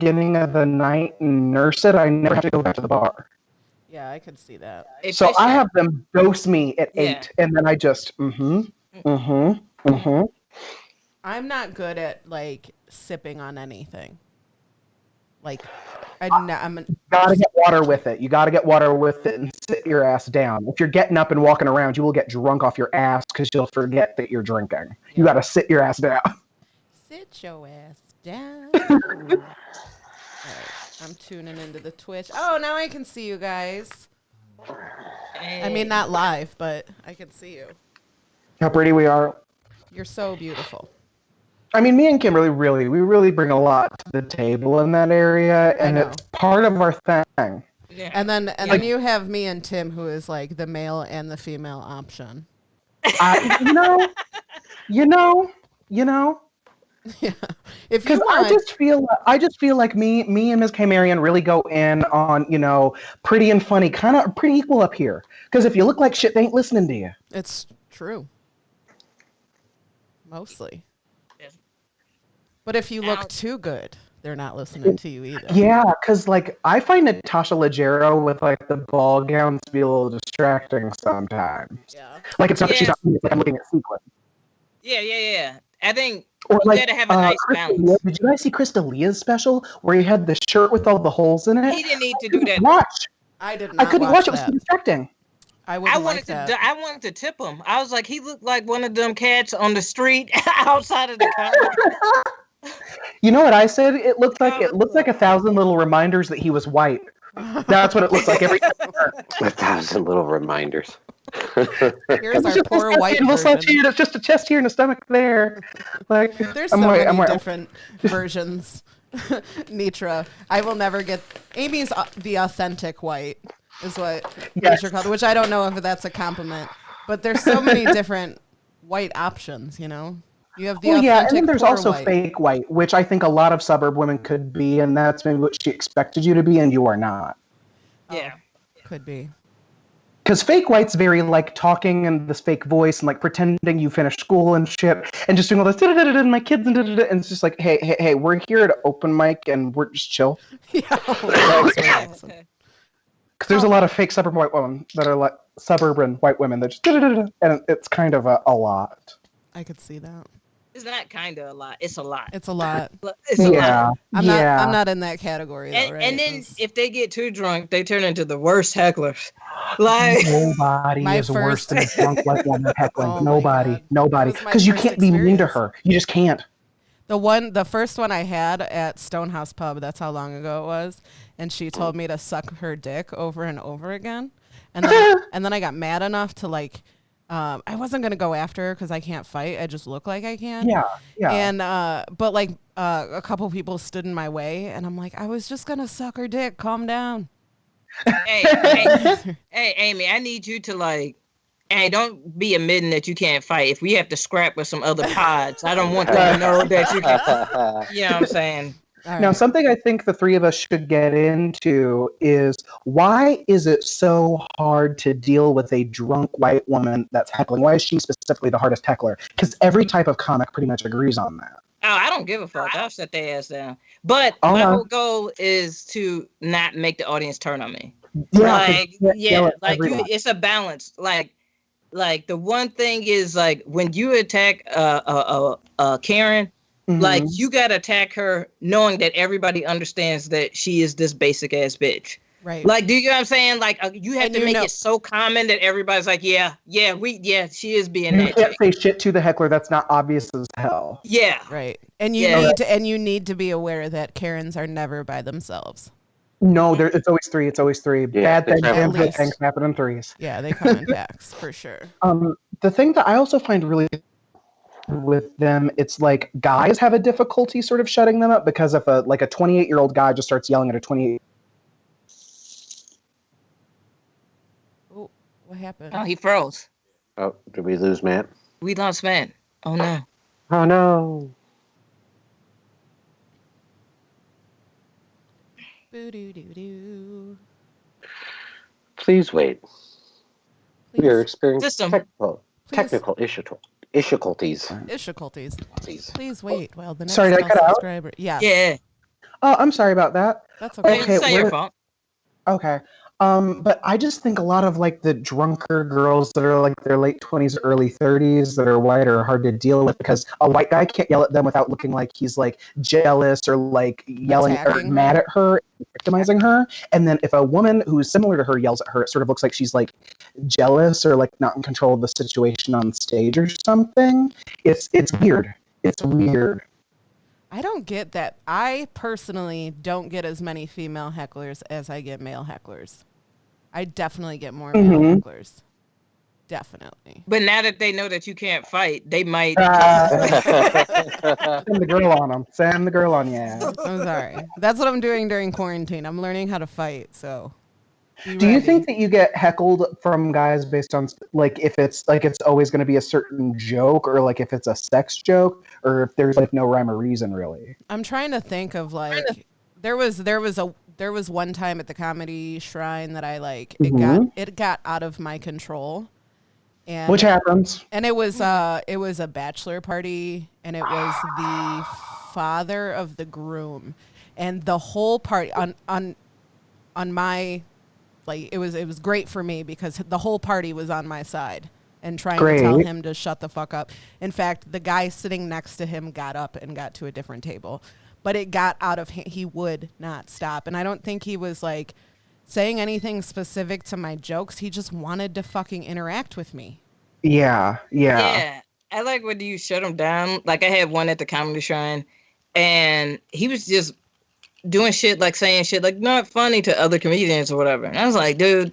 beginning of the night and nurse it, I never have to go back to the bar. Yeah, I could see that. So I Efficient. have them dose me at Yeah. 8, and then I just I'm not good at like sipping on anything. Like, I'm Gotta just get water with it. You gotta get water with it and sit your ass down. If you're getting up and walking around, you will get drunk off your ass because you'll forget that you're drinking. You yeah. gotta sit your ass down. Sit your ass down. All right, I'm tuning into the Twitch. Oh, now I can see you guys. I mean, not live, but I can see you. How pretty we are. You're so beautiful. I mean, me and Kimberly we really bring a lot to the table in that area, and know. it's part of our thing. Yeah. And then you have me and Tim, who is like the male and the female option. You know. Yeah. If Because you want, I just feel like me and Ms. K. Marion really go in on, pretty and funny, kind of pretty equal up here. Because if you look like shit, they ain't listening to you. it's true. Mostly. Yeah. But if you look Ouch. too good, they're not listening to you either. Yeah, because I find Natasha Leggero with the ball gowns to be a little distracting sometimes. Yeah. Like it's not that she's Yes. not, it's like I'm looking at sequin. Yeah. I think Or you gotta have a nice Chris balance. D'Elia. Did you guys see Chris D'Elia's special where he had the shirt with all the holes in it? He didn't need to do that. Watch. I did I not couldn't watch it. It was that. too distracting. I I wouldn't wanted like to. that. I wanted to tip him. I was like, he looked like one of them cats on the street outside of the car. You know what I said? It looked like 1,000 little reminders that he was white. That's what it looks like every time. 1,000 little reminders. Here's our poor white little version. here, it's just a chest here and a stomach there. Like There's so many different versions. Nitra. I will never get. Amy's the authentic white, is what Nitra called it, which I don't know if that's a compliment. But there's so many different white options, You have the authentic and then there's poor also white. fake white, which I think a lot of suburb women could be, and that's maybe what she expected you to be, and you are not. Yeah. Could be. Because fake white's very talking in this fake voice and pretending you finished school and shit, and just doing all this and my kids and it's just like, hey, we're here at open mic and we're just chill. Yeah. Okay. Because there's a lot of fake suburban white women that are suburban white women that just and it's kind of a lot. I could see that. It's not kind of a lot. It's a lot. It's a lot. It's a lot. I'm not in that category though, right? And then if they get too drunk, they turn into the worst hecklers. Like Nobody My is worse first- than a drunk white woman heckling. Oh my Nobody. God. Nobody. That was my Because you first can't be mean to experience. her. You just can't. The first one I had at Stonehouse Pub, that's how long ago it was, and she told me to suck her dick over and over again, and then I got mad enough to I wasn't gonna go after her because I can't fight. I just look like I can. Yeah. And but a couple people stood in my way, and I'm like, I was just gonna suck her dick. Calm down. hey, Amy, I need you to hey, don't be admitting that you can't fight. If we have to scrap with some other pods, I don't want them to know that you can. You know what I'm saying? All Now, right. something I think the three of us should get into is why is it so hard to deal with a drunk white woman that's heckling? Why is she specifically the hardest heckler? Because every type of comic pretty much agrees on that. Oh, I don't give a fuck. I'll shut their ass down. But Oh, my no. whole goal is to not make the audience turn on me. Yeah, 'cause you can't yell at everyone. It's a balance. Like the one thing is when you attack Karen, Mhm. you gotta attack her knowing that everybody understands that she is this basic ass bitch. Right. Do you know what I'm saying? You have And to you make know- it so common that everybody's like, yeah, she is being You that can't chick. say shit to the heckler that's not obvious as hell. Yeah. Right. And Yeah. you need to be aware that Karens are never by themselves. No, it's always three. It's always three. Yeah, Bad things at and good least. things happen in threes. Yeah, they come in packs for sure. The thing that I also find really with them, it's guys have a difficulty sort of shutting them up because if a 28-year-old guy just starts yelling at a 28. Oh, what happened? Oh, he froze. Oh, did we lose Matt? We lost Matt. Oh no. Oh, no. Boo-doo-doo-doo. Please wait. We are Please. experiencing System. technical difficulties. Difficulties. Please. Please wait while the next Sorry, did I cut out? subscriber. Yes. Yeah. Oh, I'm sorry about that. That's Yeah, okay. Okay, it's not your we're- fault. Okay. But I just think a lot of like the drunker girls that are like their late 20s, early 30s that are white are hard to deal with because a white guy can't yell at them without looking like he's like jealous or like yelling or Attacking mad her. at her, victimizing her. And then if a woman who's similar to her yells at her, it sort of looks like she's like jealous or like not in control of the situation on stage or something. It's weird. It's weird. I don't get that. I personally don't get as many female hecklers as I get male hecklers. I definitely get more male Mhm. hecklers. Definitely. But now that they know that you can't fight, they might. Send the girl on them. Send the girl on you. I'm sorry. That's what I'm doing during quarantine. I'm learning how to fight. So, be Do you ready. think that you get heckled from guys based on like if it's like it's always going to be a certain joke or like if it's a sex joke or if there's like no rhyme or reason really? I'm trying to think of like there was one time at the Comedy Shrine that I like it got out of my control. And Which happens. And it was a bachelor party, and it was the father of the groom, and the whole party on my, like, it was great for me because the whole party was on my side and trying to tell Great. him to shut the fuck up. In fact, the guy sitting next to him got up and got to a different table, but it got out of hand. He would not stop, and I don't think he was like saying anything specific to my jokes. He just wanted to fucking interact with me. Yeah. Yeah, I like when you shut him down. Like I had one at the Comedy Shrine, and he was just doing shit like saying shit like not funny to other comedians or whatever. And I was like, dude,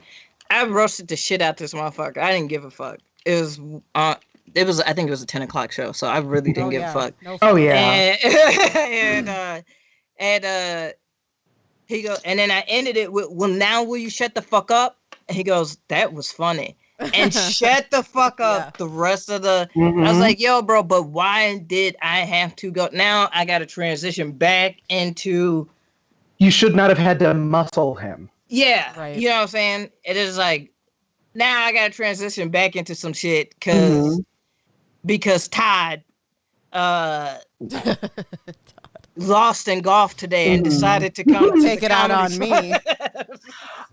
I roasted the shit out this motherfucker. I didn't give a fuck. It was I think it was a 10 o'clock show, so I really didn't give a fuck. No Oh fuck. yeah. And he goes, and then I ended it with, well, now will you shut the fuck up? And he goes, that was funny. And shut the fuck up Yeah. the rest of the. Mhm. I was like, yo, bro, but why did I have to go? Now I got to transition back into. You should not have had to muscle him. Yeah, Right. you know what I'm saying? It is like, now I got to transition back into some shit because Todd lost in golf today and decided to come to Take the it out comedy on me.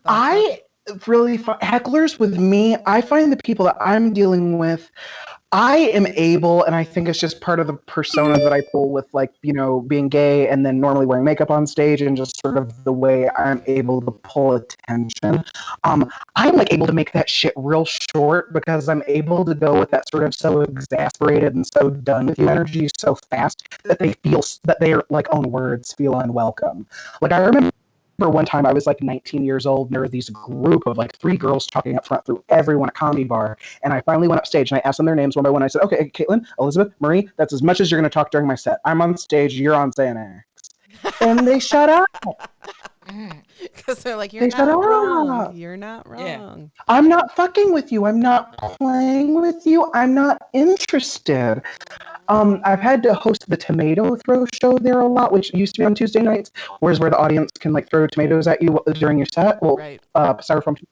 I really hecklers with me. I find the people that I'm dealing with, I am able, and I think it's just part of the persona that I pull with, like, you know, being gay and then normally wearing makeup on stage and just sort of the way I'm able to pull attention. I'm like able to make that shit real short because I'm able to go with that sort of so exasperated and so done with you energy so fast that they feel that their like own words feel unwelcome. Like I remember one time I was like 19 years old and there were these group of like 3 girls talking up front through everyone at Comedy Bar. And I finally went up stage and I asked them their names one by one. I said, okay, Caitlin, Elizabeth, Marie, that's as much as you're going to talk during my set. I'm on stage, you're on Xanax. And they shut up. Because they're like, you're They shut not up. wrong. You're not wrong. Yeah. I'm not fucking with you. I'm not playing with you. I'm not interested. I've had to host the tomato throw show there a lot, which used to be on Tuesday nights, where the audience can like throw tomatoes at you during your set. Well, Right. styrofoam.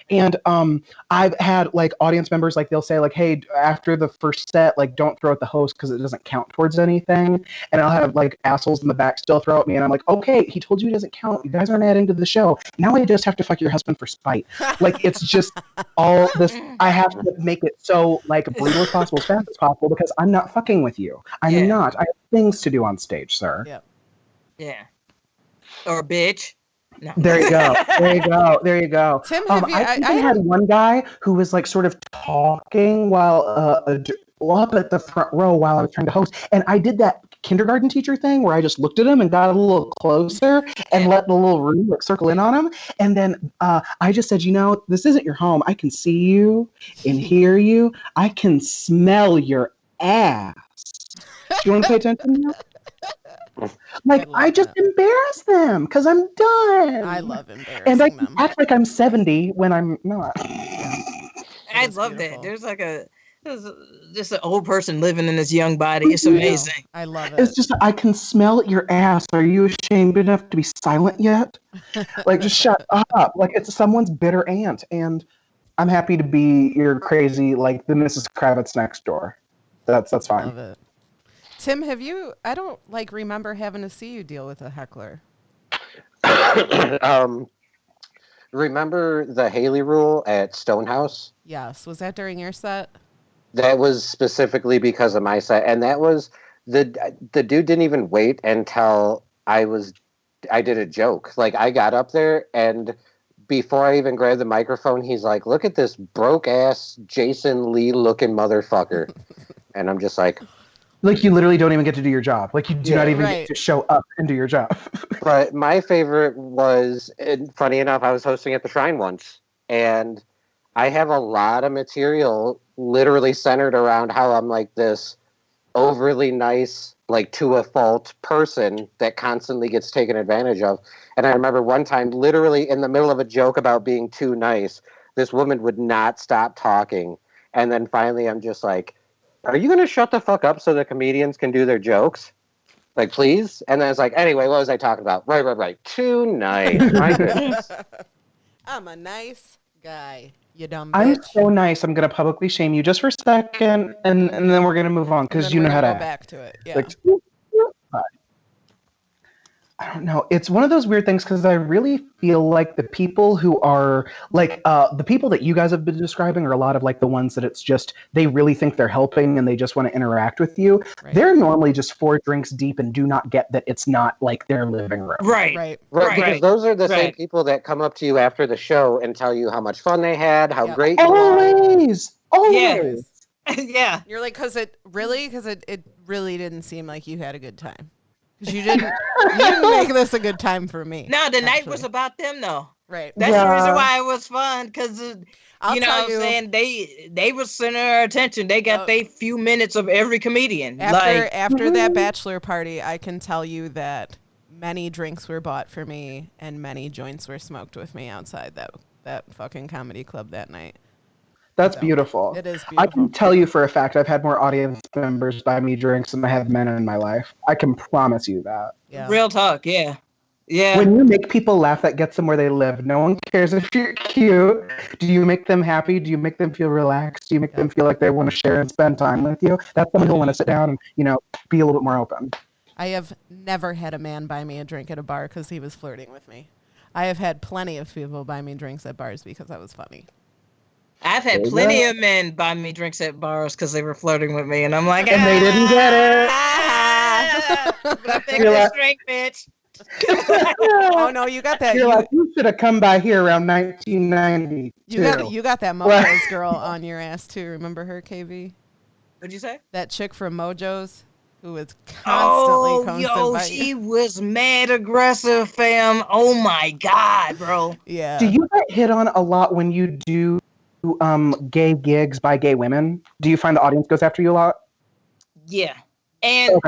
And I've had like audience members like they'll say like, hey, after the first set, like don't throw at the host because it doesn't count towards anything. And I'll have like assholes in the back still throw at me, and I'm like, okay, he told you it doesn't count. You guys aren't adding to the show. Now I just have to fuck your husband for spite. Like it's just all this. I have to make it so like brutal as possible, as fast as possible, because I'm not fucking with you. I'm Yeah. not. I have things to do on stage, sir. Yeah. Yeah. Or bitch. No. There you go. There you go. There you go. Tim, have you? I think I had one guy who was like sort of talking while up at the front row while I was trying to host, and I did that kindergarten teacher thing where I just looked at him and got a little closer and let the little room like circle in on him, and then I just said, you know, this isn't your home. I can see you and hear you. I can smell your ass. Do you want to pay attention now? Like love I just that. embarrass them because I'm done. I love embarrassing And I them. act like I'm 70 when I'm not. I is love beautiful. that. There's just an old person living in this young body. It's amazing. I love It's it. just I can smell your ass. Are you ashamed enough to be silent yet? Like just shut up. Like it's someone's bitter aunt, and I'm happy to be your crazy like the Mrs. Kravitz next door. That's fine. Love it. Tim, have you? I don't like remember having to see you deal with a heckler. Remember the Haley rule at Stonehouse? Yes. Was that during your set? That was specifically because of my set, and that was the dude didn't even wait until I did a joke. Like I got up there, and before I even grabbed the microphone, he's like, "Look at this broke ass Jason Lee looking motherfucker," and I'm just like, Like you literally don't even get to do your job. Like you do not even Right. get to show up and do your job. But my favorite was, and funny enough, I was hosting at the Shrine once, and I have a lot of material literally centered around how I'm like this overly nice, like to a fault person that constantly gets taken advantage of. And I remember one time, literally in the middle of a joke about being too nice, this woman would not stop talking. And then finally, I'm just like, are you going to shut the fuck up so the comedians can do their jokes? Like, please? And then it's like, anyway, what was I talking about? Right. Too nice. My goodness. I'm a nice guy. You dumb I'm bitch. so nice. I'm gonna publicly shame you just for a second, and then we're gonna move on And because then you we're know how gonna to go act. back to it. Yeah. Like, I don't know. It's one of those weird things because I really feel like the people who are like the people that you guys have been describing are a lot of like the ones that it's just they really think they're helping and they just want to interact with you. Right. They're normally just 4 drinks deep and do not get that it's not like their living room. Right. Right. Right, because those are the same Right. people that come up to you after the show and tell you how much fun they had, how Yep. great you are. Always. Yeah. Yeah. You're like, because it really didn't seem like you had a good time. Because you didn't make this a good time for me. No, the night actually. was about them though. Right. That's the Yeah. reason why it was fun, because I'll you know tell what I'm saying, they were center our attention. They got Yep. their few minutes of every comedian. After that bachelor party, I can tell you that many drinks were bought for me and many joints were smoked with me outside that fucking comedy club that night. That's So, beautiful. It is I beautiful. can tell you for a fact I've had more audience members buy me drinks than I have men in my life. I can promise you that. Yeah. Real talk, yeah. Yeah. When you make people laugh, that gets them where they live. No one cares if you're cute. Do you make them happy? Do you make them feel relaxed? Do you make them feel like they want to share and spend time with you? That's someone who'll want to sit down and, be a little bit more open. I have never had a man buy me a drink at a bar because he was flirting with me. I have had plenty of people buy me drinks at bars because I was funny. I've had plenty of men buy me drinks at bars because they were flirting with me, and I'm like, And they didn't get it. But I picked You're this like- drink, bitch. Oh no, you got that. You're like, you should have come by here around 1990. You got that Mojo's girl on your ass too. Remember her, KV? What'd you say? That chick from Mojo's who was constantly comes to yo, bite she you. was mad aggressive, fam. Oh my god, bro. Yeah. Do you get hit on a lot when you do gay gigs by gay women? Do you find the audience goes after you a lot? Yeah. And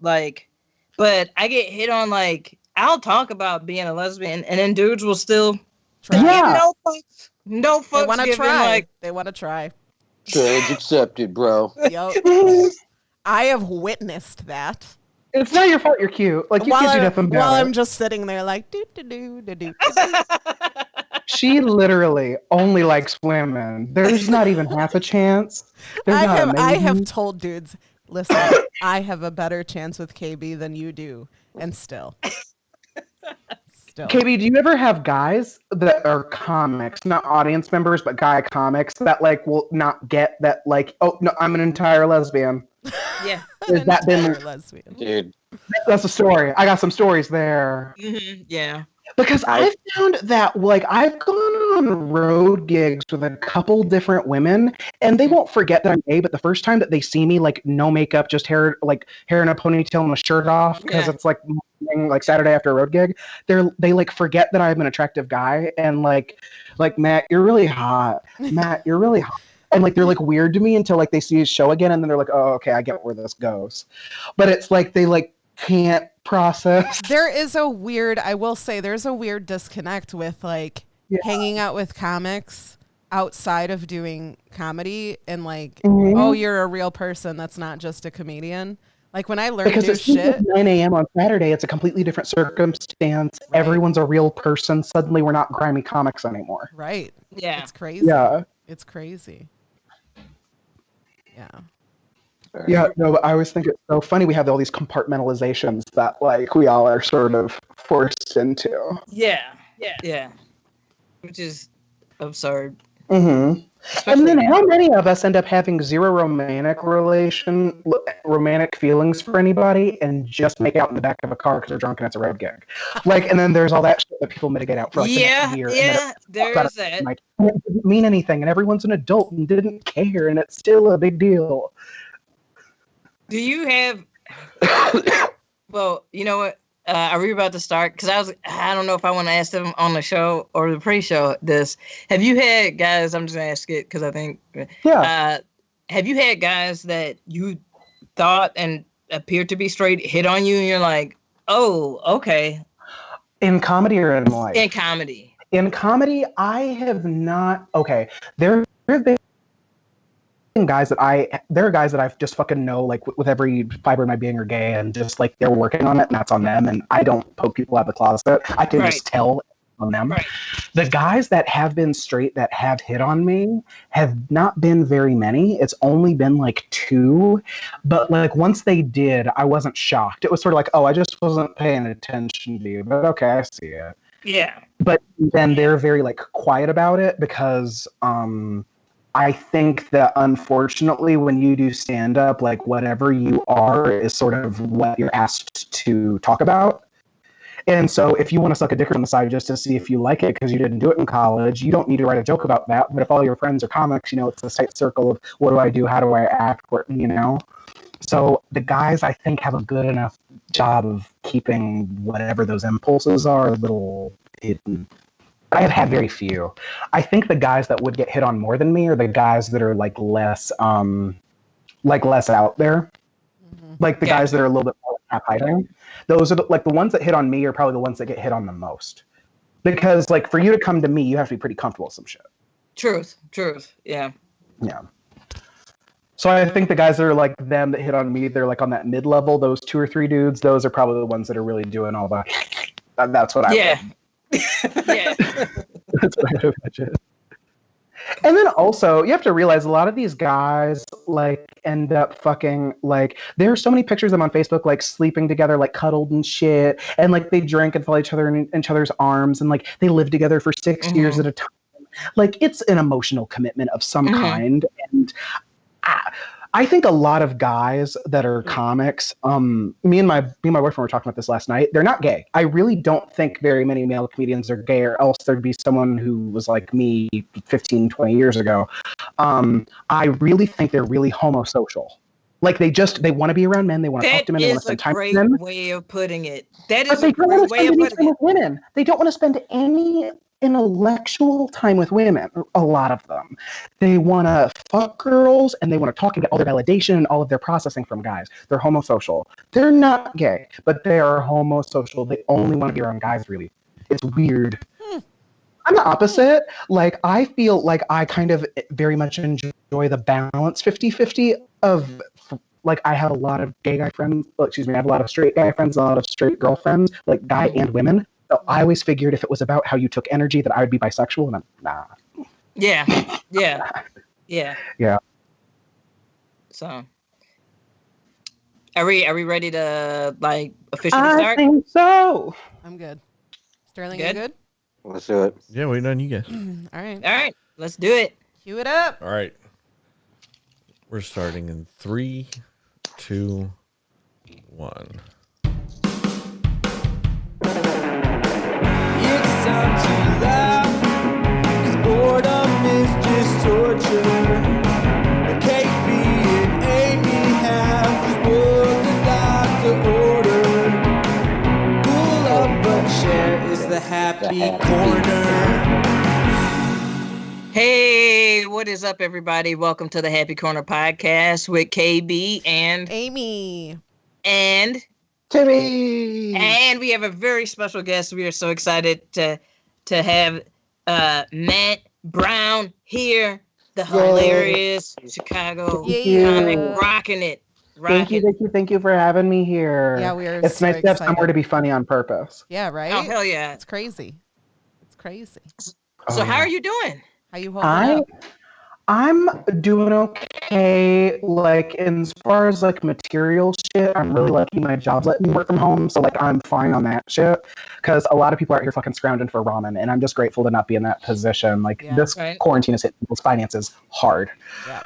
like, but I get hit on, like, I'll talk about being a lesbian, and then dudes will still Try. Yeah. no They fucks want to given, try. like, They want to try. Charge accepted, bro. Yup. I have witnessed that. It's not your fault you're cute. Like, you can't do nothing while about I'm it. just sitting there like do do do do do. She literally only likes women. There's not even half a chance. There's not a I have maybe. told dudes, listen, I have a better chance with KB than you do, and still. KB, do you ever have guys that are comics, not audience members, but guy comics that like will not get that like, oh no, I'm an entire lesbian. yeah. Has that been? Entire lesbian. Dude, That's a story. I got some stories there. Yeah. Because I've found that, like, I've gone on road gigs with a couple different women, and they won't forget that I'm gay, but the first time that they see me, like, no makeup, just hair in a ponytail and a shirt off, because Yeah. it's, like, morning, like, Saturday after a road gig, they, like, forget that I'm an attractive guy, and, like, Matt, you're really hot. Matt, you're really hot. And, like, they're, like, weird to me until, like, they see his show again, and then they're like, oh, okay, I get where this goes. But it's, like, they, like, can't process. I will say there's a weird disconnect with like hanging out with comics outside of doing comedy and like, oh, you're a real person that's not just a comedian. Like when I learn Because new it's shit. 9 a.m. on Saturday, it's a completely different circumstance. Right. Everyone's a real person. Suddenly we're not grimy comics anymore. Right. Yeah. It's crazy. Yeah. It's crazy. Yeah. Yeah, no, but I always think it's so funny we have all these compartmentalizations that like we all are sort of forced into. Yeah. Which is absurd. Mm-hmm. Especially And then now. how many of us end up having zero romantic feelings for anybody and just make out in the back of a car because they're drunk and it's a road gig? Like, and then there's all that shit that people mitigate out for like the next year. And then There's that. like, it didn't mean anything and everyone's an adult and didn't care and it's still a big deal. Do you have? Well, you know what? Are we about to start? Because I don't know if I want to ask them on the show or the pre-show this. Have you had guys? I'm just gonna ask it because I think. Yeah. Have you had guys that you thought and appeared to be straight hit on you, and you're like, oh, okay. In comedy or in life? In comedy. In comedy, I have not. Okay, there have been guys that I've just fucking know, like with every fiber of my being are gay, and just like they're working on it, and that's on them. And I don't poke people out of the closet. I can just tell on them. Right. The guys that have been straight that have hit on me have not been very many. It's only been like 2. But like once they did, I wasn't shocked. It was sort of like, oh, I just wasn't paying attention to you. But okay, I see it. Yeah. But then they're very like quiet about it because I think that unfortunately when you do stand up, like whatever you are is sort of what you're asked to talk about. And so if you want to suck a dick on the side just to see if you like it because you didn't do it in college, you don't need to write a joke about that. But if all your friends are comics, it's a tight circle of what do I do? How do I act? So the guys, I think, have a good enough job of keeping whatever those impulses are a little hidden. I have had very few. I think the guys that would get hit on more than me are the guys that are like less out there. Mm-hmm. Like the guys that are a little bit more hiding. Those are the ones that hit on me are probably the ones that get hit on the most. Because like for you to come to me, you have to be pretty comfortable with some shit. Truth. Yeah. Yeah. So I think the guys that are like them that hit on me, they're like on that mid-level, those 2 or 3 dudes, those are probably the ones that are really doing all that. That's what I Yeah. Yeah. That's what I would imagine. And then also, you have to realize a lot of these guys like end up fucking like. There are so many pictures of them on Facebook, like sleeping together, like cuddled and shit, and like they drink and fall each other in each other's arms, and like they live together for 6 years at a time. Like it's an emotional commitment of some kind, and I think a lot of guys that are comics, me and my boyfriend were talking about this last night. They're not gay. I really don't think very many male comedians are gay, or else there'd be someone who was like me 15, 20 years ago. I really think they're really homosocial. Like they want to be around men. They want to talk to men. They want to spend time with them. That is a great way of putting it. That is a great way of putting it. Women. They don't want to spend any intellectual time with women, a lot of them. They want to fuck girls and they want to talk and get all their validation and all of their processing from guys. They're homosocial. They're not gay, but they are homosocial. They only want to be around guys, really. It's weird. I'm the opposite. Like, I feel like I kind of very much enjoy the balance 50-50 of, like, I have a lot of gay guy friends. I have a lot of straight guy friends, a lot of straight girlfriends, like guy and women. So I always figured if it was about how you took energy that I would be bisexual, and I'm nah. Yeah. So, are we ready to like officially start? I think so. I'm good. Sterling, Good? you good? Let's do it. Yeah, waiting on you guys. All right, let's do it. Cue it up. All right. We're starting in 3, 2, 1. It's time to laugh, 'cause boredom is just torture. KB and Amy have just what the doctor ordered. Pull up a chair is the happy corner. Hey, what is up, everybody? Welcome to the Happy Corner podcast with KB and Amy. And Timmy. And we have a very special guest. We are so excited to have Matt Brown here, the hilarious Chicago comic, rocking it. Thank you for having me here. Yeah, we are. It's so nice to have excited. somewhere to be funny on purpose. Yeah, right. Oh hell yeah! It's crazy. It's crazy. So how are you doing? How you holding up? I'm doing okay. okay. Like, as far as like material shit, I'm really lucky my job's letting me work from home. So, like, I'm fine on that shit. Because a lot of people out here fucking scrounging for ramen. And I'm just grateful to not be in that position. Like, Yeah. this Right. quarantine has hit people's finances hard. Yeah.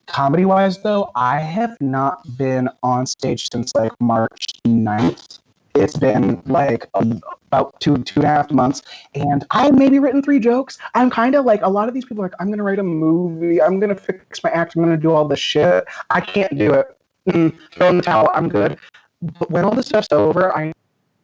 Comedy wise, though, I have not been on stage since like March 9th. It's been like about two and a half months, and I've maybe written 3 jokes. I'm kind of like, a lot of these people are like, I'm gonna write a movie, I'm gonna fix my act, I'm gonna do all this shit. I can't do it. Throw in the towel, I'm good. But when all this stuff's over, I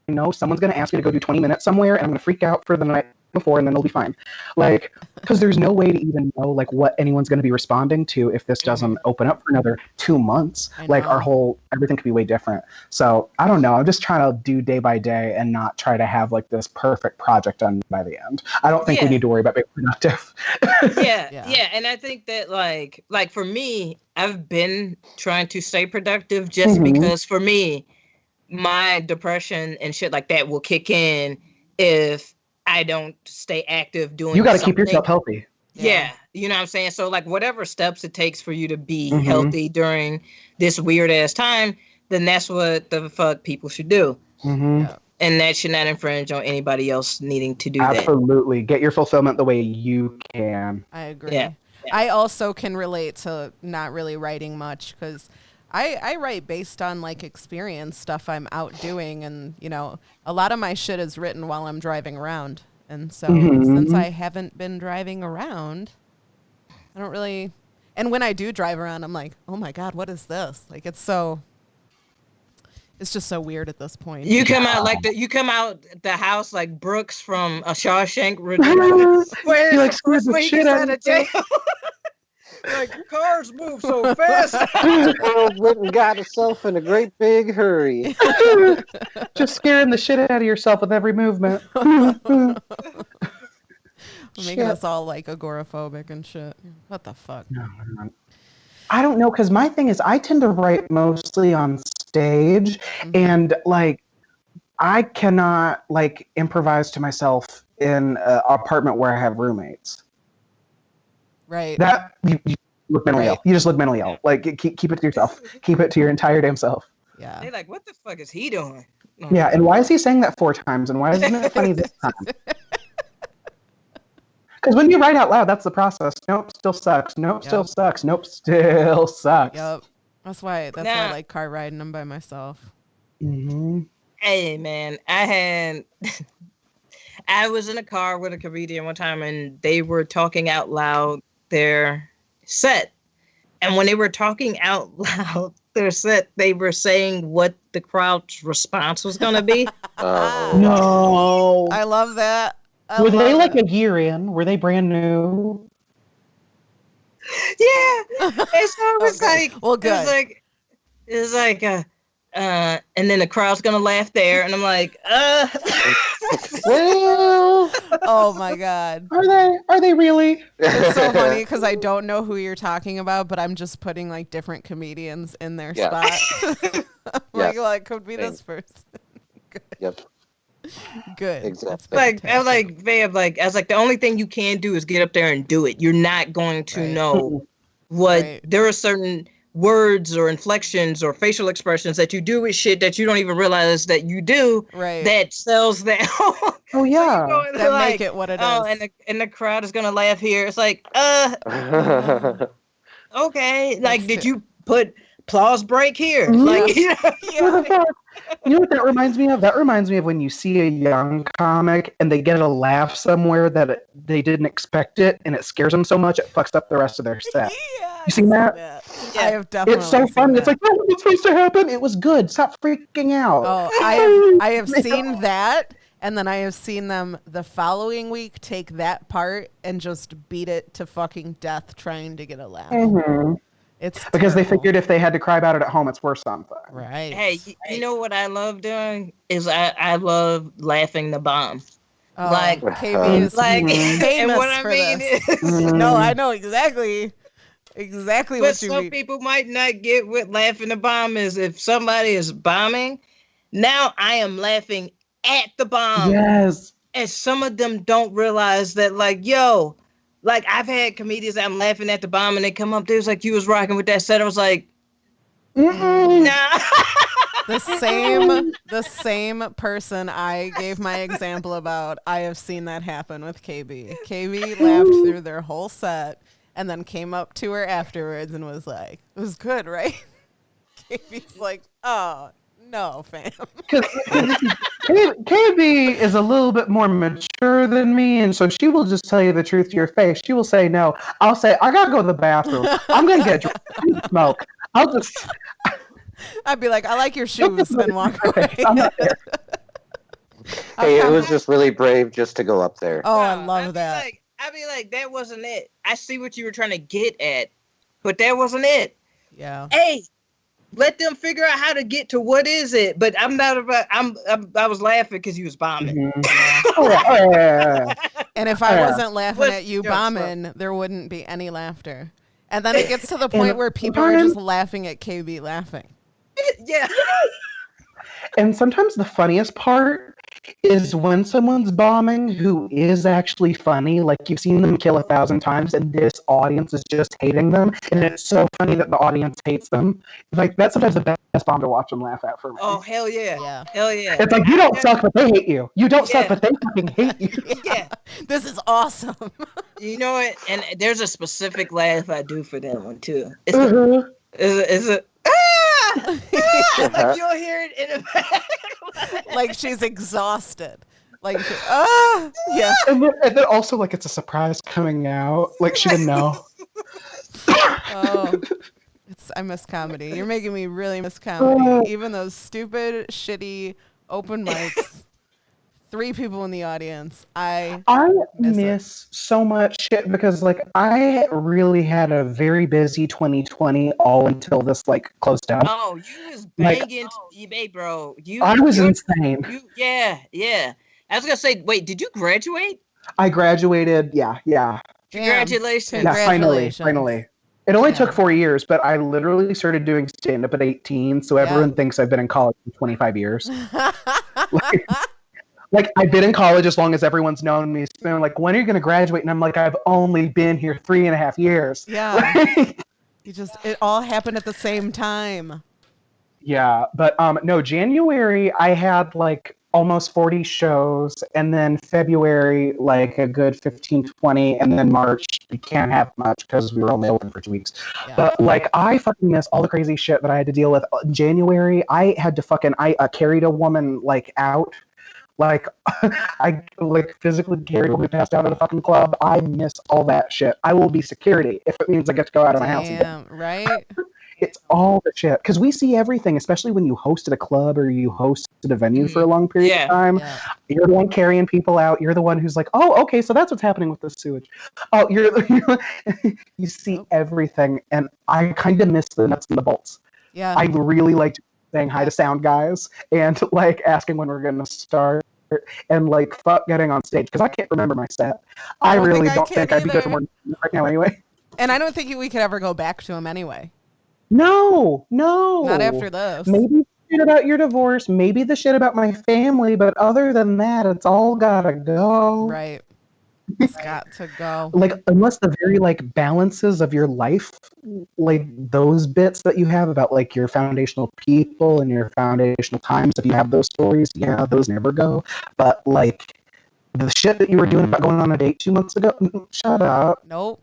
know someone's gonna ask me to go do 20 minutes somewhere, and I'm gonna freak out for the night before, and then it'll be fine. Like, because there's no way to even know like what anyone's going to be responding to if this doesn't open up for another 2 months. I Like, know. everything could be way different. So I don't know. I'm just trying to do day by day and not try to have like this perfect project done by the end. I don't think we Yeah. need to worry about being productive. Yeah, Yeah. yeah, and I think that like for me, I've been trying to stay productive just Mhm. because for me, my depression and shit like that will kick in if I don't stay active doing You got to keep something. yourself healthy. Yeah, you know what I'm saying? So like whatever steps it takes for you to be Mhm. healthy during this weird ass time, then that's what the fuck people should do. Mm-hmm. Yeah. And that should not infringe on anybody else needing to do that. Absolutely. Get your fulfillment the way you can. I agree. Yeah. I also can relate to not really writing much because I write based on like experience stuff I'm out doing, and you know, a lot of my shit is written while I'm driving around. And so since I haven't been driving around, I don't really, and when I do drive around, I'm like, oh my God, what is this? Like, it's just so weird at this point. You come out the house like Brooks from a Shawshank Redemption. Where You, like, the scared first the week shit he's out out of of jail. Like cars move so fast. Earl went and got himself in a great big hurry. Just scaring the shit out of yourself with every movement. Making Shit. us all like agoraphobic and shit. What the fuck? I don't know, because my thing is I tend to write mostly on stage, and like I cannot like improvise to myself in an apartment where I have roommates. Right. That you look mentally ill. You just look mentally ill. Like keep it to yourself. Keep it to your entire damn self. Yeah. They like, what the fuck is he doing? No. Yeah, and why is he saying that 4 times? And why isn't it funny this time? Because when you write out loud, that's the process. Nope, still sucks. Nope, still Yep. sucks. Nope, still sucks. Yep. That's why I Nah. like car riding them by myself. Mm-hmm. Hey man, I was in a car with a comedian one time and they were talking out loud their set. And when they were talking out loud their set, they were saying what the crowd's response was gonna be. Oh, No. I love that. I Were they love like it. a year in? Were they brand new? Yeah. And so it was Okay. like Well, it was like and then the crowd's gonna laugh there and I'm like, Well, Oh my God. are they really? It's so funny because I don't know who you're talking about, but I'm just putting like different comedians in their Yeah. spot. I'm like, Yes. well, it could be Same. this person. Yep. Good. Exactly. That's like I was fantastic. like, babe, like I was like, the only thing you can do is get up there and do it. You're not going to Right. know what Right. there are certain words or inflections or facial expressions that you do with shit that you don't even realize that you do Right. that sells that. Oh yeah. that make it what it is. oh, and the crowd is gonna laugh here. It's like, okay, like That's did too- you put applause break here? Mhm. Like, you know, What the fuck? You know what that reminds me of? That reminds me of when you see a young comic and they get a laugh somewhere that they didn't expect it, and it scares them so much it fucks up the rest of their set. Yeah, You seen that? Yeah. I have definitely. It's so seen funny. that. It's like, oh, what's supposed to happen? It was good. Stop freaking out. Oh, I have seen that, and then I have seen them the following week take that part and just beat it to fucking death trying to get a laugh. Mhm. It's Because they terrible. figured if they had to cry about it at home, it's worth something. Right. hey, you know what I love doing is I love laughing the bomb. Oh, like- KB is Like, Mhm. famous and what I for mean this. is, No, I know exactly but what you some mean. people might not get what laughing the bomb is. If somebody is bombing, now I am laughing at the bomb. Yes. And some of them don't realize that, like, yo, Like I've had comedians that I'm laughing at the bomb and they come up, there's like, you was rocking with that set. I was like, nah. The same person I gave my example about, I have seen that happen with KB. KB laughed through their whole set and then came up to her afterwards and was like, it was good, right? KB's like, oh, no, fam. Because KB is a little bit more mature than me, and so she will just tell you the truth to your face. She will say no. I'll say, I gotta go to the bathroom. I'm gonna get drunk. I'm gonna smoke. I'll just. I'd be like, I like your shoes, and walk away. I'm not there. Hey, it was just really brave just to go up there. Oh, I love that. I'd be like, that wasn't it. I see what you were trying to get at, but that wasn't it. Yeah. Hey, let them figure out how to get to what is it. But I'm not about. I was laughing because he was bombing. Mhm. Oh, yeah. And if I Yeah. wasn't laughing Let's at you go, bombing, there wouldn't be any laughter. And then it gets to the point where people are just laughing at KB laughing. Yeah. And sometimes the funniest part is when someone's bombing who is actually funny, like you've seen them kill 1,000 times and this audience is just hating them, and it's so funny that the audience hates them. Like, that's sometimes the best bomb to watch them laugh at for me. Oh, hell yeah. Yeah. Hell yeah. It's like, you don't suck, but they hate you. You don't suck, Yeah. but they fucking hate you. Yeah. This is awesome. You know what? And there's a specific laugh I do for that one, too. It's a, Mhm. it's a like you'll hear it in the back. Like she's exhausted. Like, yeah. And then also, like, it's a surprise coming out. Like, she didn't know. Oh, I miss comedy. You're making me really miss comedy. Even those stupid, shitty open mics. 3 people in the audience. I miss so much shit because, like, I really had a very busy 2020 all until this, like, closed down. Oh, you was Like- banging eBay, bro. I was you're- insane. Yeah. I was gonna say, wait, did you graduate? I graduated, yeah. Damn. Congratulations. Yeah, finally. Congratulations. It only Yeah. took 4 years, but I literally started doing stand-up at 18, so everyone thinks I've been in college for 25 years. Like, I've been in college as long as everyone's known me. So they're like, when are you going to graduate? And I'm like, I've only been here 3.5 years. Yeah. Like, It all happened at the same time. yeah, but no, January, I had, like, almost 40 shows, and then February, like, a good 15, 20, and then March, we can't have much because we were only open for 2 weeks. Yeah. But, like, I fucking miss all the crazy shit that I had to deal with. In January, I had to I carried a woman, like, out. Like, I, like, physically carried a woman passed out at a fucking club. I miss all that shit. I will be security if it means I get to go out of my house again. Damn, right? It's all the shit. Because we see everything, especially when you hosted a club or you hosted a venue for a long period Yeah. of time. Yeah. You're the one carrying people out. You're the one who's like, oh, okay, so that's what's happening with the sewage. Oh, you see everything. And I kind of miss the nuts and the bolts. Yeah. I really liked saying hi to sound guys and, like, asking when we're going to start and, like, fuck getting on stage because I can't remember my set. I don't really think I don't can think I'd be good for either. more right now anyway. And I don't think we could ever go back to him anyway. No. Not after this. Maybe shit about your divorce, maybe the shit about my family, but other than that, it's all gotta go. Right. It's got to go. Like, unless the very, like, balances of your life, like, those bits that you have about, like, your foundational people and your foundational times, if you have those stories, yeah, those never go. But, like, the shit that you were doing about going on a date 2 months ago, shut up. Nope.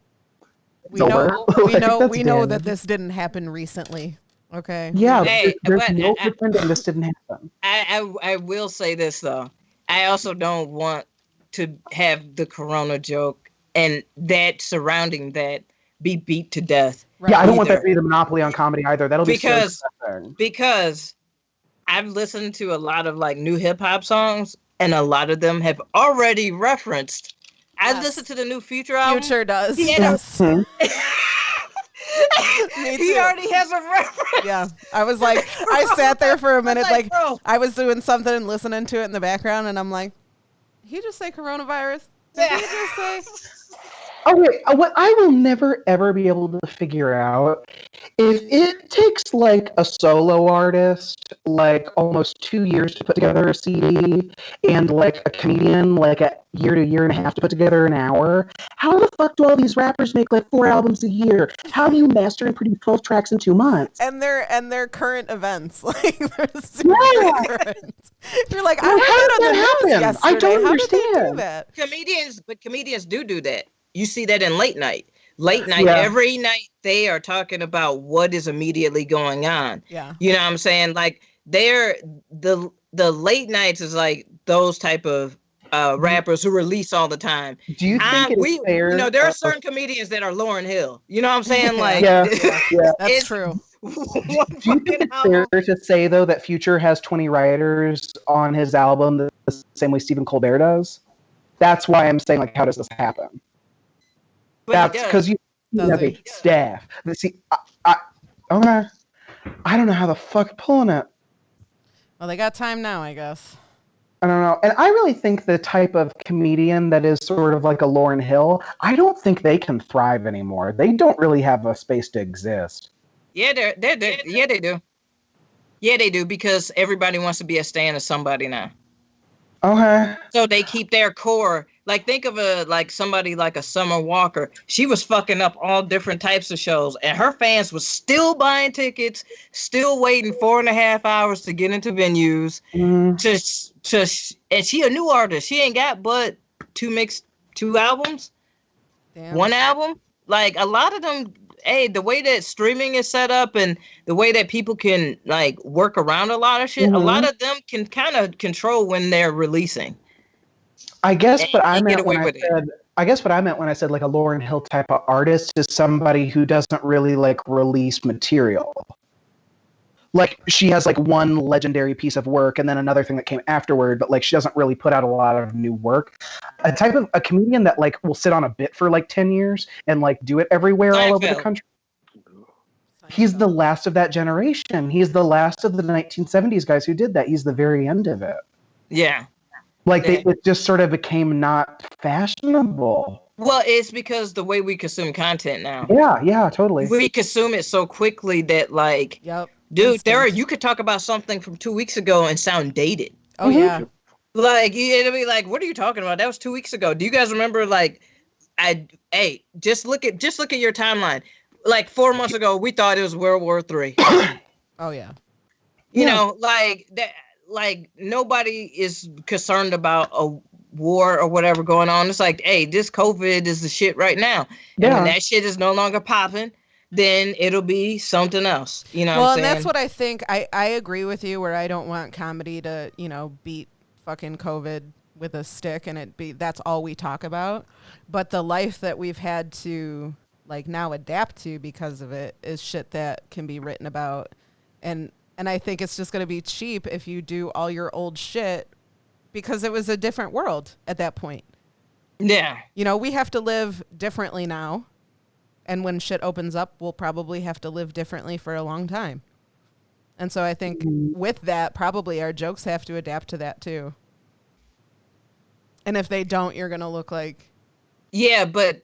We It's know. over. We Like, know. that's We know dead. that this didn't happen recently. Okay. Yeah, Hey, there's but no I- pretending this didn't happen. I will say this though. I also don't want to have the corona joke and that surrounding that be beat to death. Right. Yeah, I don't want that either. to be the monopoly on comedy either. That'll be Because- so depressing. Because I've listened to a lot of like new hip hop songs and a lot of them have already referenced. I Yes. listened to the new Future album. Future does. Yeah. Yes. Hmm. Me He too. already has a reference. Yeah. I was like, I sat there for a minute, like, bro, I was doing something and listening to it in the background, and I'm like, did he just say coronavirus? Did Yeah. he just say? Okay, what I will never ever be able to figure out, if it takes like a solo artist like almost 2 years to put together a CD, and like a comedian like a year to year and a half to put together an hour, how the fuck do all these rappers make like 4 albums a year? How do you master and produce 12 tracks in 2 months? And they're current events. Like they're super Yeah. current. You're like, I Well, heard how it did on the that news happen? yesterday. I don't How did they do understand. that? Comedians do that. You see that in late night. Late night, Yeah. every night they are talking about what is immediately going on. Yeah. You know what I'm saying? Like they're the late nights is like those type of rappers who release all the time. Do you think it is fair? You know, there are certain comedians that are Lauryn Hill. You know what I'm saying? Like, Yeah, yeah. That's it's- true. Do you think it's fair to say though that Future has 20 writers on his album the same way Stephen Colbert does? That's why I'm saying, like, how does this happen? That's because you Does have a he? staff. See, okay. I don't know how the fuck pulling it. Well, they got time now, I guess. I don't know. And I really think the type of comedian that is sort of like a Lauryn Hill, I don't think they can thrive anymore. They don't really have a space to exist. Yeah, they do. Yeah, they do because everybody wants to be a stan of somebody now. Okay. So they keep their core. Like think of somebody like a Summer Walker. She was fucking up all different types of shows, and her fans was still buying tickets, still waiting 4.5 hours to get into venues. And she a new artist. She ain't got but two albums, Damn. one album. Like a lot of them. Hey, the way that streaming is set up and the way that people can like work around a lot of shit, a lot of them can kind of control when they're releasing. I guess what I And meant get away when I with it. said I guess what I meant when I said like a Lauryn Hill type of artist is somebody who doesn't really like release material. Like she has like one legendary piece of work and then another thing that came afterward, but like she doesn't really put out a lot of new work. A type of a comedian that like will sit on a bit for like 10 years and like do it everywhere all over the Seinfeld. country. He's the last of that generation. He's the last of the 1970s guys who did that. He's the very end of it. Yeah. Like Yeah. it just sort of became not fashionable. Well, it's because the way we consume content now. Yeah, totally. We consume it so quickly that like, Yep. dude, Instant. you could talk about something from 2 weeks ago and sound dated. Oh yeah. Like it'll be like, what are you talking about? That was 2 weeks ago. Do you guys remember like just look at your timeline. Like 4 months ago, we thought it was World War III. Oh yeah. You know, like that. Like nobody is concerned about a war or whatever going on. It's like, hey, this COVID is the shit right now. And when that shit is no longer popping, then it'll be something else. You know Well, what I'm and saying? that's what I think. I agree with you where I don't want comedy to, beat fucking COVID with a stick and that's all we talk about. But the life that we've had to like now adapt to because of it is shit that can be written about. And I think it's just going to be cheap if you do all your old shit because it was a different world at that point. Yeah. We have to live differently now. And when shit opens up, we'll probably have to live differently for a long time. And so I think with that, probably our jokes have to adapt to that too. And if they don't, you're going to look like... Yeah, but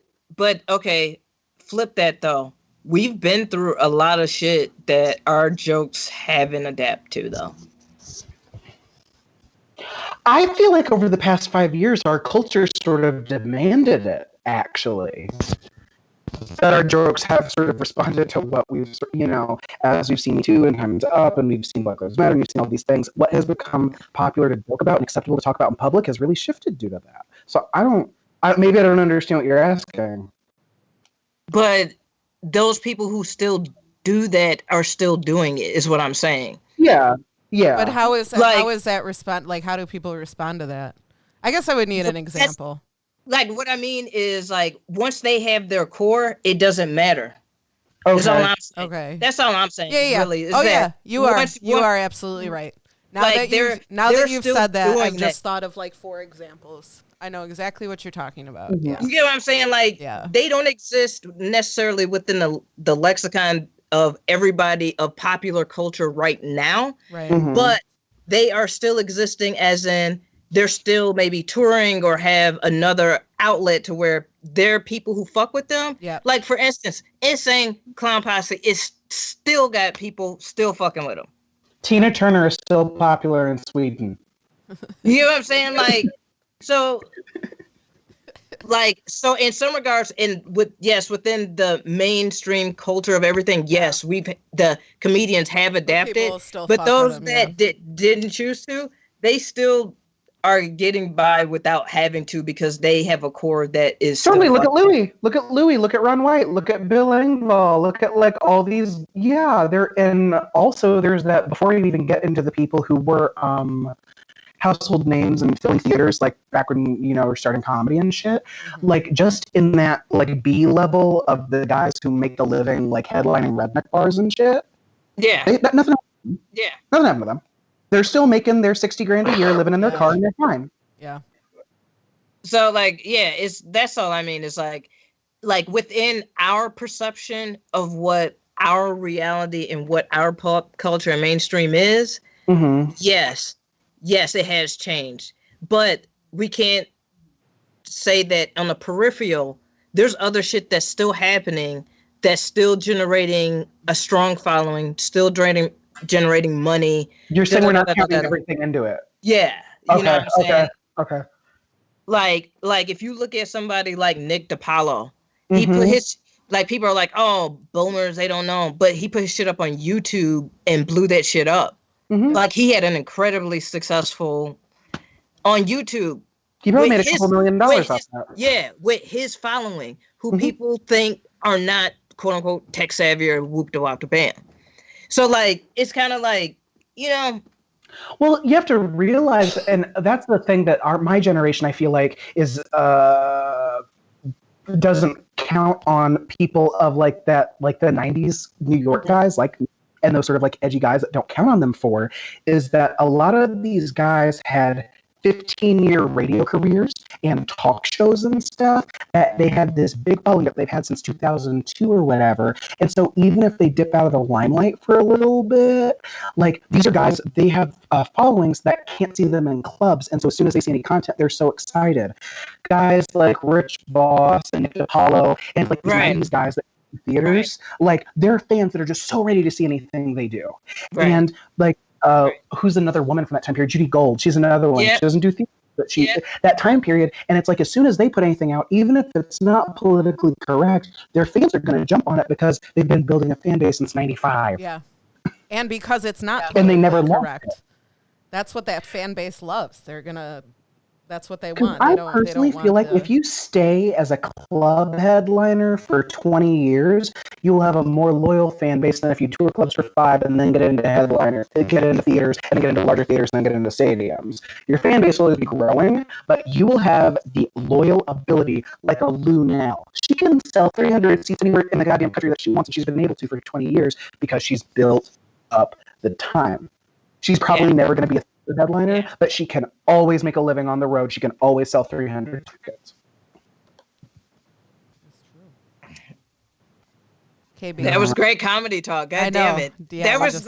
okay, flip that though. We've been through a lot of shit that our jokes haven't adapted to though. I feel like over the past 5 years, our culture sort of demanded it, actually. That our jokes have sort of responded to what we've, as we've seen Me Too and Time's Up, and we've seen Black Lives Matter, and we've seen all these things. What has become popular to joke about and acceptable to talk about in public has really shifted due to that. So maybe I don't understand what you're asking. But those people who still do that are still doing it, is what I'm saying. Yeah. But how is that respond? Like, how do people respond to that? I guess I would need an example. Like, what I mean is, like, once they have their core, it doesn't matter. Okay. That's all I'm saying. Okay. That's all I'm saying. Yeah. Really, is Oh that yeah, you are. once- You are absolutely right. Now Like, that they're you've still said that, doing I've just that. thought of like 4 examples. I know exactly what you're talking about. Mhm. Yeah. You get what I'm saying? Like, Yeah. they don't exist necessarily within the lexicon of everybody of popular culture right now, Right. Mhm. but they are still existing as in they're still maybe touring or have another outlet to where there are people who fuck with them. Yeah. Like for instance, Insane Clown Posse is still got people still fucking with them. Tina Turner is still popular in Sweden. You know what I'm saying? So in some regards, within the mainstream culture of everything, yes, the comedians have adapted, People still but fuck those with them, that didn't choose to, they still are getting by without having to because they have a core that is Certainly, still look at fucking- Louis. Look at Louis. Look at Ron White. Look at Bill Engvall. Look at like all these. Yeah, and also there's that before you even get into the people who were household names in film theaters, like back when we're starting comedy and shit. Like just in that like B level of the guys who make a living like headlining redneck bars and shit. Yeah, Nothing happened to them. They're still making their $60,000 a year, living in their car, and they're fine. Yeah. So that's all I mean. Is like within our perception of what our reality and what our pop culture and mainstream is, Mm-hmm. yes, it has changed. But we can't say that on the peripheral, there's other shit that's still happening, that's still generating a strong following, still generating money. You're saying we're not counting everything into it. Yeah. You know what I'm saying? Okay. Like if you look at somebody like Nick DiPaolo, he Mhm. put his people are like, oh, boomers, they don't know, but he put his shit up on YouTube and blew that shit up. Mhm. Like he had an incredibly successful on YouTube. He probably with made a couple $1 million off that. Yeah, with his following, who people think are not quote unquote tech savvy or whoop de wop de bam. So it's kind of Well, you have to realize, and that's the thing that my generation, I feel like, is doesn't count on people of like that, like the '90s New York guys, and those sort of like edgy guys that don't count on them for, is that a lot of these guys had 15-year radio careers and talk shows and stuff, that they had this big following that they've had since 2002 or whatever. And so even if they dip out of the limelight for a little bit, like these are guys, they have followings that can't see them in clubs. And so as soon as they see any content, they're so excited. Guys like Rich Voss and Nick DiPaolo and like these 90s guys that theaters, like they're fans that are just so ready to see anything they do. And like who's another woman from that time period? Judy Gold. She's another one. She doesn't do theater, but that time period. And it's like as soon as they put anything out, even if it's not politically correct, their fans are going to jump on it because they've been building a fan base since '95. Yeah, and because it's not and they never correct. lost it. That's what that fan base loves. That's what they want. I personally feel like if you stay as a club headliner for 20 years, you'll have a more loyal fan base than if you tour clubs for 5 and then get into get into theaters, and get into larger theaters, and then get into stadiums. Your fan base will always be growing, but you will have the loyal ability, like a Lou now. She can sell 300 seats anywhere in the goddamn country that she wants, and she's been able to for 20 years because she's built up the time. She's probably never going to be a headliner, but she can always make a living on the road. She can always sell 300 tickets. KB. That was great comedy talk. God damn it. Yeah, that was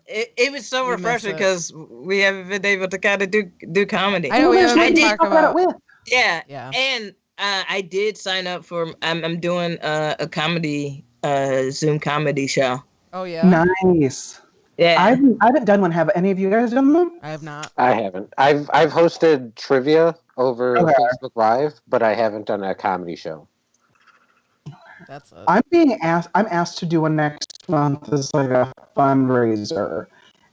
it was so refreshing because we haven't been able to kind of do comedy. I know we haven't talk about it with. Yeah. Yeah. And I did sign up for I'm doing a comedy Zoom comedy show. Oh yeah. Yeah. Nice. I haven't done one. Have any of you guys done one? I have not. I haven't. I've hosted trivia over Facebook Live, but I haven't done a comedy show. That's it. I'm asked to do one next month as like a fundraiser,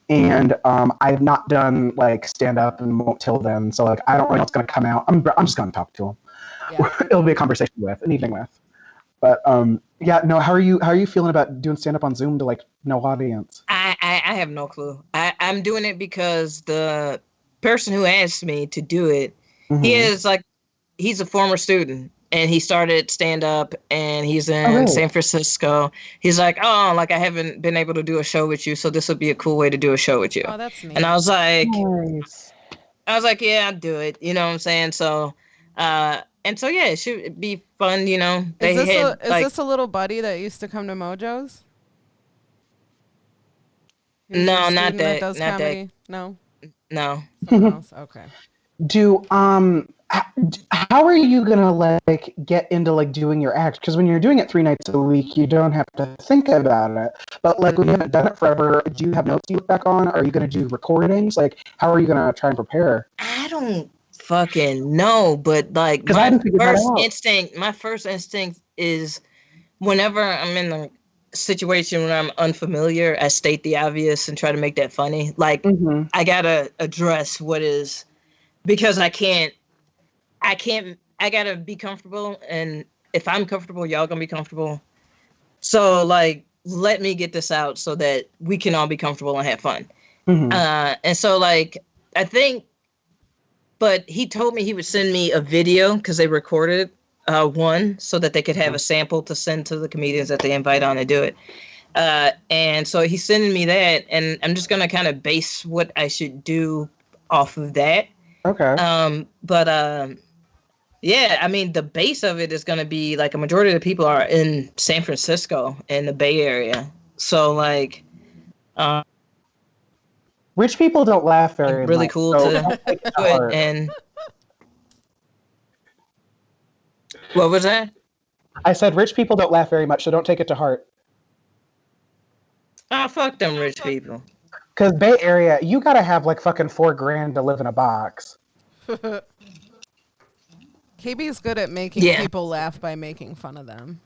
and I've not done like stand up and won't till then. So like I don't really know what's gonna come out. I'm just gonna talk to them. Yeah. It'll be a conversation with, an evening with. But how are you feeling about doing stand up on Zoom to like no audience? I have no clue. I'm doing it because the person who asked me to do it, he's a former student and he started stand up and he's in San Francisco. He's like, I haven't been able to do a show with you, so this would be a cool way to do a show with you. Oh, that's neat. And I was like, Nice. yeah, I'll do it. You know what I'm saying? So, yeah, it should be fun. You know, Is this a little buddy that used to come to Mojo's? No, not that. Does Not comedy? that. No. No. Someone else? Okay. how are you gonna like get into like doing your act? Because when you're doing it 3 nights a week, you don't have to think about it. But like when you haven't done it forever, do you have notes you look back on? Are you gonna do recordings? Like, how are you gonna try and prepare? I don't fucking know, but like 'Cause I haven't figured that out. my first instinct is whenever I'm in a situation where I'm unfamiliar, I state the obvious and try to make that funny. Like Mm-hmm. I gotta address what is, because I gotta be comfortable, and if I'm comfortable, y'all gonna be comfortable. So like let me get this out so that we can all be comfortable and have fun. Mm-hmm. And so like I think, but he told me he would send me a video because they recorded one so that they could have a sample to send to the comedians that they invite on to do it. And so he's sending me that, and I'm just gonna kind of base what I should do off of that. Okay. Yeah, I mean, the base of it is going to be like a majority of the people are in San Francisco and the Bay Area. So like, Rich people don't laugh very really much, cool so to don't take it do to it. heart. And what was that? I said rich people don't laugh very much, so don't take it to heart. Oh, fuck them rich people. Because Bay Area, you gotta have like fucking $4,000 to live in a box. KB's good at making Yeah. people laugh by making fun of them.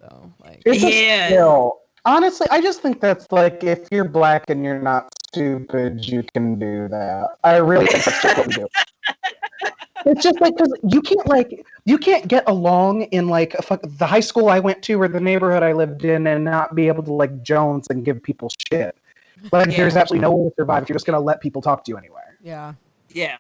So like, It's Yeah. a skill. Honestly, I just think that's like if you're black and you're not stupid, you can do that. I really think that's just what we do. It's just like because you can't get along in like the high school I went to or the neighborhood I lived in and not be able to like Jones and give people shit. Like Yeah. there's absolutely no way to survive if you're just gonna let people talk to you anyway. yeah. Yeah.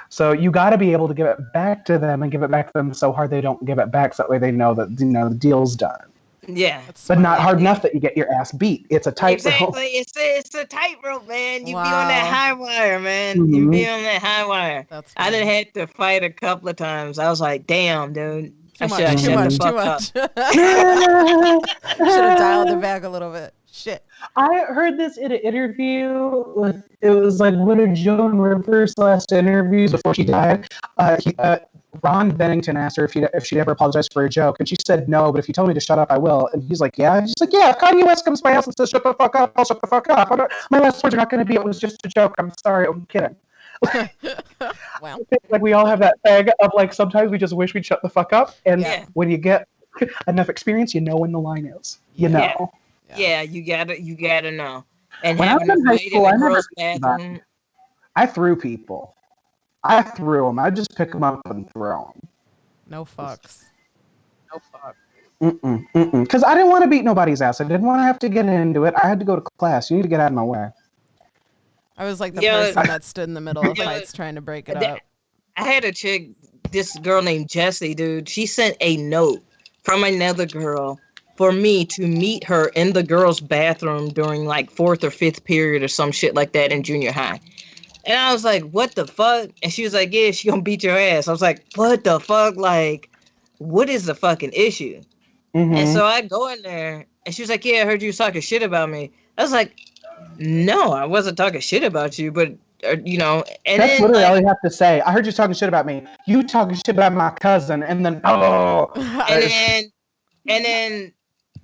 So you got to be able to give it back to them and give it back to them so hard they don't give it back. So that way they know that the deal's done. Yeah. That's But smart. not hard enough that you get your ass beat. It's a tightrope. Exactly. It's a tightrope, man. You be on that Wow. high wire, man. You Mhm. be on that high wire. That's I done had to fight a couple of times. I was like, damn, dude. too I should much, have too shut the much, fuck too up. much. Should have dialed it back a little bit. Shit. I heard this in an interview. It was like one of Joan Rivers' last interviews before she died. Ron Bennington asked her if she'd ever apologize for a joke, and she said no. But if you tell me to shut up, I will. And he's like, yeah. And she's like, yeah. If Kanye West comes to my house and says shut the fuck up, I'll shut the fuck up. My last words are not going to be it was just a joke. I'm sorry. I'm kidding. Well, Like we all have that thing of like sometimes we just wish we'd shut the fuck up, and Yeah. when you get enough experience, you know when the line is. You know. Yeah. Yeah, you gotta know. And When I having was a in high fight school, in I the never girls' did that. bathroom. I threw people. I threw them. I just pick them up and throw them. no fucks. Because I didn't want to beat nobody's ass. I didn't want to have to get into it. I had to go to class. You need to get out of my way. I was like the Yeah. person that stood in the middle of Yeah. fights trying to break it That- up. I had a chick, this girl named Jessie, dude. She sent a note from another girl for me to meet her in the girls' bathroom during like 4th or 5th period or some shit like that in junior high. And I was like, what the fuck? And she was like, yeah, she gonna beat your ass. I was like, what the fuck? Like, what is the fucking issue? Mhm. And so I go in there, and she was like, yeah, I heard you was talking shit about me. I was like, no, I wasn't talking shit about you, but, you know, and That's then, literally like, all you have to say. I heard you talking shit about me. You talking shit about my cousin, and then oh, and then,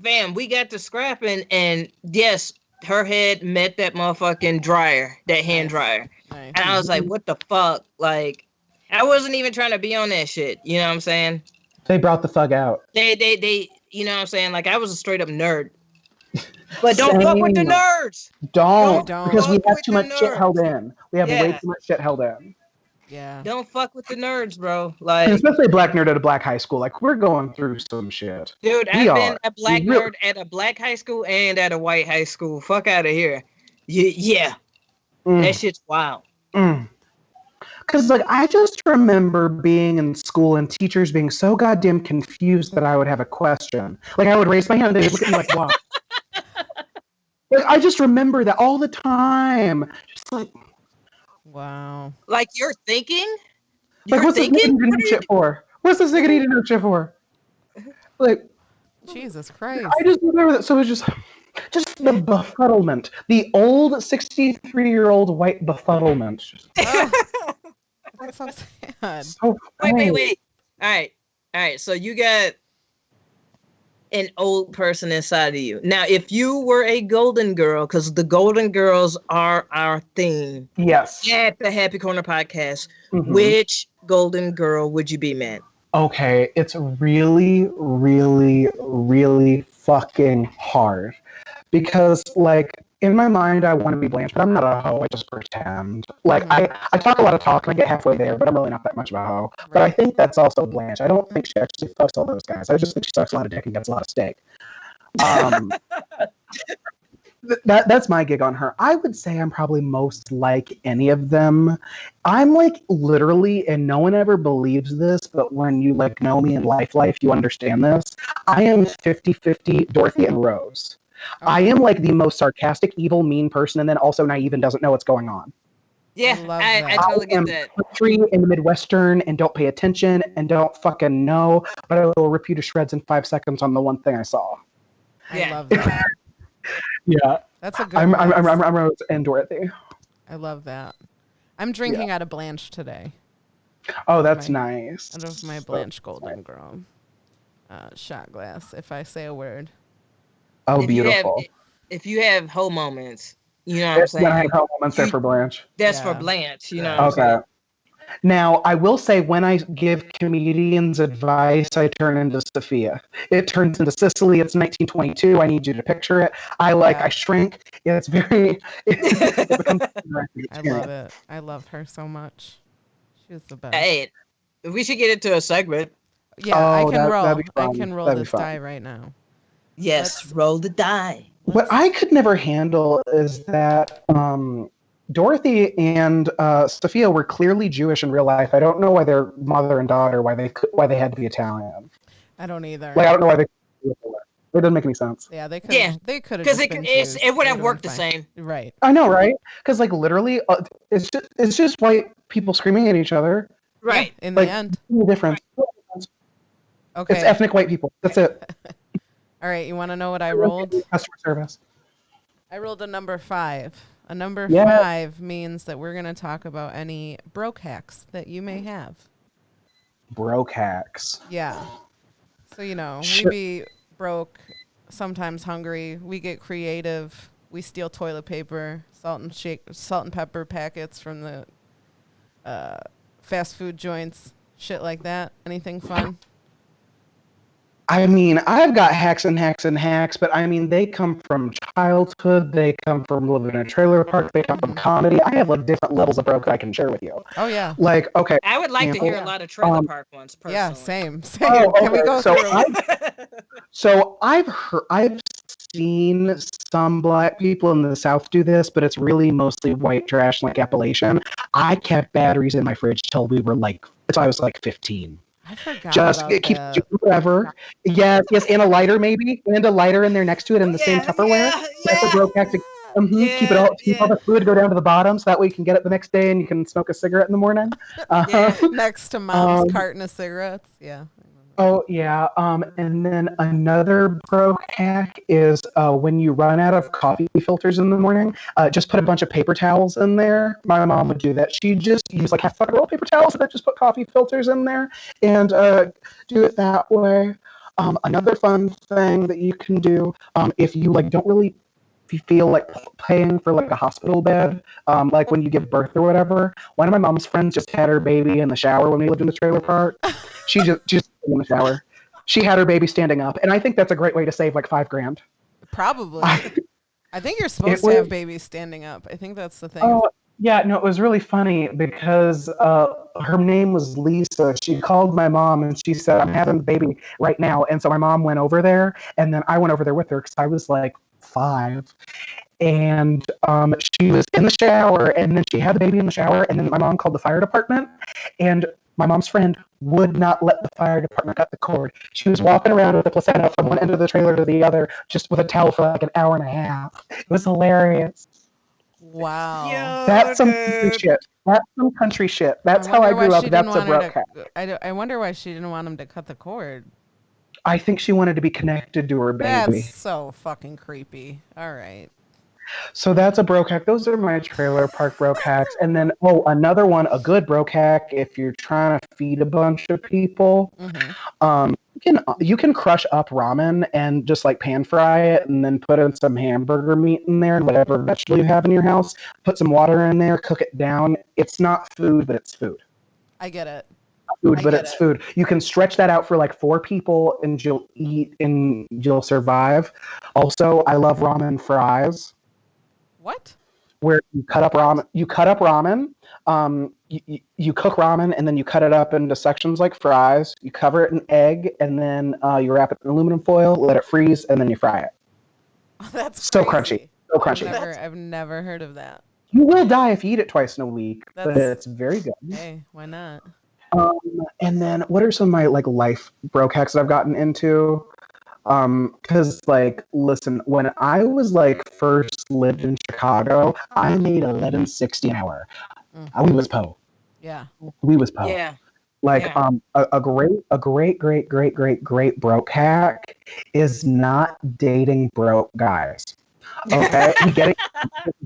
fam, we got to scrapping, and yes, her head met that motherfucking dryer, that hand Nice. dryer. Nice. And I was like, what the fuck? Like, I wasn't even trying to be on that shit. You know what I'm saying? they brought the thug out. They, you know what I'm saying? Like, I was a straight up nerd. But don't fuck with the Same. nerds. Don't, Don't. because we Fuck have with too the much shit nerds. held in. We have way Yeah. too much shit held in. Yeah. Don't fuck with the nerds, bro. And Like, especially a black nerd at a black high school. Like we're going through some shit. dude, We I've been are. a black We really- nerd at a black high school and at a white high school. Fuck out of here. Yeah, that shit's wild. Because like I just remember being in school and teachers being so goddamn confused that I would have a question. Like I would raise my hand and they'd look at me like, "What?" Like I just remember that all the time. Just like Wow. Like, you're thinking? what's this nigga thinking? need to know shit for? What's this nigga need to know shit for? Like Jesus Christ. I just remember that. So it was just the befuddlement, the old 63-year-old white befuddlement. Just- Oh, That's so sad. So Wait, funny. wait. All right. So you got an old person inside of you. Now, if you were a golden girl, because the golden girls are our theme Yes. at the Happy Corner podcast, Mhm. which golden girl would you be, Matt? Okay, it's really, really, really fucking hard. Because, like, in my mind, I want to be Blanche, but I'm not a hoe. I just pretend. Like, I talk a lot of talk, and I get halfway there, but I'm really not that much of a hoe. But I think that's also Blanche. I don't think she actually fucks all those guys. I just think she sucks a lot of dick and gets a lot of steak. That's my gig on her. I would say I'm probably most like any of them. I'm like literally, and no one ever believes this, but when you like know me in life, you understand this. I am 50-50 Dorothy and Rose. I am like the most sarcastic, evil, mean person, and then also naive and doesn't know what's going on. Yeah, love I that. totally I get am that. country and Midwestern and don't pay attention and don't fucking know, but I will rip you to shreds in 5 seconds on the one thing I saw. I Yeah. love that. Yeah, That's a good I'm mix. Rose and Dorothy. I love that. I'm drinking out of Blanche today. Oh, that's My- nice. Out of my Blanche Golden Girl shot glass, if I say a word. Oh, If you have- beautiful. If you have hoe moments, you know what I'm When I saying? have her moments there You- for Blanche. That's Yeah. for Blanche, you know what I'm Okay. saying? Now, I will say when I give comedians advice, I turn into Sophia. It turns into Sicily. It's 1922. I need you to picture it. Yeah. I shrink. It's very. It becomes I love it. I love her so much. She's the best. Hey, we should get into a segment. Yeah, I Oh, can roll. that'd be I fun. can roll That'd be this fun. die right now. Yes, Let's- roll the die. What I could never handle is that Dorothy and Sophia were clearly Jewish in real life. I don't know why they're mother and daughter. Why they had to be Italian. I don't either. Like I don't know why they. It doesn't make any sense. Yeah, they could. Yeah, They could have Because just been it Jews. would have They'd worked the been fine. same. Right. I know, right? Because like literally, it's just white people screaming at each other. Right. Yeah, in Like, the end. no difference. Okay. It's ethnic white people. That's it. All right. You want to know what I rolled? Customer service. I rolled a number 5. A number Yeah. 5 means that we're going to talk about any broke hacks that you may have. Broke hacks. Yeah. So, you know, Sure. we be broke, sometimes hungry. We get creative. We steal toilet paper, salt and pepper packets from the fast food joints, shit like that. Anything fun? I mean, I've got hacks and hacks and hacks, but I mean, they come from childhood. They come from living in a trailer park. They come from comedy. I have like different levels of broke I can share with you. Oh, yeah. Like, okay. I would like to hear a lot of trailer park ones, personally. Yeah, same. Same. Oh, Can we okay. go So through? I've seen some black people in the South do this, but it's really mostly white trash like Appalachian. I kept batteries in my fridge till I was like 15. I forgot Just about it keeps that. you forever. Yes, and a lighter maybe, and a lighter in there next to it in the same Tupperware. That's a broke hack to keep all the fluid go down to the bottom, so that way you can get it the next day and you can smoke a cigarette in the morning. Next to mom's Um, carton of cigarettes. Yeah. Oh yeah, and then another broke hack is when you run out of coffee filters in the morning, just put a bunch of paper towels in there. My mom would do that. She'd just use like half a roll of paper towels and then just put coffee filters in there and do it that way. Another fun thing that you can do if you if you feel like paying for like a hospital bed, like when you give birth or whatever. One of my mom's friends just had her baby in the shower when we lived in the trailer park. She just in the shower. She had her baby standing up, and I think that's a great way to save like $5,000. Probably. I think you're supposed It to have was- babies standing up. I think that's the thing. Oh yeah, no, it was really funny because her name was Lisa. She called my mom and she said, "I'm having a baby right now," and so my mom went over there, and then I went over there with her because I was like 5. And she was in the shower, and then she had the baby in the shower, and then my mom called the fire department, and my mom's friend would not let the fire department cut the cord. She was walking around with the placenta from one end of the trailer to the other, just with a towel for like an hour and a half. It was hilarious. Wow. That's some country shit. That's some country shit. That's how I wonder why grew up. she didn't That's a want her broke hack. I wonder why she didn't want him to cut the cord. I think she wanted to be connected to her baby. That's so fucking creepy. All right. So that's a broke hack. Those are my trailer park broke hacks. And then, another one, a good broke hack if you're trying to feed a bunch of people. You can crush up ramen and just like pan fry it and then put in some hamburger meat in there and whatever vegetable you have in your house. Put some water in there, cook it down. It's not food, but it's food. I get it. It's food. You can stretch that out for like 4 people and you'll eat and you'll survive. Also, I love ramen fries. What? Where you cut up ramen. You cook ramen and then you cut it up into sections like fries. You cover it in egg and then you wrap it in aluminum foil, let it freeze, and then you fry it. Oh, that's So crazy. crunchy. So crunchy. I've never heard of that. You will die if you eat it twice in a week, but That's- it's very good. Hey, why not? And then what are some of my like life broke hacks that I've gotten into? Because like, listen, when I was like first lived in Chicago, I made $11.60 an hour. We was po. Yeah. We was po. Yeah. Like Yeah. a great broke hack is not dating broke guys. Okay, we get it.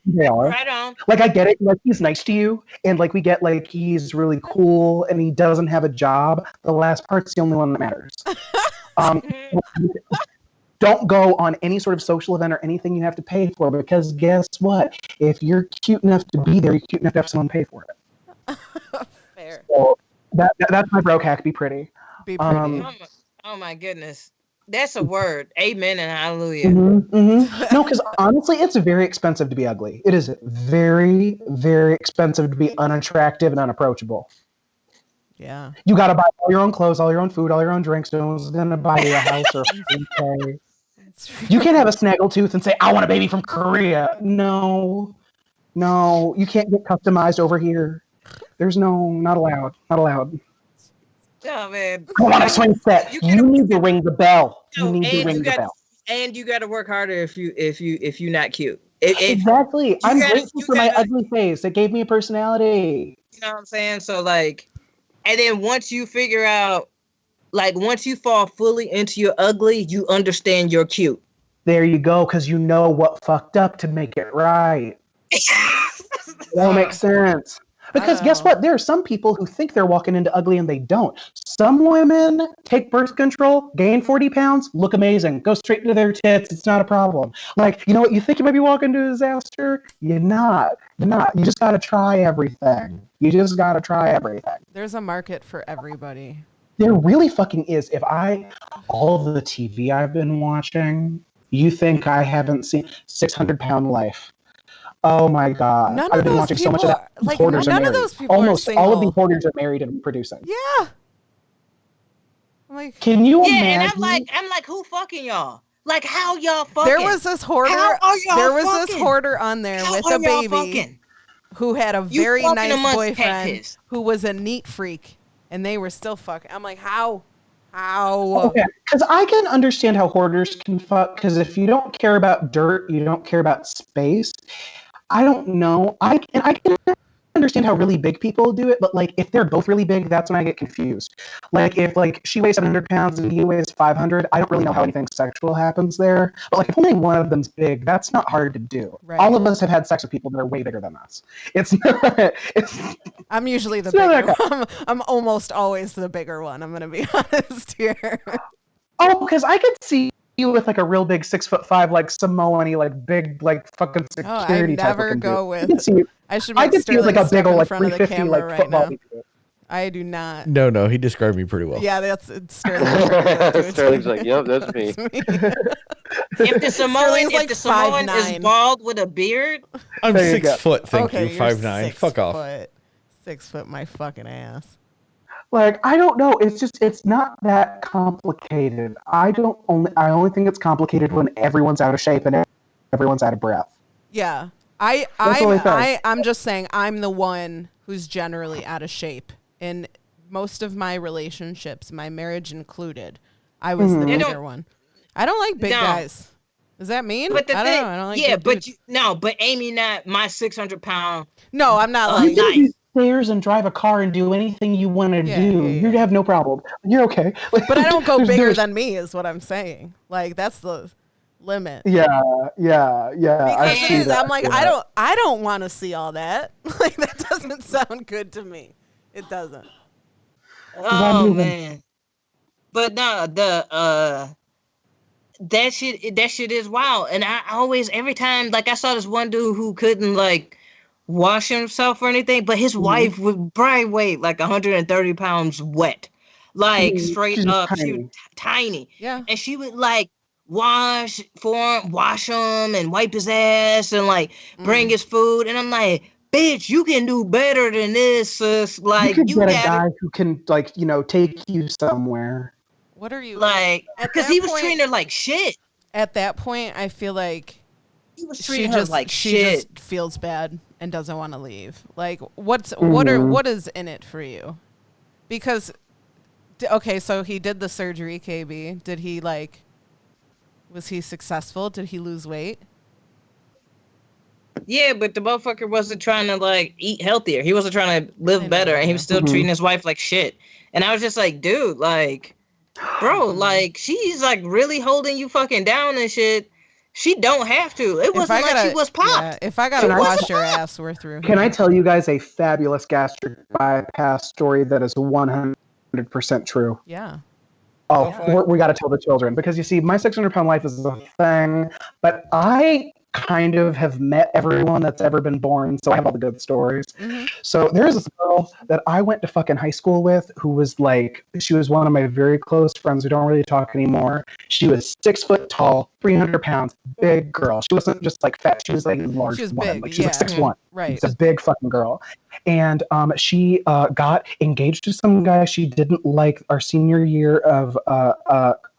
They are. Right on. Like I get it. Like he's nice to you, and like we get like he's really cool, and he doesn't have a job. The last part's the only one that matters. Don't go on any sort of social event or anything you have to pay for because guess what? If you're cute enough to be there, you're cute enough to have someone pay for it. Fair. So that's my broke hack. Be pretty. Be pretty. Oh my goodness. That's a word. Amen and hallelujah. No, because honestly, it's very expensive to be ugly. It is very, very expensive to be unattractive and unapproachable. Yeah. You got to buy all your own clothes, all your own food, all your own drinks. No one's going to buy you a house or a pay. You can't have a snaggletooth and say, I want a baby from Korea. No, you can't get customized over here. There's not allowed. Oh man. I want a swing set. You need to ring the bell. You need to ring the bell. And you got to work harder if you're not cute. If Exactly. I'm gotta- grateful you for my gotta- ugly face. It gave me a personality. you know what I'm saying? So like, and then once you figure out, like once you fall fully into your ugly, you understand you're cute. There you go, because you know what fucked up to make it right. That makes sense. Because guess what? There are some people who think they're walking into ugly and they don't. Some women take birth control, gain 40 pounds, look amazing, go straight to their tits. It's not a problem. Like, you know what? You think you might be walking into a disaster? You're not. You just got to try everything. There's a market for everybody. There really fucking is. All the TV I've been watching, you think I haven't seen 600 Pound Life. Oh my God. None I've of been those watching so much of people that. are- like, Hoarders are none of married. those people are Almost all of the single. hoarders are married and producing. Yeah. I'm like, Can you Yeah, imagine? and I'm like, who fucking y'all? Like, how y'all fucking? there was this hoarder. How are y'all There was fucking? this hoarder on there How with are a y'all baby fucking? who had a You very fucking nice amongst boyfriend catfish. who was a neat freak, and they were still fucking. I'm like, how? How? Okay, because I can understand how hoarders can fuck. Because if you don't care about dirt, you don't care about space. I don't know. I can understand how really big people do it, but like if they're both really big, that's when I get confused. Like if like she weighs 700 pounds and he weighs 500, I don't really know how anything sexual happens there. But like if only one of them's big, that's not hard to do. Right. All of us have had sex with people that are way bigger than us. It's not. I'm usually the not bigger that one. I'm almost always the bigger one. I'm gonna be honest here. Oh, because I could see you with like a real big 6'5", like Samoan-y, like big, like fucking Oh, I security type never looking go dude. I with. could see you. I should I make could see you with Sterling like a step big old in like front of the 350 camera like right football. now. I do not. No, he described me pretty well. Yeah, it's Sterling. Sterling's like, yep, that's me. If the Samoan, Sterling's like is 5'9". bald with a beard, I'm There you 6 go. foot, thank Okay, you. you're 5'9". 6 Fuck off. foot. 6 foot, my fucking ass. Like I don't know. It's not that complicated. I only think it's complicated when everyone's out of shape and everyone's out of breath. Yeah, That's the only thing. I'm just saying I'm the one who's generally out of shape in most of my relationships, my marriage included. I was the They bigger don't- one. I don't like big No. guys. Does that mean? but the I don't thing, know. I don't like yeah, big but dudes. but Amy, not my 600-pound. No, I'm not You You like. can nice. do stairs and drive a car and do anything you want to Yeah, do. yeah. You have no problem. You're okay. But I don't go There's- bigger there's- than me, is what I'm saying. Like that's the limit. Yeah. I Because it see is, that. I'm like, yeah. I don't want to see all that. Like that doesn't sound good to me. It doesn't. Oh man. But no, that shit is wild. And I always, every time, like I saw this one dude who couldn't like wash himself or anything, but his wife would probably weigh like 130 pounds wet, like straight She's up. tiny. She was tiny, Yeah. and she would like wash him and wipe his ass and like bring his food. And I'm like, bitch, you can do better than this, sis. Like You could you get a got guy who can, like, take you somewhere. What are you like at because that he was point- treating her like shit. At that point, I feel like He was she treating her just like she shit. just feels bad and doesn't want to leave. Like what is in it for you? Because okay, so he did the surgery, KB. Did he was he successful? Did he lose weight? Yeah, but the motherfucker wasn't trying to like eat healthier. He wasn't trying to live better, and he was still treating his wife like shit. And I was just like, dude, like, bro, like she's like really holding you fucking down and shit. She don't have to. It wasn't like she was popped. Yeah, if I gotta wash your ass, we're through. Can I tell you guys a fabulous gastric bypass story that is 100% true? Yeah. Oh, we got to tell the children because you see, my 600-pound life is a thing, but I kind of have met everyone that's ever been born, so I have all the good stories. So there's this girl that I went to fucking high school with who was like, she was one of my very close friends who don't really talk anymore. She was 6 foot tall, 300 pounds, big girl. She wasn't just like fat, she was like a large She was woman. big, Like she was yeah. 6'1". Right. It's a big fucking girl. And she got engaged to some guy she didn't like our senior year of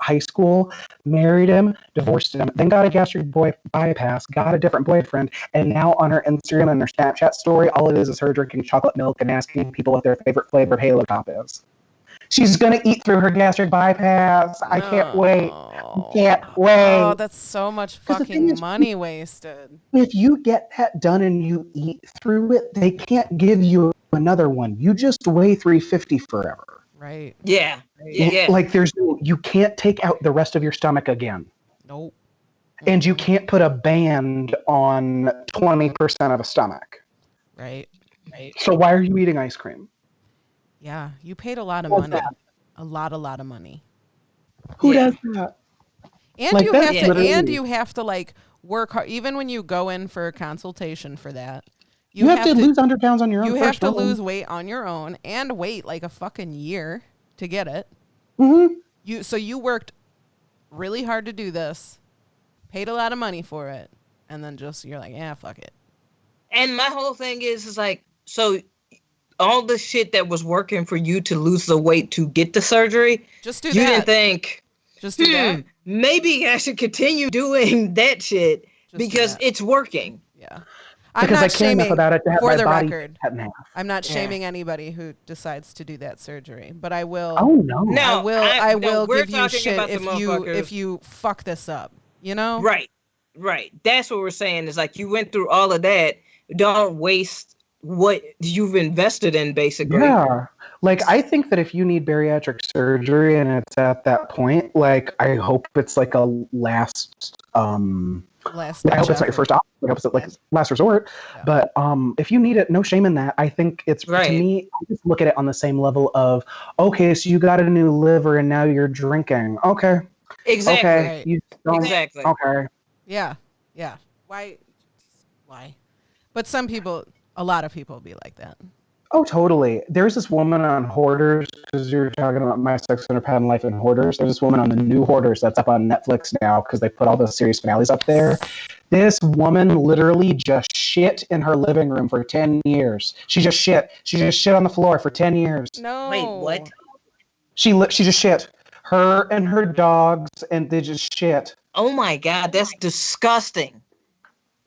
high school, married him, divorced him, then got a gastric bypass, got a different boyfriend, and now on her Instagram and her Snapchat story, all it is her drinking chocolate milk and asking people what their favorite flavor of Halo Top is. She's gonna eat through her gastric bypass. I can't wait. Can't wait. Oh, that's so much fucking money wasted. If you get that done and you eat through it, they can't give you another one. You just weigh 350 forever. Right. Yeah. Like you can't take out the rest of your stomach again. Nope. And you can't put a band on 20% of a stomach. Right. So why are you eating ice cream? Yeah, you paid a lot of money. A lot of money. Who does that? And Like, you that's have to literally- you have to like work hard even when you go in for a consultation for that. You have to lose 100 pounds on your own. You have first, to don't you? lose weight on your own and wait like a fucking year to get it. Mm-hmm. So you worked really hard to do this, paid a lot of money for it, and then just you're like, yeah, fuck it. And my whole thing is like, so all the shit that was working for you to lose the weight to get the surgery, Just do you that. didn't think, Just do that. maybe I should continue doing that shit do because that. it's working. Yeah. I'm Because not I care enough shaming about it to have for my the body record. cut in half. I'm not shaming anybody who decides to do that surgery, but I will. Oh no. No, I will we're give you talking shit about the if you fuck this up. You know? Right. That's what we're saying is like you went through all of that. Don't waste what you've invested in, basically. Yeah. Like, I think that if you need bariatric surgery and it's at that point, like, I hope it's like a last, I hope it's not your first option. I hope it's like last resort. Yeah. But if you need it, no shame in that. I think it's, to Right. me, I just look at it on the same level of, okay, so you got a new liver and now you're drinking. Okay. Exactly. Okay. Right. You don't, Exactly. Okay. Yeah. Why? But a lot of people be like that. Oh, totally. There's this woman on Hoarders, because you're talking about my 600-pound life in Hoarders. There's this woman on the new Hoarders that's up on Netflix now because they put all the series finales up there. This woman literally just shit in her living room for 10 years. She just shit. She just shit on the floor for 10 years. No. Wait, what? She just shit. Her and her dogs, and they just shit. Oh my God, that's disgusting.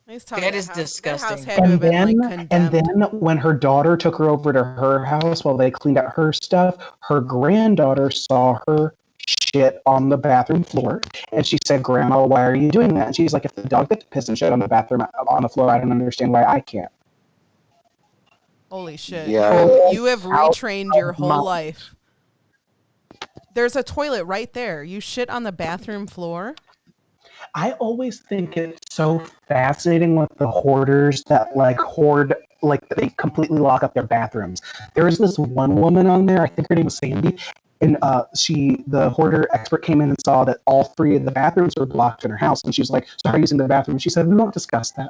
That is disgusting. That house had to have been like And condemned. then when her daughter took her over to her house while they cleaned out her stuff, her granddaughter saw her shit on the bathroom floor, and she said, "Grandma, why are you doing that?" And she's like, "If the dog gets piss and shit on the bathroom on the floor, I don't understand why I can't." Holy shit. Yeah. You have retrained your whole mouth. life. There's a toilet right there. You shit on the bathroom floor? I always think it's so fascinating with the hoarders that like hoard, like they completely lock up their bathrooms. There was this one woman on there, I think her name was Sandy, and the hoarder expert came in and saw that all three of the bathrooms were blocked in her house, and she was like, "So how are you using the bathroom?" And she said, "We won't discuss that."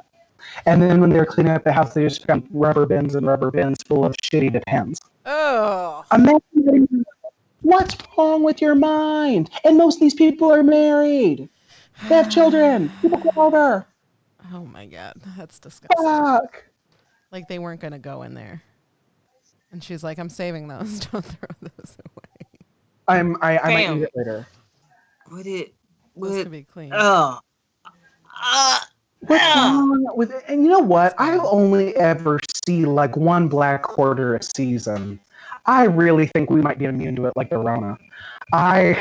And then when they were cleaning up the house, they just found rubber bins and rubber bins full of shitty Depends. Oh. Imagine what's wrong with your mind? And most of these people are married. They have children. People come over. Oh my God, that's disgusting. Fuck. Like they weren't gonna go in there. And she's like, "I'm saving those. Don't throw those away. I might Damn. need it later. Would it? Those Would could be clean." oh. What's wrong with it? And you know what? I only ever see like one black hoarder a season. I really think we might be immune to it, like the Rona. I'm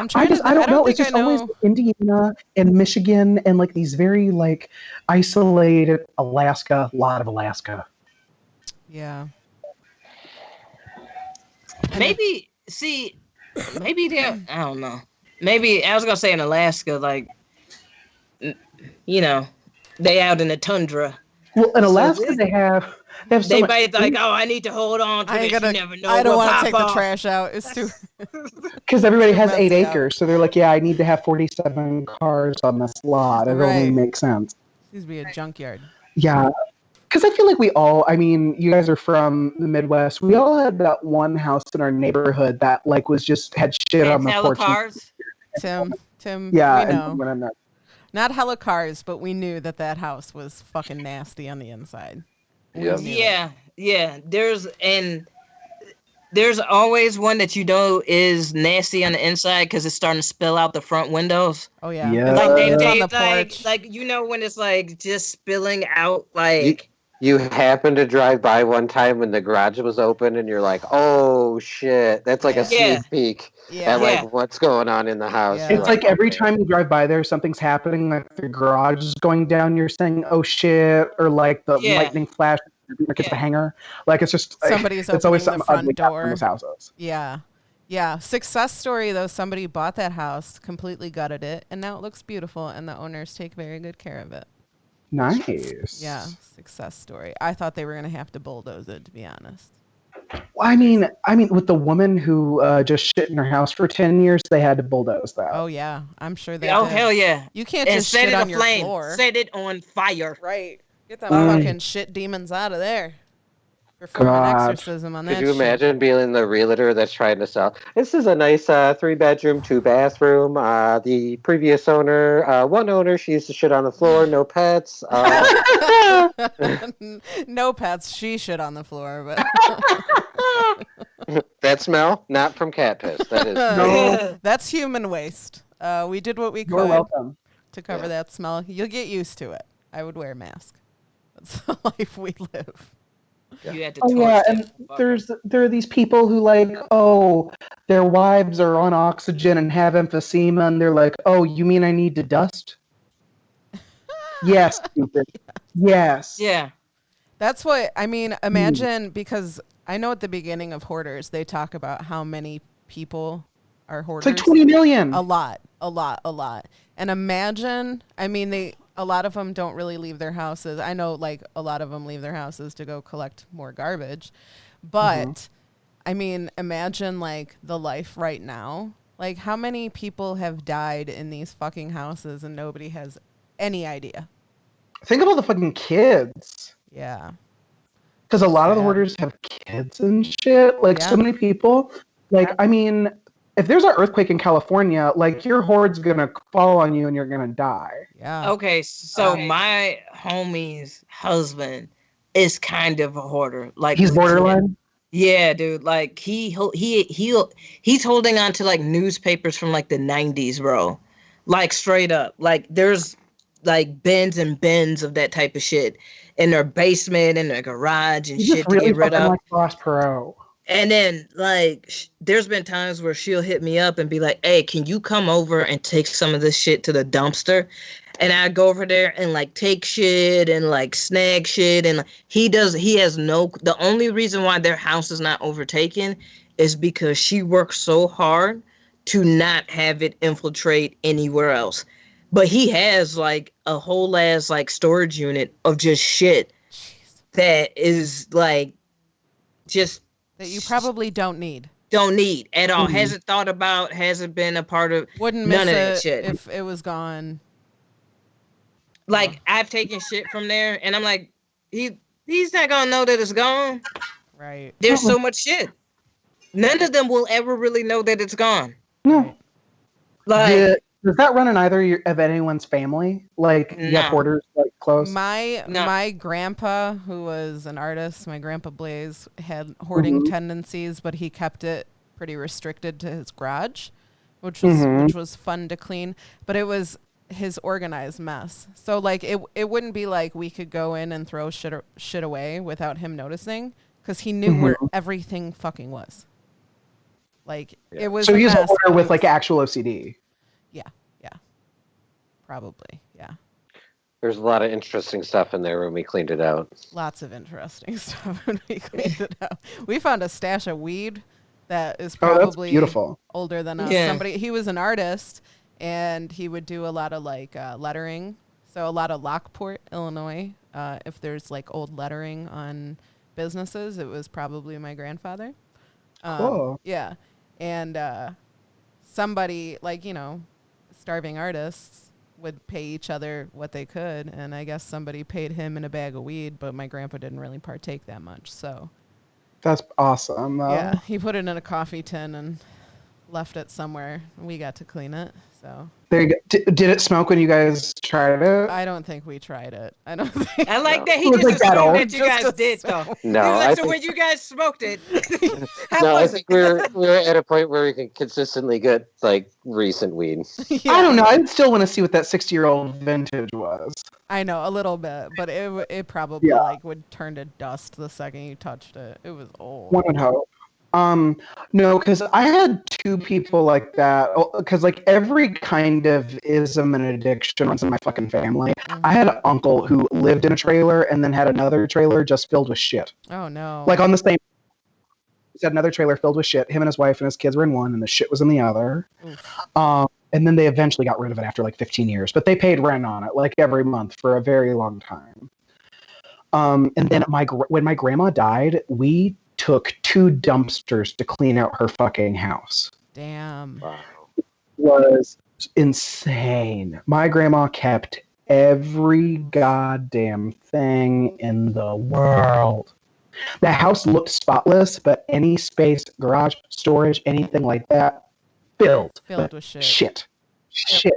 trying I don't know. think It's just I know. always Indiana and Michigan and like these very like isolated Alaska, a lot of Alaska. Yeah. Maybe maybe they're, I don't know. Maybe I was gonna say in Alaska, like, you know, they out in the tundra. Well, in So Alaska they have so They much might like, food oh, I need to hold on to I this. ain't gonna. You never know. I don't what want to pop take the off. trash out. It's too. because everybody too has 8 messy out. acres, so they're like, yeah, I need to have 47 cars on this lot. It only Right. makes sense. Needs to be a junkyard. Yeah, because I feel like we all. I mean, you guys are from the Midwest. We all had that one house in our neighborhood that like was just had shit on And the porch. cars. Tim, Yeah, we know. and when I'm not. Not hella cars, but we knew that house was fucking nasty on the inside. We Yep. knew it. Yeah. There's always one that you know is nasty on the inside because it's starting to spill out the front windows. Oh yeah. Yeah. It's Like on, they, it's they on the like porch. like you know when it's like just spilling out like You happen to drive by one time when the garage was open, and you're like, "Oh shit!" That's like a Yeah. sneak peek Yeah. at like what's going on in the house. Yeah. You're It's like every "Okay." time you drive by there, something's happening. Like the garage is going down. You're saying, "Oh shit!" or like the Yeah. lightning flash. Like it's the Yeah. hanger. Like it's just Somebody's it's always opening the something front ugly happening in door. those houses. Yeah. Yeah. Success story though, somebody bought that house, completely gutted it, and now it looks beautiful and the owners take very good care of it. Nice. Yeah. Success story. I thought they were gonna have to bulldoze it, to be honest. Well, I mean, with the woman who just shit in her house for 10 years, they had to bulldoze that. Oh yeah. I'm sure they oh did. hell yeah. You can't And just set shit it on your aflame. floor. Set it on fire. Right. Get them Mm. fucking shit demons out of there. Perform an God. exorcism on that Could you shit. imagine being the realtor that's trying to sell? This is a nice 3-bedroom, 2-bathroom. The previous owner, one owner, she used to shit on the floor, no pets. No pets. She shit on the floor, but That smell, not from cat piss. That is No. that's human waste. We did what we You're could welcome. to cover that smell. You'll get used to it. I would wear a mask. That's the life we live. You had to Oh torch yeah, that and motherfucker. there are these people who like, oh, their wives are on oxygen and have emphysema, and they're like, oh, you mean I need to dust? Yes, stupid. Yes. Yeah. That's what I mean. Imagine, because I know at the beginning of Hoarders, they talk about how many people are It's hoarders. like 20 million. A lot. And imagine, I mean, a lot of them don't really leave their houses. I know, like, a lot of them leave their houses to go collect more garbage. But, I mean, imagine, like, the life right now. Like, how many people have died in these fucking houses and nobody has any idea? Think about the fucking kids. Yeah. Because a lot of the Sad. hoarders have kids and shit. Like, Yeah. so many people. Like, I mean, if there's an earthquake in California, like, your hoard's gonna fall on you and you're gonna die. Yeah. Okay, so my homie's husband is kind of a hoarder. Like He's legit. borderline. Yeah, dude. Like he's holding on to like newspapers from like the 90s, bro. Like straight up. Like there's like bins and bins of that type of shit in their basement, in their garage and He's shit just to really get rid fucking of. like Ross Perot. And then, like, there's been times where she'll hit me up and be like, hey, can you come over and take some of this shit to the dumpster? And I go over there and, like, take shit and, like, snag shit. And the only reason why their house is not overtaken is because she works so hard to not have it infiltrate anywhere else. But he has like a whole ass like storage unit of just shit that is like just that you probably don't need at all. Hasn't thought about, hasn't been a part of. Wouldn't none miss of that it shit. if it was gone. Like I've taken shit from there, and I'm like, he's not gonna know that it's gone. Right. There's so much shit. None of them will ever really know that it's gone. No. Like, does that run in either of anyone's family? Like, you have hoarders like close? My grandpa, who was an artist, my grandpa Blaze, had hoarding tendencies, but he kept it pretty restricted to his garage, which was fun to clean. But it was his organized mess. So like it wouldn't be like we could go in and throw shit away without him noticing, because he knew where everything fucking was. Like it was. So he's a mess, hoarder with like actual OCD. Yeah. Probably, yeah. There's a lot of interesting stuff in there when we cleaned it out. Lots of interesting stuff when we cleaned it out. We found a stash of weed that is probably beautiful. older than us. Yeah. He was an artist, and he would do a lot of like lettering. So a lot of Lockport, Illinois. If there's like old lettering on businesses, it was probably my grandfather. Cool. Yeah. And somebody, like, starving artists would pay each other what they could, and I guess somebody paid him in a bag of weed, but my grandpa didn't really partake that much. So That's awesome. yeah, he put it in a coffee tin and left it somewhere. We got to clean it. So There you go. Did it smoke when you guys tried it? I don't think we tried it. I don't think. I like that he It was just like that assumed old. that you guys did though. No, He was like, I so think- when you guys smoked it, how No, I was think it? we're at a point where we can consistently get like recent weed. I don't know. I still want to see what that 60-year-old vintage was. I know a little bit, but it probably Yeah. like would turn to dust the second you touched it. It was old. One would hope. No, because I had two people like that. Because like every kind of ism and addiction runs in my fucking family. I had an uncle who lived in a trailer and then had another trailer just filled with shit. Oh no. Like on the same. He had another trailer filled with shit. Him and his wife and his kids were in one, and the shit was in the other. And then they eventually got rid of it after like 15 years. But they paid rent on it like every month for a very long time. And then when my grandma died, we took 2 dumpsters to clean out her fucking house. Damn. Wow. It was insane. My grandma kept every goddamn thing in the world. The house looked spotless, but any space, garage, storage, anything like that, filled With shit. Shit.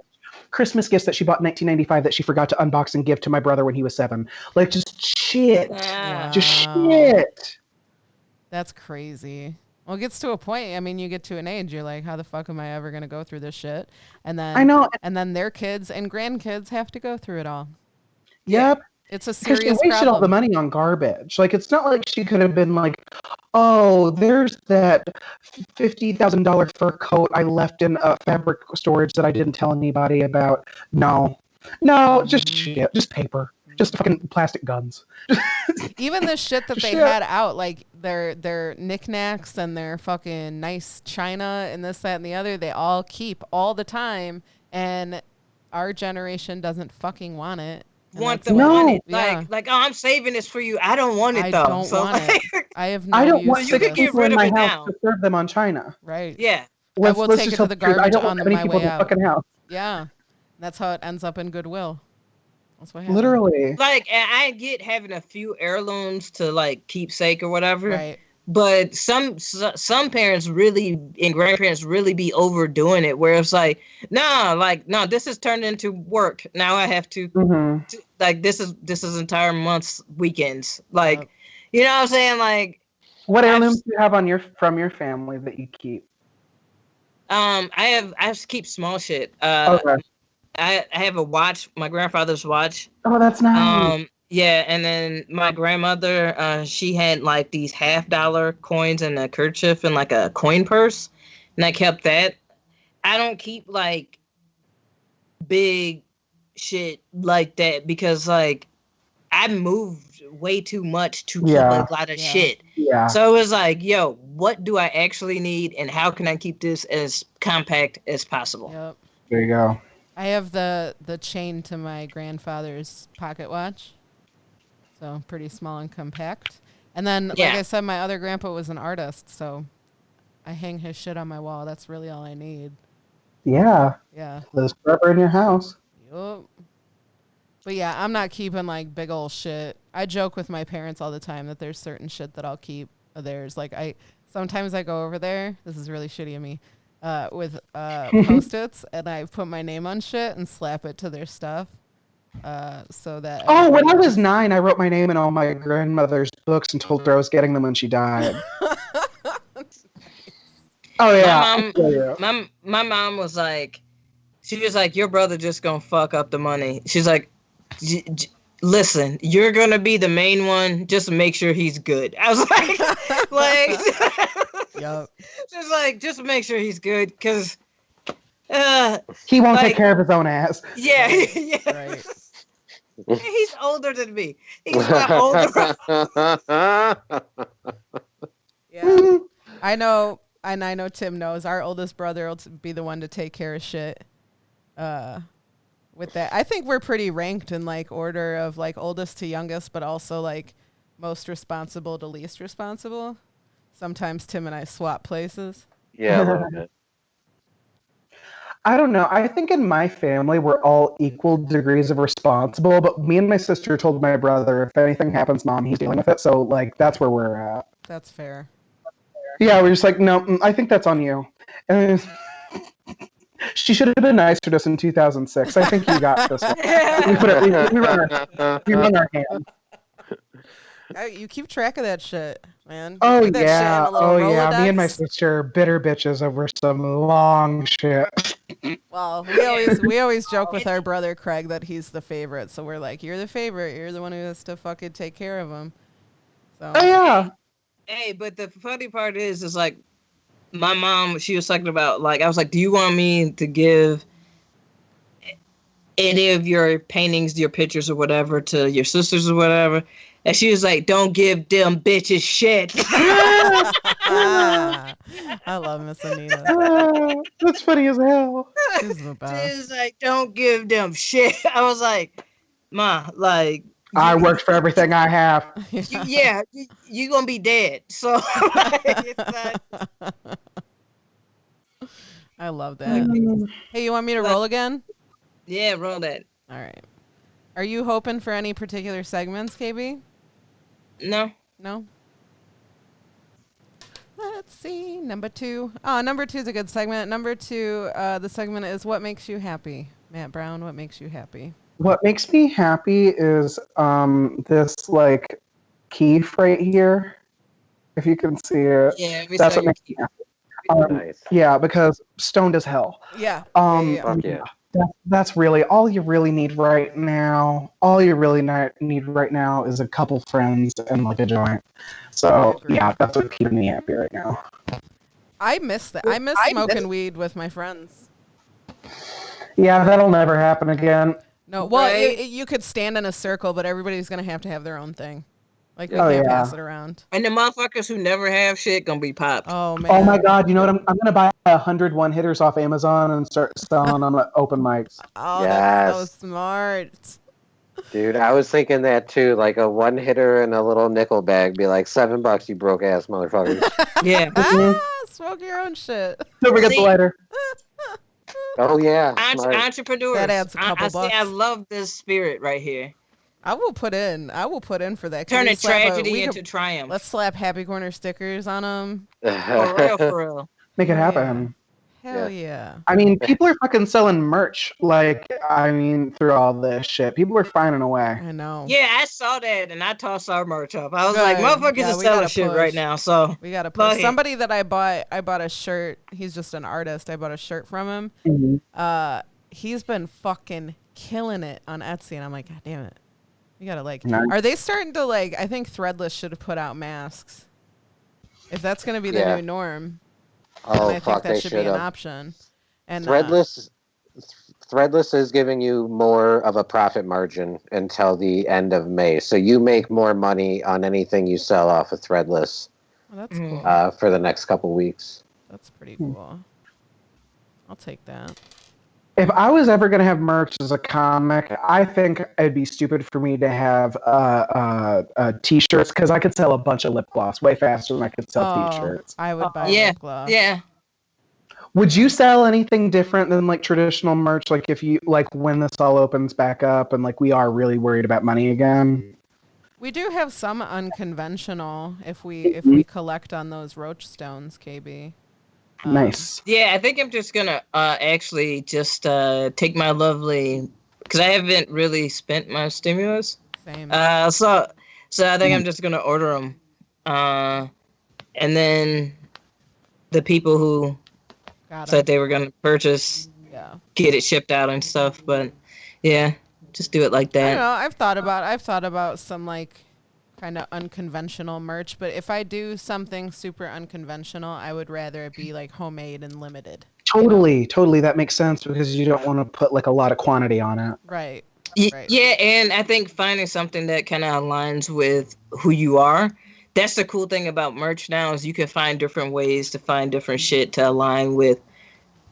Christmas gifts that she bought in 1995 that she forgot to unbox and give to my brother when he was 7. Like, just shit. Ah. Just Wow. shit. That's crazy. Well, it gets to a point. I mean, you get to an age, you're like, how the fuck am I ever gonna go through this shit? And then I know. And then their kids and grandkids have to go through it all. Yep. It's a Because she serious wasted all the problem. money on garbage. Like, it's not like she could have been like, oh, there's that $50,000 fur coat I left in a fabric storage that I didn't tell anybody about. No, just shit. Just paper. Just fucking plastic guns. Even the shit that they Shit. had out, like their knickknacks and their fucking nice china and this, that, and the other, they all keep all the time, and our generation doesn't fucking want it. And Want that's the No. money. Yeah. Like, oh, I'm saving this for you. I don't want it I though. don't So, want it. I have no I don't use want for you 6 could this. get people rid in of my it house now. to serve them on China. Right. yeah. will Let's take just it to hope the the truth. I garbage don't on want that many my people way in the out. fucking house. Yeah. That's how it ends up in Goodwill. That's what happens. Literally. Like, and I get having a few heirlooms to like keepsake or whatever. Right. But some parents really and grandparents really be overdoing it, where it's like, no, this has turned into work. Now I have to Mhm. like this is entire month's weekends. Like, Yep. you know what I'm saying? Like, What I've- heirlooms do you have from your family that you keep? I have to keep small shit. Okay. I have a watch, my grandfather's watch. Oh, that's nice. Yeah, and then my grandmother, she had like these $50 coins in a kerchief and like a coin purse, and I kept that. I don't keep like big shit like that because like I moved way too much to keep Yeah. a lot of Yeah. shit. Yeah. So it was like, yo, what do I actually need, and how can I keep this as compact as possible? Yep. There you go. I have the chain to my grandfather's pocket watch, so pretty small and compact. And then, like Yeah. I said, my other grandpa was an artist, so I hang his shit on my wall. That's really all I need. Yeah. Yeah. Lives forever in your house. Yup. But yeah, I'm not keeping like big old shit. I joke with my parents all the time that there's certain shit that I'll keep of theirs. Like sometimes I go over there. This is really shitty of me. With Post-its, and I put my name on shit and slap it to their stuff. So that. Oh, when I everybody was 9, I wrote my name in all my grandmother's books and told her I was getting them when she died. Oh yeah. My mom was like, she was like, your brother just gonna fuck up the money. She's like, listen, you're gonna be the main one. Just make sure he's good. I was like, Yup. she's like, just make sure he's good, because He won't like- take care of his own ass. yeah, yeah. Right. He's older than me. He's my older brother. Yeah. I know, and I know Tim knows our oldest brother will be the one to take care of shit. With that, I think we're pretty ranked in like order of like oldest to youngest, but also like most responsible to least responsible. Sometimes Tim and I swap places. Yeah, a little bit. I don't know. I think in my family we're all equal degrees of responsible, but me and my sister told my brother if anything happens, Mom, he's dealing with it. So like that's where we're at. That's fair. Yeah, we're just like, no, I think that's on you. And she should have been nicer to us in 2006. I think you got this one. We run our hand. You keep track of that shit, man. Oh Put that shit in yeah, a little oh yeah. Me and my Rolodex. sister are bitter bitches over some long shit. Well, we always joke with our brother Craig that he's the favorite. So we're like, you're the favorite. You're the one who has to fucking take care of him. So Oh yeah. Hey, but the funny part is like, my mom, she was talking about, like, I was like, do you want me to give any of your paintings, your pictures or whatever to your sisters or whatever? And she was like, don't give them bitches shit. I love Miss Anita. That's funny as hell. She's the She best. was like, don't give them shit. I was like, Ma, like, I worked for everything I have. you gonna be dead. So like, it's not, I love that. Hey, you want me to roll again? yeah, roll that. All right. Are you hoping for any particular segments, KB? No. No? Let's see. Number 2. Oh, number 2 is a good segment. Number 2, the segment is What Makes You Happy? Matt Brown, what makes you happy? What makes me happy is this like keef right here. If you can see it, Yeah, we that's saw what your makes me happy. Nice. Yeah, because stoned as hell. Yeah. Um, Fuck yeah. That's really all you really need right now. All you really need right now is a couple friends and like a joint. So Agree. yeah, that's what's keeping me happy right now. I miss that. I miss smoking weed with my friends. Yeah, that'll never happen again. No, well, Right. you could stand in a circle, but everybody's going to have their own thing. Like, we Oh, can't yeah. pass it around. And the motherfuckers who never have shit gonna be popped. Oh, man. Oh my god, you know what? I'm gonna buy 100 one-hitters off Amazon and start selling them at open mics. Oh, that's so Yes. smart. Dude, I was thinking that too. Like a one hitter and a little nickel bag be like $7, you broke ass motherfuckers. Yeah. Smoke your own shit. Don't forget the See? lighter. Oh yeah. smart. Entrepreneurs. That adds a couple I see, bucks. I love this spirit right here. I will put in for that. Can Turn we a slap tragedy we into could- triumph. Let's slap Happy Corner stickers on them. For real, for real. Make it Oh, happen. Hell yeah. I mean, people are fucking selling merch. Like, I mean, through all this shit, people are finding a way. I know. Yeah, I saw that and I tossed our merch up. I was Good. like, motherfuckers Yeah, are we selling gotta shit push. right now. So We got to Go put ahead. somebody that I bought a shirt. He's just an artist. I bought a shirt from him. Mhm. He's been fucking killing it on Etsy, and I'm like, God damn it. We gotta like. Nice. Are they starting to like? I think Threadless should have put out masks. If that's gonna be the Yeah. new norm, Oh then I fuck, think they that should be should an have. option. And Threadless Threadless is giving you more of a profit margin until the end of May. So you make more money on anything you sell off of Threadless Oh, that's cool. for the next couple weeks. That's pretty cool. I'll take that. If I was ever going to have merch as a comic, I think it'd be stupid for me to have t-shirts because I could sell a bunch of lip gloss way faster than I could sell t-shirts. I would buy Yeah, lip gloss. yeah. Would you sell anything different than like traditional merch? Like if you like when this all opens back up and like we are really worried about money again? We do have some unconventional if we collect on those roach stones, KB. Nice. Yeah, I think I'm just gonna actually just take my lovely, because I haven't really spent my stimulus. Same. So I think I'm just gonna order them, and then the people who Got said it. they were gonna purchase Yeah. get it shipped out and stuff. But yeah, just do it like I don't that. know. I've thought about some like kind of unconventional merch, but if I do something super unconventional, I would rather it be like homemade and limited. Totally. That makes sense because you don't want to put like a lot of quantity on it. Right. Right. Yeah, and I think finding something that kind of aligns with who you are. That's the cool thing about merch now is you can find different ways to find different shit to align with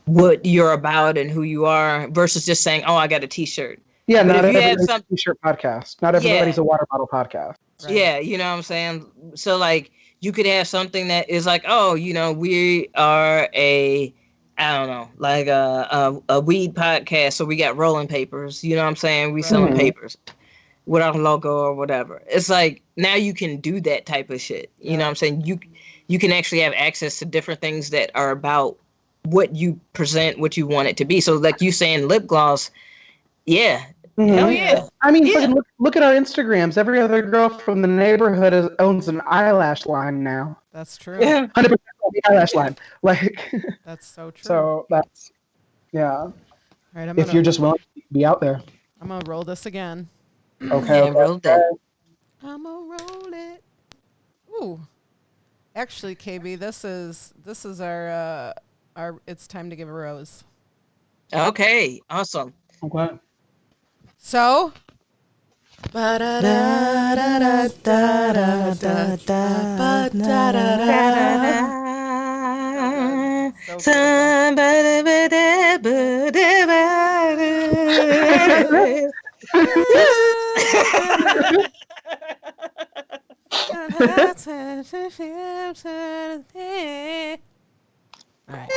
what you're about and who you are versus just saying, "Oh, I got a T-shirt." Yeah, But not if you have everybody's some- a t-shirt podcast. Not everybody's a water bottle podcast. Right. Yeah, you know what I'm saying? So like you could have something that is like, "Oh, you know, we are I don't know, like a weed podcast, so we got rolling papers." You know what I'm saying? We selling Mhm. papers with our logo or whatever. It's like now you can do that type of shit. You know what I'm saying? You can actually have access to different things that are about what you present, what you want it to be. So like you saying lip gloss, yeah. Mhm. Hell yeah. I mean, Yeah. fucking look at our Instagrams. Every other girl from the neighborhood owns an eyelash line now. That's true. Yeah. 100% the eyelash line. Like, That's so true. so that's, yeah. All right, If you're just willing to be out there. I'm gonna roll this again. Okay. Yeah, roll that. I'm gonna roll it. Ooh. Actually, KB, this is our it's time to give a rose. Okay, awesome. Okay. So So All right.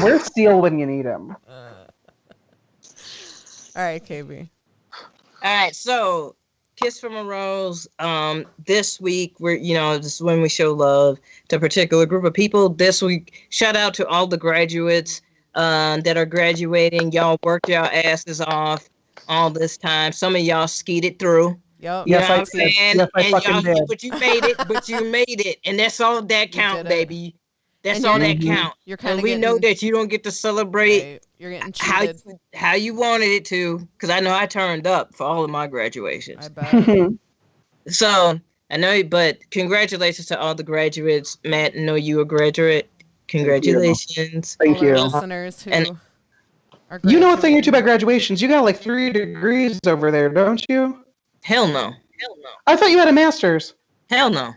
Where's Steele when you need him? All right, KB. All right, so Kiss from a Rose. This week this is when we show love to a particular group of people. This week, shout out to all the graduates that are graduating. Y'all worked your asses off all this time. Some of y'all skeeted through. Yep. You Yes, know I what I'm did. saying? Yes, I And fucking y'all, did. but you made it. But you made it, and that's all that count, did it. baby. That's And all you're- that count. You're kind And of we know that you don't get to celebrate you're getting how cheated. you wanted it to, because I know I turned up for all of my graduations. I bet. So I know, but congratulations to all the graduates. Matt, I know you a graduate. Congratulations. Thank All our you. listeners who And- are You know a thing or two about graduating. graduations. You got like 3 degrees over there, don't you? Hell no. I thought you had a master's. Hell no.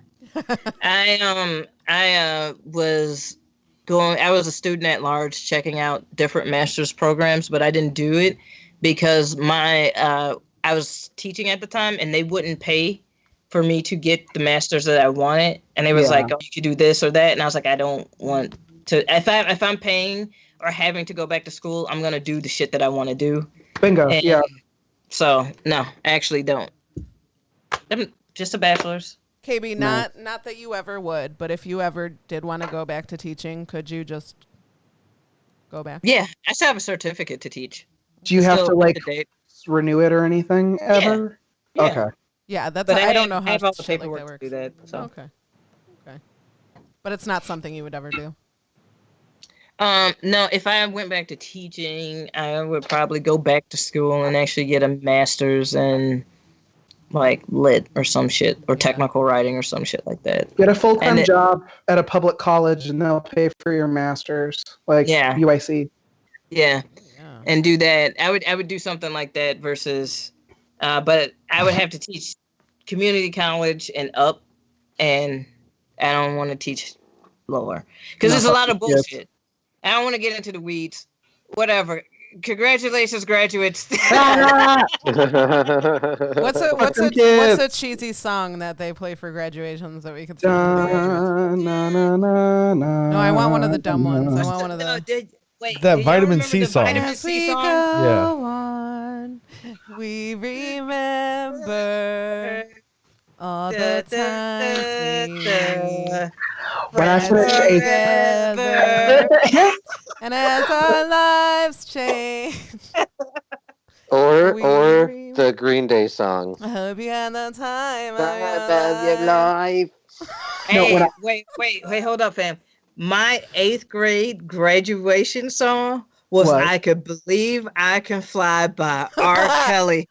I was a student at large checking out different master's programs, but I didn't do it because I was teaching at the time and they wouldn't pay for me to get the master's that I wanted. And they was Yeah. like, "Oh, you could do this or that." And I was like, "I don't want to. If I'm paying or having to go back to school, I'm gonna do the shit that I want to do." Bingo. And Yeah. So no, I actually don't. I'm just a bachelor's. KB, not that you ever would, but if you ever did want to go back to teaching, could you just go back? Yeah, I still have a certificate to teach. Do you have Still to like up to date. renew it or anything ever? Yeah. Okay. Yeah, that's But I don't know I how have all the shit like paperwork that to works. do that. So. Okay. But it's not something you would ever do. No, if I went back to teaching, I would probably go back to school and actually get a master's in like lit or some shit, or technical writing or some shit like that. Get a full-time And it- job at a public college, and they'll pay for your master's, like Yeah. UIC. Yeah, Yeah. and do that. I would do something like that versus, but I would have to teach community college and up, and I don't want to teach lower because there's a lot of Yes. bullshit. I don't want to get into the weeds. Whatever. Congratulations, graduates. What's them a kids. cheesy song that they play for graduations that we could sing to the graduates? No, I want one of the dumb ones. I want one of the. Wait, That do y'all vitamin remember C the song. Vitamin As C we song? go on, we remember all the times we When I finish were eighth. together, and as our lives change, or We- the Green Day song. I hope you had the time of Your your life. life. No, Hey, when I- wait, hold up, fam. My 8th grade graduation song was What? I Could Believe I Can Fly by R. Kelly.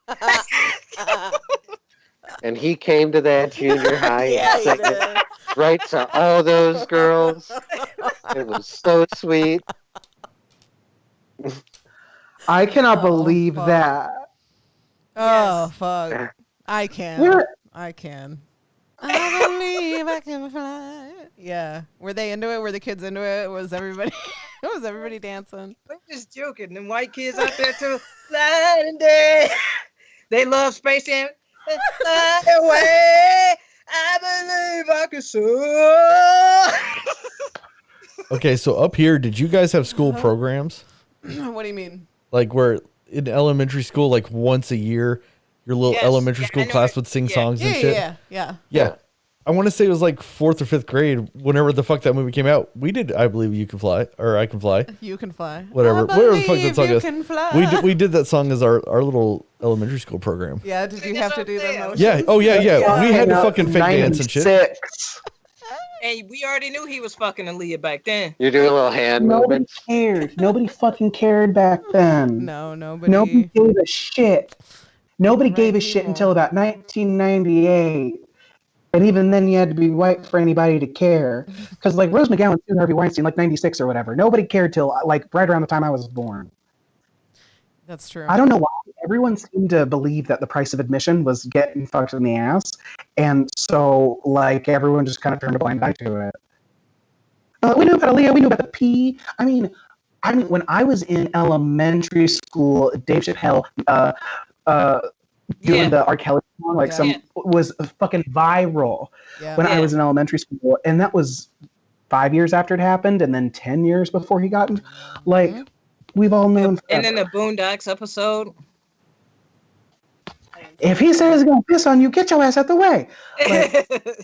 And he came to that junior high Yeah, and he sang it did. right to all those girls. It was so sweet. I cannot Oh, believe fuck. that. Oh fuck! I can. Where- I can. I believe I can fly. Yeah. Were they into it? Were the kids into it? Was everybody? Was everybody dancing? I'm just joking. Them white kids out there too. Flying day. They love Space Jam. Fly away. I believe I can soar. Okay, so up here, did you guys have school Uh-huh. programs? What do you mean? Like where in elementary school, like once a year, your little Yes. elementary Yeah, I school know class it. would sing Yeah. songs Yeah, and shit? yeah. Yeah. I want to say it was like 4th or 5th grade, whenever the fuck that movie came out. We did I Believe You Can Fly, or I Can Fly. You can fly. Whatever. I Whatever the fuck that believe song you is. can fly. We did that song as our little elementary school program. Yeah. Did you have to do the motions? Yeah. Oh yeah, yeah. We had to Yeah. fucking fake dance and shit. 96. Hey, we already knew he was fucking Aaliyah back then. You're doing little hand Nobody movements. cared. Nobody fucking cared back then. No, nobody. Nobody gave a shit. Nobody Right gave a shit people. until about 1998. And even then, you had to be white for anybody to care. Because, like, Rose McGowan sued Harvey Weinstein, like, 96 or whatever. Nobody cared till, like, right around the time I was born. That's true. I don't know why. Everyone seemed to believe that the price of admission was getting fucked in the ass. And so, like, everyone just kind of turned a blind eye to it. We knew about Aaliyah. We knew about the P. I mean, when I was in elementary school, Dave Chappelle doing Yeah. the R. Kelly song, like, Yeah. was fucking viral Yeah. when I Yeah. was in elementary school. And that was 5 years after it happened, and then 10 years before he got in. Like, Mhm. we've all known. And then forever. the Boondocks episode. If he says he's gonna piss on you, get your ass out the way.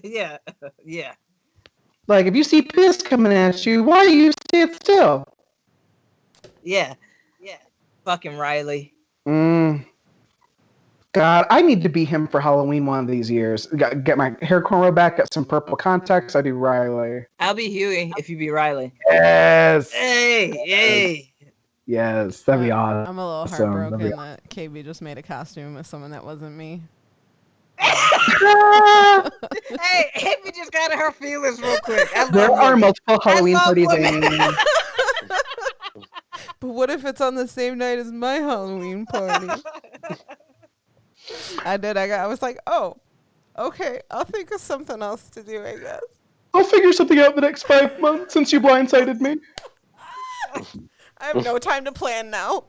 yeah, yeah. Like, if you see piss coming at you, why do you stand still? Yeah. Fucking Riley. God, I need to be him for Halloween one of these years. Get my hair cornrow back, get some purple contacts. I do Riley. I'll be Huey if you be Riley. Yes. Hey. Yes, that'd be awesome. I'm a little That'd be heartbroken that KB just made a costume with someone that wasn't me. Hey, Amy just got her feelings real quick. I love There are women. multiple Halloween love parties. women. Amy. But what if it's on the same night as my Halloween party? I was like, oh, okay, I'll think of something else to do, I guess. I'll figure something out the next 5 months since you blindsided me. I have no time to plan now.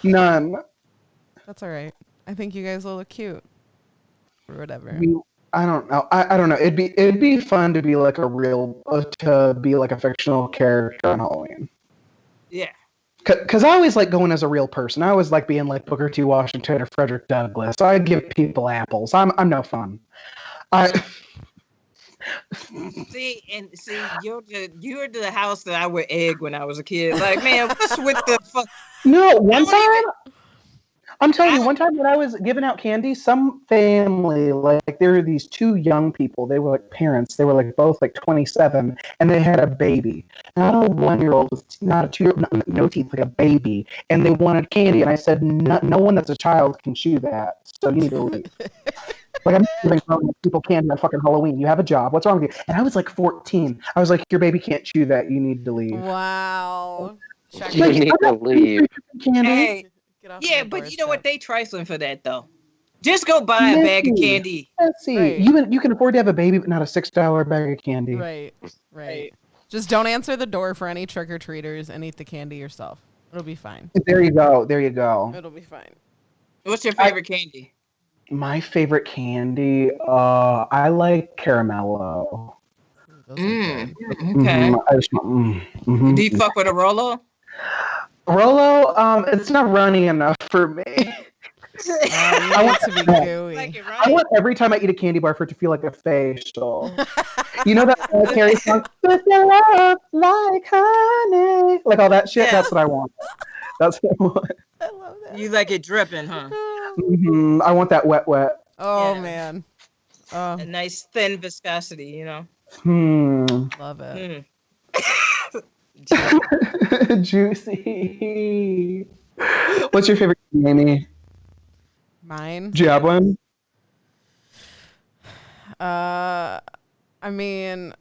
None. That's all right. I think you guys will look cute. Or whatever. I don't know. I don't know. It'd be fun to be like a fictional character on Halloween. Yeah. Because I always like going as a real person. I always like being like Booker T. Washington or Frederick Douglass. I give people apples. I'm no fun. See, you're the house that I would egg when I was a kid. Like, man, what's with the fuck? No, one don't time, I'm telling you, one time when I was giving out candy, some family, like, there were these 2 young people. They were like parents. They were like both like 27, and they had a baby. Not a 1-year-old with not a 2-year-old, no teeth, like a baby. And they wanted candy, and I said, no one that's a child can chew that. So you need to leave. Like, I'm not giving grown people candy on fucking Halloween. You have a job. What's wrong with you? And I was like 14. I was like, your baby can't chew that. You need to leave. Wow. Check You Like, need I to got leave. candy. Hey, Get off yeah, my but you know what? doorstep. They trifling for that though. Just go buy a bag of Missy. candy. Let's see. Right. You can afford to have a baby, but not a $6 bag of candy. Right. Just don't answer the door for any trick or treaters and eat the candy yourself. It'll be fine. There you go. There you go. It'll be fine. What's your favorite candy? My favorite candy, I like caramello. Those are good. Okay. I just, mhm. Do you fuck with a Rolo? Rolo, it's not runny enough for me. You want it to be gooey. Like it, I right? want every time I eat a candy bar for it to feel like a facial. You know that Carrie song? With your love like honey. Like all that shit? Yeah. That's what I want. That's what I want. I love that. You like it dripping, huh? I want that wet. Oh, Yeah. man. A nice thin viscosity, you know. Love it. Juicy. What's your favorite candy, Amy? Mine? Do you have one? I mean,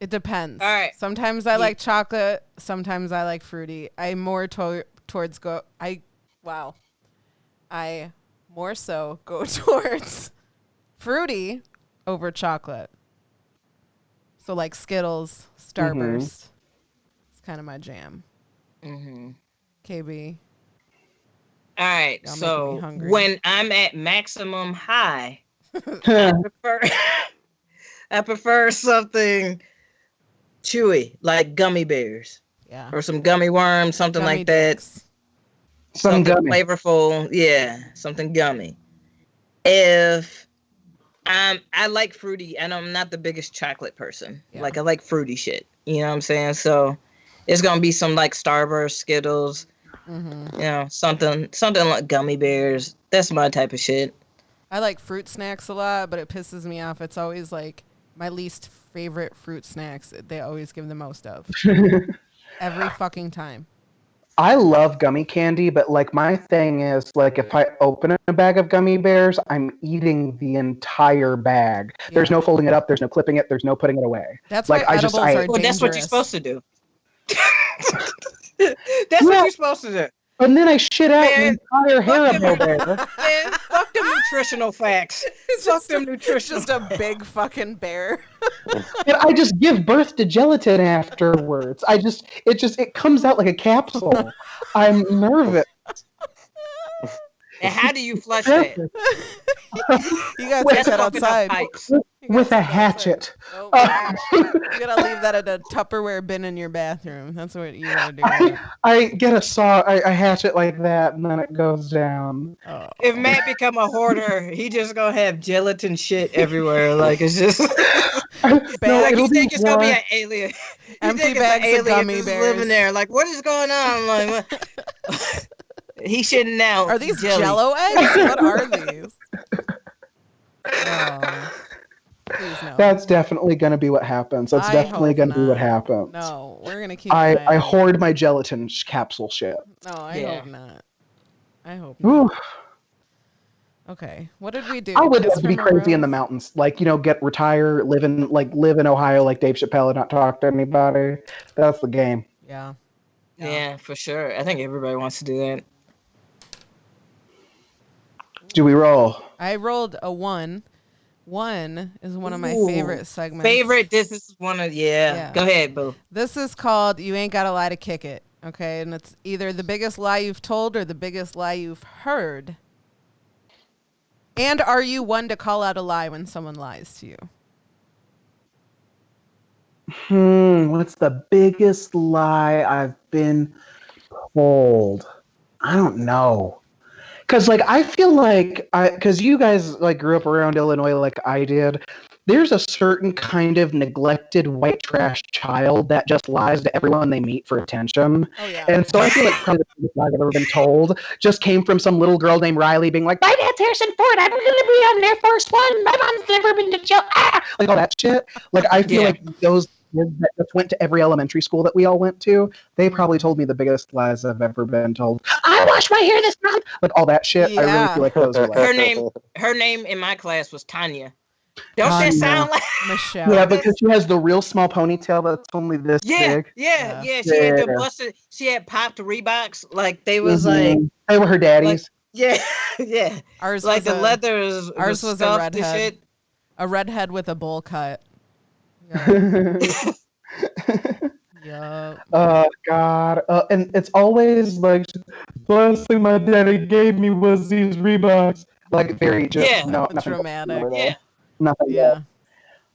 it depends. All right. Sometimes I like chocolate. Sometimes I like fruity. I more towards I more so go towards fruity over chocolate. So like Skittles, Starburst. It's kind of my jam. KB. All right. Y'all making me So hungry. when I'm at maximum high, I prefer something chewy, like gummy bears Yeah. or some gummy worms, something Gummy like that. dicks. Some Something gummy. flavorful, yeah, something gummy. If I like fruity, and I'm not the biggest chocolate person. Yeah. Like I like fruity shit. You know what I'm saying? So it's gonna be some like Starburst, Skittles, you know, something like gummy bears. That's my type of shit. I like fruit snacks a lot, but it pisses me off. It's always like my least favorite fruit snacks. They always give the most of. Every fucking time. I love gummy candy, but like my thing is like if I open a bag of gummy bears, I'm eating the entire bag. There's Yeah. no folding it up, there's no clipping it, there's no putting it away. That's Like, why I just- edibles I- are Well, dangerous. that's what you're supposed to do. That's what Yeah. you're supposed to do. And then I shit out Man, the entire Haribo bear. Man, fuck them nutritional facts. Fuck them nutritional. Just a big fucking bear. And I just give birth to gelatin afterwards. It comes out like a capsule. I'm nervous. And how do you flush that? You gotta With take that fucking up outside. pipes. You gotta With a take that outside. hatchet. Oh, you gotta leave that at a Tupperware bin in your bathroom. That's what you gotta do. Right? I get a saw, I hatch it like that, and then it goes down. Oh. If Matt become a hoarder, he just gonna have gelatin shit everywhere. Like it's just No, like you it'll be think it's gonna be more- an alien. You Empty think it's an bags of alien gummy just bears. living there. Like what is going on? Like what? He shitting out. Are these jelly. Jello eggs? What are these? Oh. Please no. That's definitely going to be what happens. That's I definitely hope going to be what not. happens. No, we're gonna keep. I an eye on it. hoard my gelatin capsule shit. No, I Yeah. hope not. I hope not. Ooh, Okay, what did we do? I would Kiss love to be from a crazy in the Rose? mountains, like retire, live in Ohio like Dave Chappelle and not talk to anybody. That's the game. Yeah. Yeah, for sure. I think everybody wants to do that. Do we roll? I rolled a 1. 1 is one of my Ooh. favorite segments. Favorite. This is one of Yeah. Go ahead, boo. This is called "You Ain't Gotta Lie to Kick It." Okay, and it's either the biggest lie you've told or the biggest lie you've heard. And are you one to call out a lie when someone lies to you? What's the biggest lie I've been told? I don't know. Cause like I feel like cause you guys like grew up around Illinois like I did. There's a certain kind of neglected white trash child that just lies to everyone they meet for attention. Oh yeah. And so I feel like probably the biggest lie I've ever been told just came from some little girl named Riley being like, "My dad's Harrison Ford. I'm going to be on Air Force One. My mom's never been to jail." Like all that shit. Like I feel Yeah. like those kids that just went to every elementary school that we all went to, they probably told me the biggest lies I've ever been told. I wash my hair this month, like all that shit. I really Yeah. feel like those are like Her name in my class was Tanya. Don't that Tanya. sound like? Michelle. Yeah, because she has the real small ponytail that's only this Yeah, big. yeah, Yeah. yeah. She had the Yeah. busted. She had popped Reeboks. Like they was like, Mhm. They were her daddies. yeah, yeah. Ours Like was the a, leather ours was a scuffed and redhead. shit. A redhead with a bowl cut. Yup. Yup. Oh God! And it's always like the last thing my daddy gave me was these Reeboks. Like very just Yeah. no nothing Dramatic. Yeah. nothing. Yeah.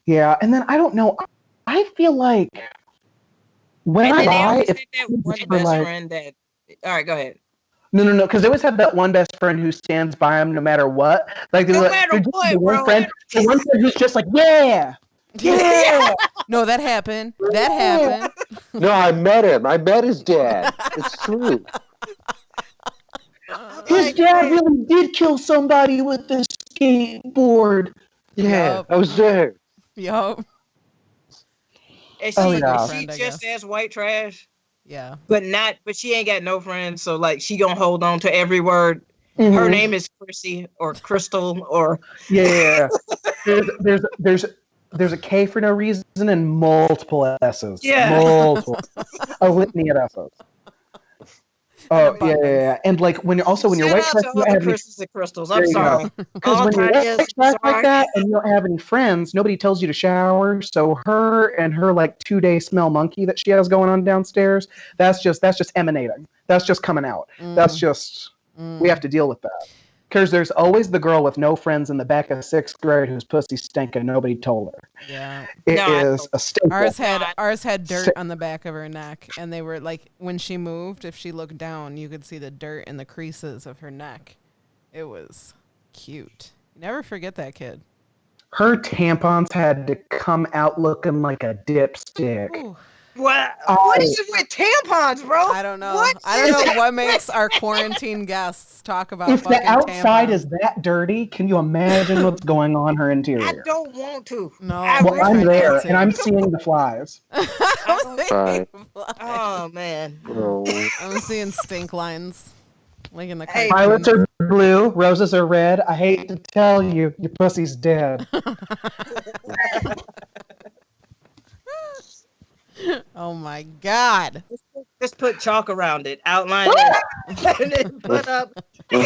Yeah, and then I don't know. I feel like when And I then they buy, always if had that one for best like friend that. All right, go ahead. no, because they always have that one best friend who stands by him no matter what. Like No they're matter they're just what, the one bro. friend, the one friend who's just like yeah, yeah. No, that happened. That happened. No, I met him. I met his dad. It's true. His dad really did kill somebody with a skateboard. Yeah, Yup. I was there. Yup. And Oh, she, yeah. she Friend, I just guess. as white trash, Yeah. but she ain't got no friends. So like she gonna hold on to every word. Her Mhm. name is Chrissy or Crystal or Yeah. There's a K for no reason and multiple S's. Yeah. Multiple. A litany of S's. Oh abundance. And like when you're when you're shout white out trash, to you don't other have any. Chris's and Crystals. There I'm you go. sorry. Because All when you're Tanya's, white trash sorry. like that and you don't have any friends, nobody tells you to shower. So her and her like 2-day smell monkey that she has going on downstairs, that's just emanating. That's just coming out. That's just we have to deal with that. Because there's always the girl with no friends in the back of 6th grade whose pussy stank and nobody told her. Yeah. It No, I is know. a staple. Ours had dirt Sick. on the back of her neck, and they were like, when she moved, if she looked down, you could see the dirt in the creases of her neck. It was cute. Never forget that kid. Her tampons had to come out looking like a dipstick. Ooh, What is it with tampons, bro? I don't know. What I don't is know it? what makes our quarantine guests talk about If fucking the outside tampons. is that dirty, can you imagine what's going on her I interior? don't want to. No, I Well, we're I'm trying not there, to. and I'm seeing the flies. Right. Oh man. Oh. I'm seeing stink lines, like in the Hey, cartoons. Violets are blue, roses are red. I hate to tell you, your pussy's dead. Oh my god. Just put chalk around it, outline it, and then put up. Dead.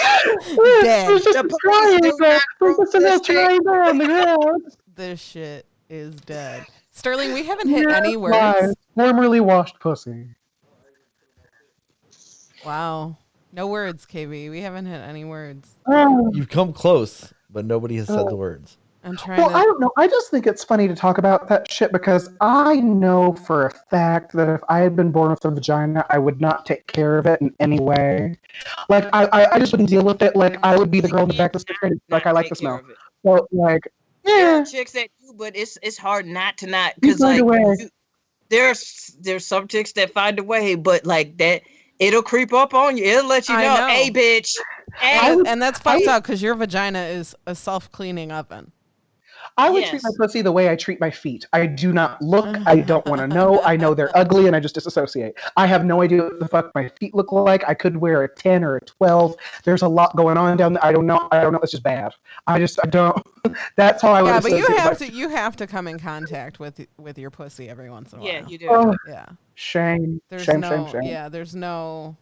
There's just The a police triangle. do not There's just a approve little this thing. triangle on the ground. This shit is dead. Sterling, we haven't hit any Flies, words. formerly washed pussy. Wow. No words, KB. We haven't hit any words. You've come close, but nobody has said the words. I'm trying Well, to. I don't know. I just think it's funny to talk about that shit because I know for a fact that if I had been born with a vagina, I would not take care of it in any way. Like, I just wouldn't deal with it. Like, I would be the girl in the back of the street. Like, I like the Take care smell. of it. So, like, There yeah. are chicks that do, but it's hard not to not You because find like a way. there's some chicks that find a way, but like that it'll creep up on you. It'll let you I know, know. hey bitch, hey. And that's fucked up because your vagina is a self-cleaning oven. I would treat Yes. my pussy the way I treat my feet. I do not look. I don't want to know. I know they're ugly, and I just disassociate. I have no idea what the fuck my feet look like. I could wear a 10 or a 12. There's a lot going on down there. I don't know. It's just bad. I don't. That's how I would. Yeah, but you associate have my- to come in contact with your pussy every once in a while. Yeah, you do. Oh, Yeah. shame. There's Shame. no. Shame. Yeah. There's no.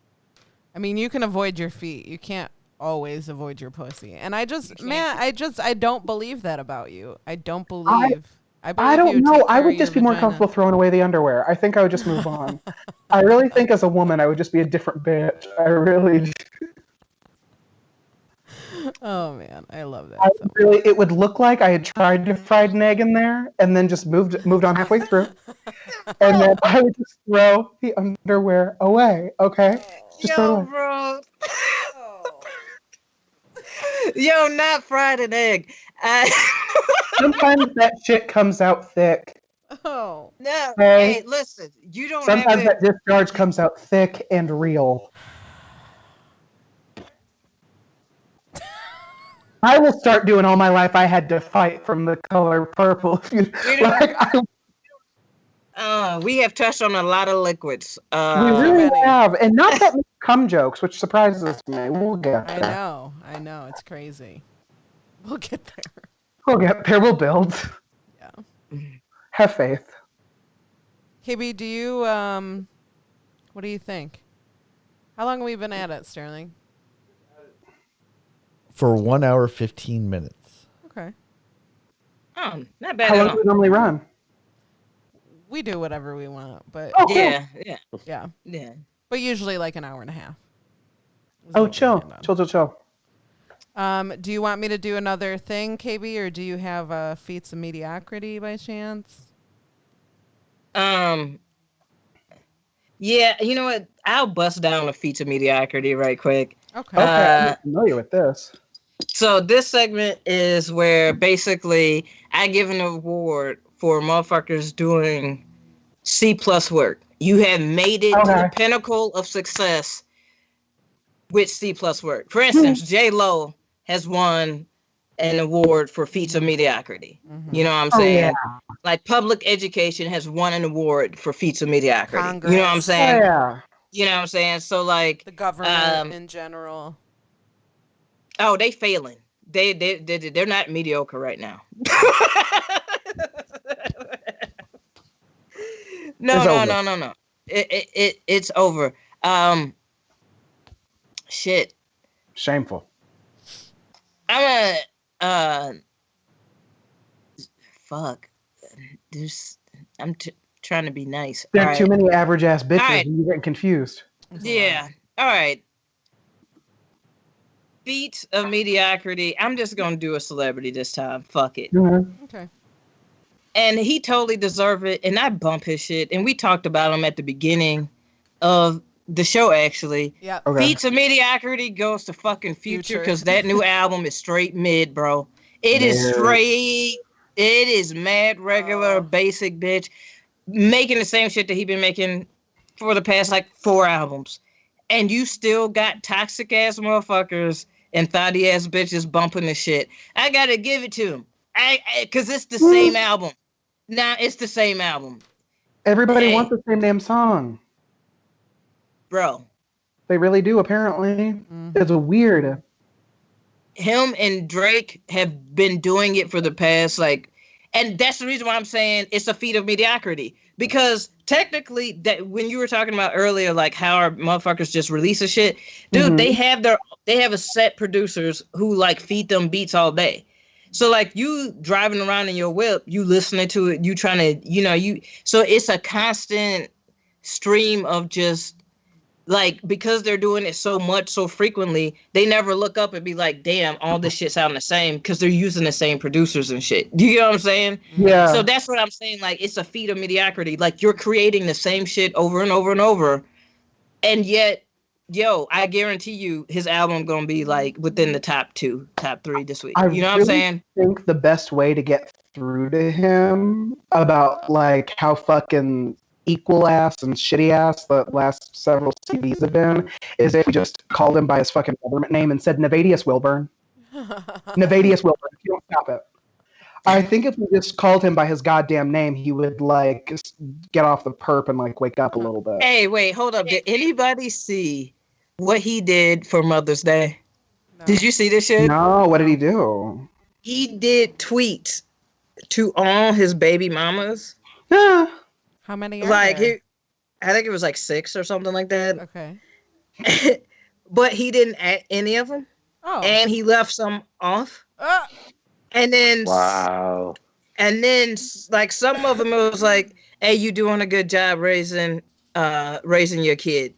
I mean, you can avoid your feet. You can't always avoid your pussy. And I just, man, I don't believe that about you. I don't believe. I I you don't would know. take I care would of just your be more vagina. comfortable throwing away the underwear. I think I would just move on. I really think as a woman, I would just be a different bitch. I really. Oh man, I love that. I So really, it would look like I had tried to fried an egg in there and then just moved on halfway through, and then I would just throw the underwear away. Okay, just throw it Yo, away. bro. Yo, not fried an egg. Sometimes that shit comes out thick. oh, No, Hey. hey, listen, you don't Sometimes have that discharge comes out thick and real. I will start doing all my life. I had to fight from the color purple. If you You know- like, We have touched on a lot of liquids. We Too really many. have, and not that many cum jokes, which surprises me. We'll get I there. know, it's crazy. We'll get there. We'll get there. We'll build. Yeah. Have faith. KB, do you what do you think? How long have we been at it, Sterling? For 1 hour 15 minutes. Okay. Oh, not bad How at long all. do we normally run? We do whatever we want, but Oh, cool. Yeah. yeah. But usually like an hour and a half. is Oh, what we chill. land on. Chill. Do you want me to do another thing, KB, or do you have feats of mediocrity by chance? Yeah, you know what? I'll bust down the feats of mediocrity right quick. Okay. Okay, I'm not familiar with this. So this segment is where basically I give an award for motherfuckers doing C+ work. You have made it to the Okay. pinnacle of success with C+ work. For instance, J Lo has won an award for feats of mediocrity. Mhm. You know what I'm Oh, saying? yeah. Like public education has won an award for feats of mediocrity. Congress. You know what I'm Oh, saying? yeah. You know what I'm saying? So like, The government Um, in general. oh, they failing. They're not mediocre right now. No. It's over. No. It's over. Shit. Shameful. I'm fuck. I'm trying to be nice. There are All too right. many average ass bitches, Alright. and you're getting confused. That's a Yeah. lot. All right. Feats of mediocrity. I'm just gonna do a celebrity this time. Fuck it. Mhm. Okay. And he totally deserved it. And I bump his shit. And we talked about him at the beginning of the show, actually. Yep. Okay. Feats of mediocrity goes to fucking Future Future. because that new album is straight mid, bro. It is Mid. straight. It is mad regular, Oh. basic bitch, making the same shit that he been making for the past like 4 albums, and you still got toxic ass motherfuckers and thotty ass bitches bumping the shit. I gotta give it to him, cause it's the same album. Nah, it's the same album, Everybody Hey. wants the same damn song. bro. They really do, apparently. Mhm. It's weird. Him and Drake have been doing it for the past like, and that's the reason why I'm saying it's a feat of mediocrity, because technically that when you were talking about earlier like how our motherfuckers just release a shit, dude, Mhm. they have a set producers who like feed them beats all day. So like you driving around in your whip, you listening to it, you trying to, so it's a constant stream of just like, because they're doing it so much so frequently, they never look up and be like, damn, all this shit sound the same, because they're using the same producers and shit. Do you know what I'm saying? Yeah. So that's what I'm saying. Like, it's a feat of mediocrity. Like, you're creating the same shit over and over and over. And yet, yo, I guarantee you his album gonna be like within the top 3 this week. I You know what I'm really saying? think the best way to get through to him about like how fucking equal ass and shitty ass the last several CDs have been is if we just called him by his fucking government name and said Nevadius Wilburn. Nevadius Wilburn, if you don't stop it. I think if we just called him by his goddamn name, he would like get off the perp and like wake up a little bit. Hey, wait, hold up. Did anybody see what he did for Mother's Day? No. Did you see this shit? No, what did he do? He did tweets to all his baby mamas. Ah, How many are Like there? I think it was like 6 or something like that. Okay. But he didn't add any of them, Oh. and he left some off. Ah! And then Wow. like some of them, it was like, "Hey, you doing a good job raising your kid."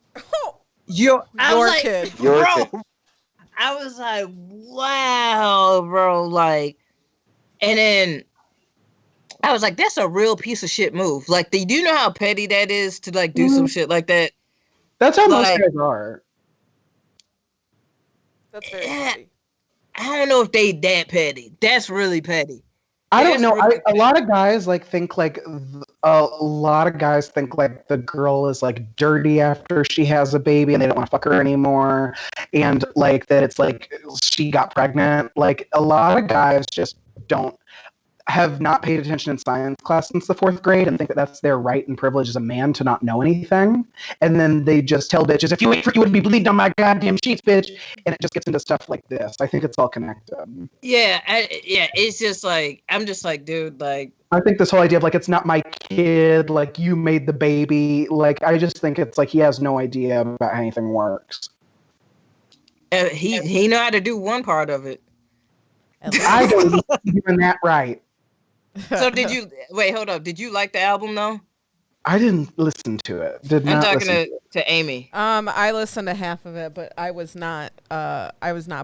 I was Your like, kid. Your bro, kid. I was like, wow, bro, like, and then I was like, that's a real piece of shit move. Like, do you know how petty that is to like do some shit like that? that's how most Like- guys are. That's very Yeah. petty. I don't know if they that petty. That's really petty. I don't That's know. really A lot of guys like think like a lot of guys think like the girl is like dirty after she has a baby and they don't want to fuck her anymore, and like that it's like she got pregnant. Like a lot of guys just don't. have not paid attention in science class since the 4th grade and think that that's their right and privilege as a man to not know anything. And then they just tell bitches, if you wait for you wouldn't be bleeding on my goddamn sheets, bitch. And it just gets into stuff like this. I think it's all connected. Yeah, it's just like, I'm just like, dude, like, I think this whole idea of like, it's not my kid, like you made the baby. Like, I just think it's like he has no idea about how anything works. he know how to do one part of it. I don't think he's doing that right. So did you, wait, hold up. Did you like the album though? I didn't listen to it. Did I'm not talking listen to Amy. I listened to half of it, but I was not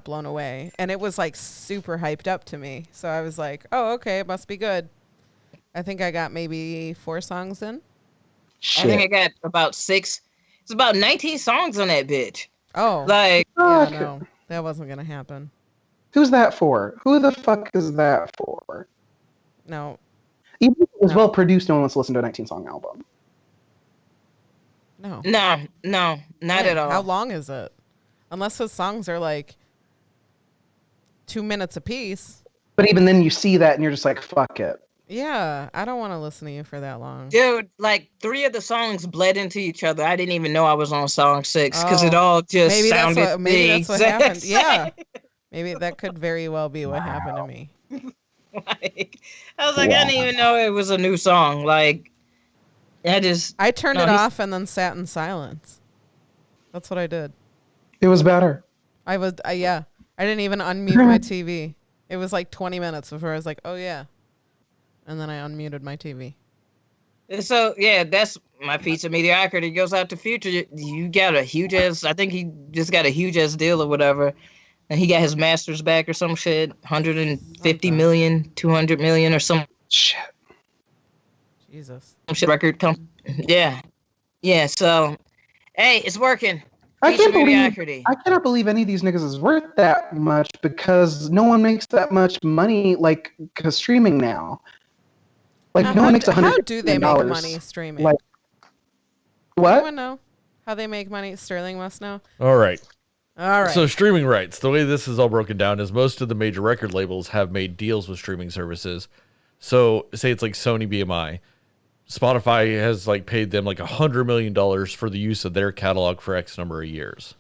blown away. And it was like super hyped up to me. So I was like, oh, okay, it must be good. I think I got maybe 4 songs in. Shit. I think I got about 6. It's about 19 songs on that bitch. Oh, Like, yeah, Fuck. no, that wasn't gonna happen. Who's that for? Who the fuck is that for? No, Even if it was well produced, no one wants to listen to a 19-song album. no, no, not Hey, at all. How long is it? Unless his songs are like 2 minutes apiece. But even then, you see that and you're just like, fuck it. Yeah, I don't want to listen to you for that long. Dude, like 3 of the songs bled into each other. I didn't even know I was on song 6 because it Oh, all just Maybe that's sounded what. Maybe the that's what exact happened. Yeah, same. maybe that could very well be what happened to me. Like, I was like, I didn't even know it was a new song. Like, I turned No, it he's- off and then sat in silence. That's what I did. It was better. Yeah. I didn't even unmute my TV. It was like 20 minutes before I was like, oh yeah. And then I unmuted my TV. So yeah, that's my piece of mediocrity. Goes out to Future. You got a huge ass. I think he just got a huge ass deal or whatever, and he got his masters back or some shit. 150 million, 200 million or some Shit. Jesus. shit record Yeah. So, hey, it's working. I Piece of can't believe mediocrity. I cannot believe any of these niggas is worth that much because no one makes that much money like cause streaming now. Like no one makes How do they make $100 money streaming? Like Anyone what? know how they make money? Sterling must know. All right. All right. So streaming rights, the way this is all broken down is most of the major record labels have made deals with streaming services. So say it's like Sony BMI. Spotify has like paid them like $100 million for the use of their catalog for X number of years.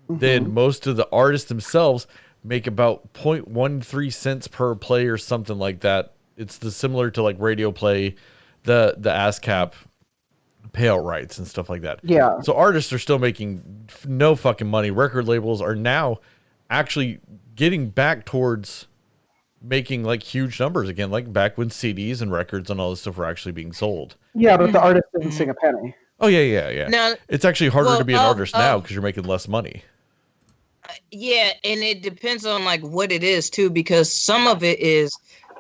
Then most of the artists themselves make about 0.13 cents per play or something like that. It's similar to like radio play, the ASCAP payout rights and stuff like that. Yeah. So artists are still making no fucking money. Record labels are now actually getting back towards making like huge numbers again, like back when CDs and records and all this stuff were actually being sold. Yeah, but the artist didn't sing a penny. Oh yeah. Now, It's actually harder well, to be an artist now because you're making less money. yeah, and it depends on like what it is too, because some of it is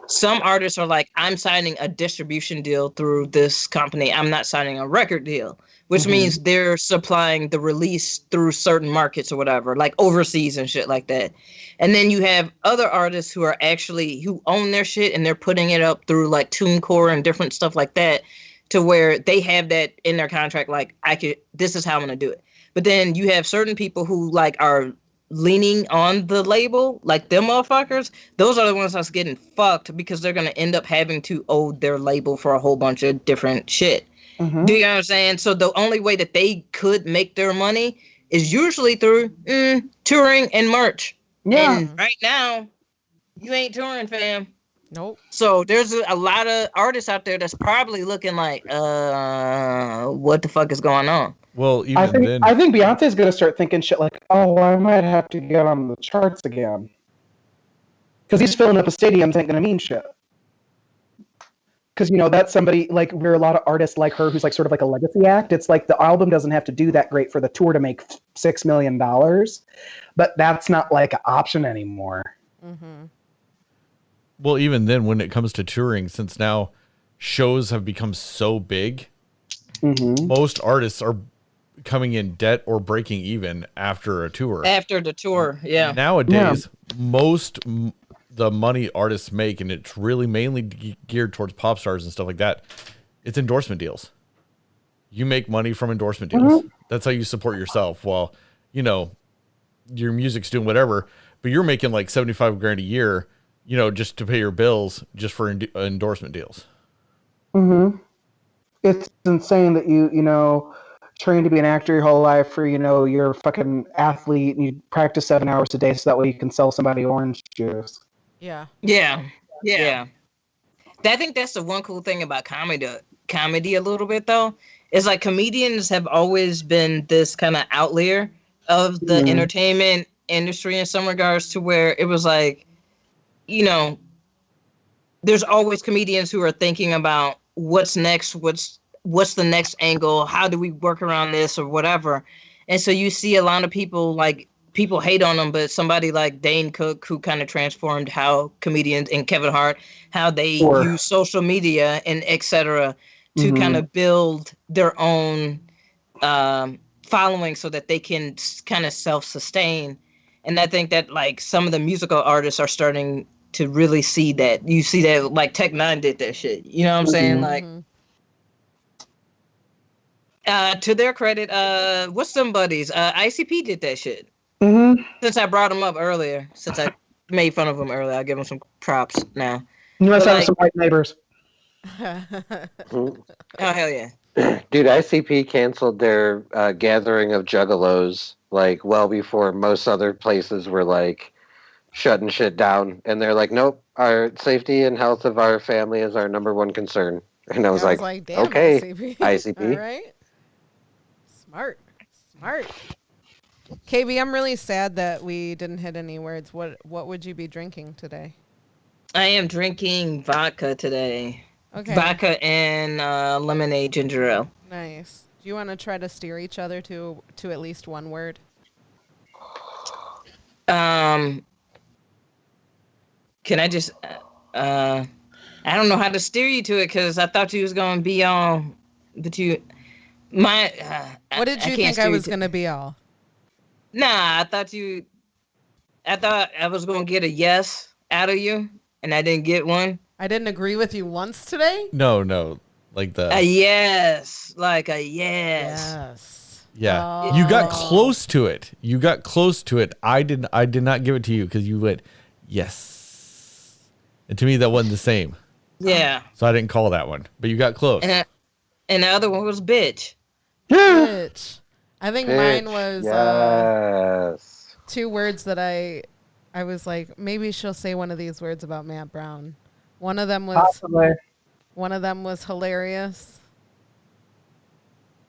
some artists are like, I'm signing a distribution deal through this company. I'm not signing a record deal, which means they're supplying the release through certain markets or whatever, like overseas and shit like that. And then you have other artists who are actually who own their shit and they're putting it up through like TuneCore and different stuff like that, to where they have that in their contract. Like, this is how I'm gonna do it. But then you have certain people who like are leaning on the label, like them motherfuckers. Those are the ones that's getting fucked because they're gonna end up having to owe their label for a whole bunch of different shit. Do you know what I'm saying? So the only way that they could make their money is usually through touring and merch. Yeah. And right now, you ain't touring, fam. Nope. So there's a lot of artists out there that's probably looking like, what the fuck is going on? Well, even I think Beyonce's gonna start thinking shit like, oh, I might have to get on the charts again. Because he's filling up a stadium ain't gonna mean shit. Because, you know, that's somebody, like, there are a lot of artists like her who's, like, sort of like a legacy act. It's like the album doesn't have to do that great for the tour to make $6 million. But that's not, like, an option anymore. Well, even then, when it comes to touring, since now shows have become so big, most artists are coming in debt or breaking even after a tour. After the tour, yeah. Nowadays, the money artists make, and it's really mainly geared towards pop stars and stuff like that, it's endorsement deals. You make money from endorsement deals. That's how you support yourself. While, you know, your music's doing whatever, but you're making like 75 grand a year. just to pay your bills, just for endorsement deals. Mm-hmm. It's insane that you trained to be an actor your whole life for, you're a fucking athlete and you practice 7 hours a day so that way you can sell somebody orange juice. Yeah. Yeah. I think that's the one cool thing about comedy a little bit though. Is like comedians have always been this kind of outlier of the entertainment industry in some regards, to where it was like, there's always comedians who are thinking about what's next, what's the next angle, how do we work around this or whatever. And so you see a lot of people hate on them, but somebody like Dane Cook, who kind of transformed how comedians, and Kevin Hart, how they use social media and etc. to kind of build their own following so that they can kind of self-sustain. And I think that like some of the musical artists are starting to really see that. You see that like Tech Nine did that shit. You know what I'm saying? Like, to their credit, what's some buddies? ICP did that shit. Since I brought him up earlier, since I made fun of him earlier, I'll give him some props now. You must have some white neighbors. Oh, hell yeah. Dude, ICP canceled their gathering of juggalos like well before most other places were like shutting shit down. And they're like, nope, our safety and health of our family is our number one concern. And I was like, damn, okay, ICP. ICP. All right. Smart. KB, I'm really sad that we didn't hit any words. What would you be drinking today? I am drinking vodka today. Okay. Vodka and lemonade ginger ale. Nice. Do you want to try to steer each other to at least one word? Can I just I don't know how to steer you to it, because I thought you was gonna be on, but you what did you think I was gonna be all? Nah, I thought I was gonna get a yes out of you, and I didn't get one. I didn't agree with you once today? No, like the A yes, like a yes. Yes. Yeah. You got close to it. I did not give it to you because you went yes. And to me that wasn't the same. Yeah. So I didn't call that one. But you got close. And the other one was bitch. Bitch. I think mine was yes. 2 words that I was like, maybe she'll say one of these words about Matt Brown. One of them was Possibly. One of them was hilarious.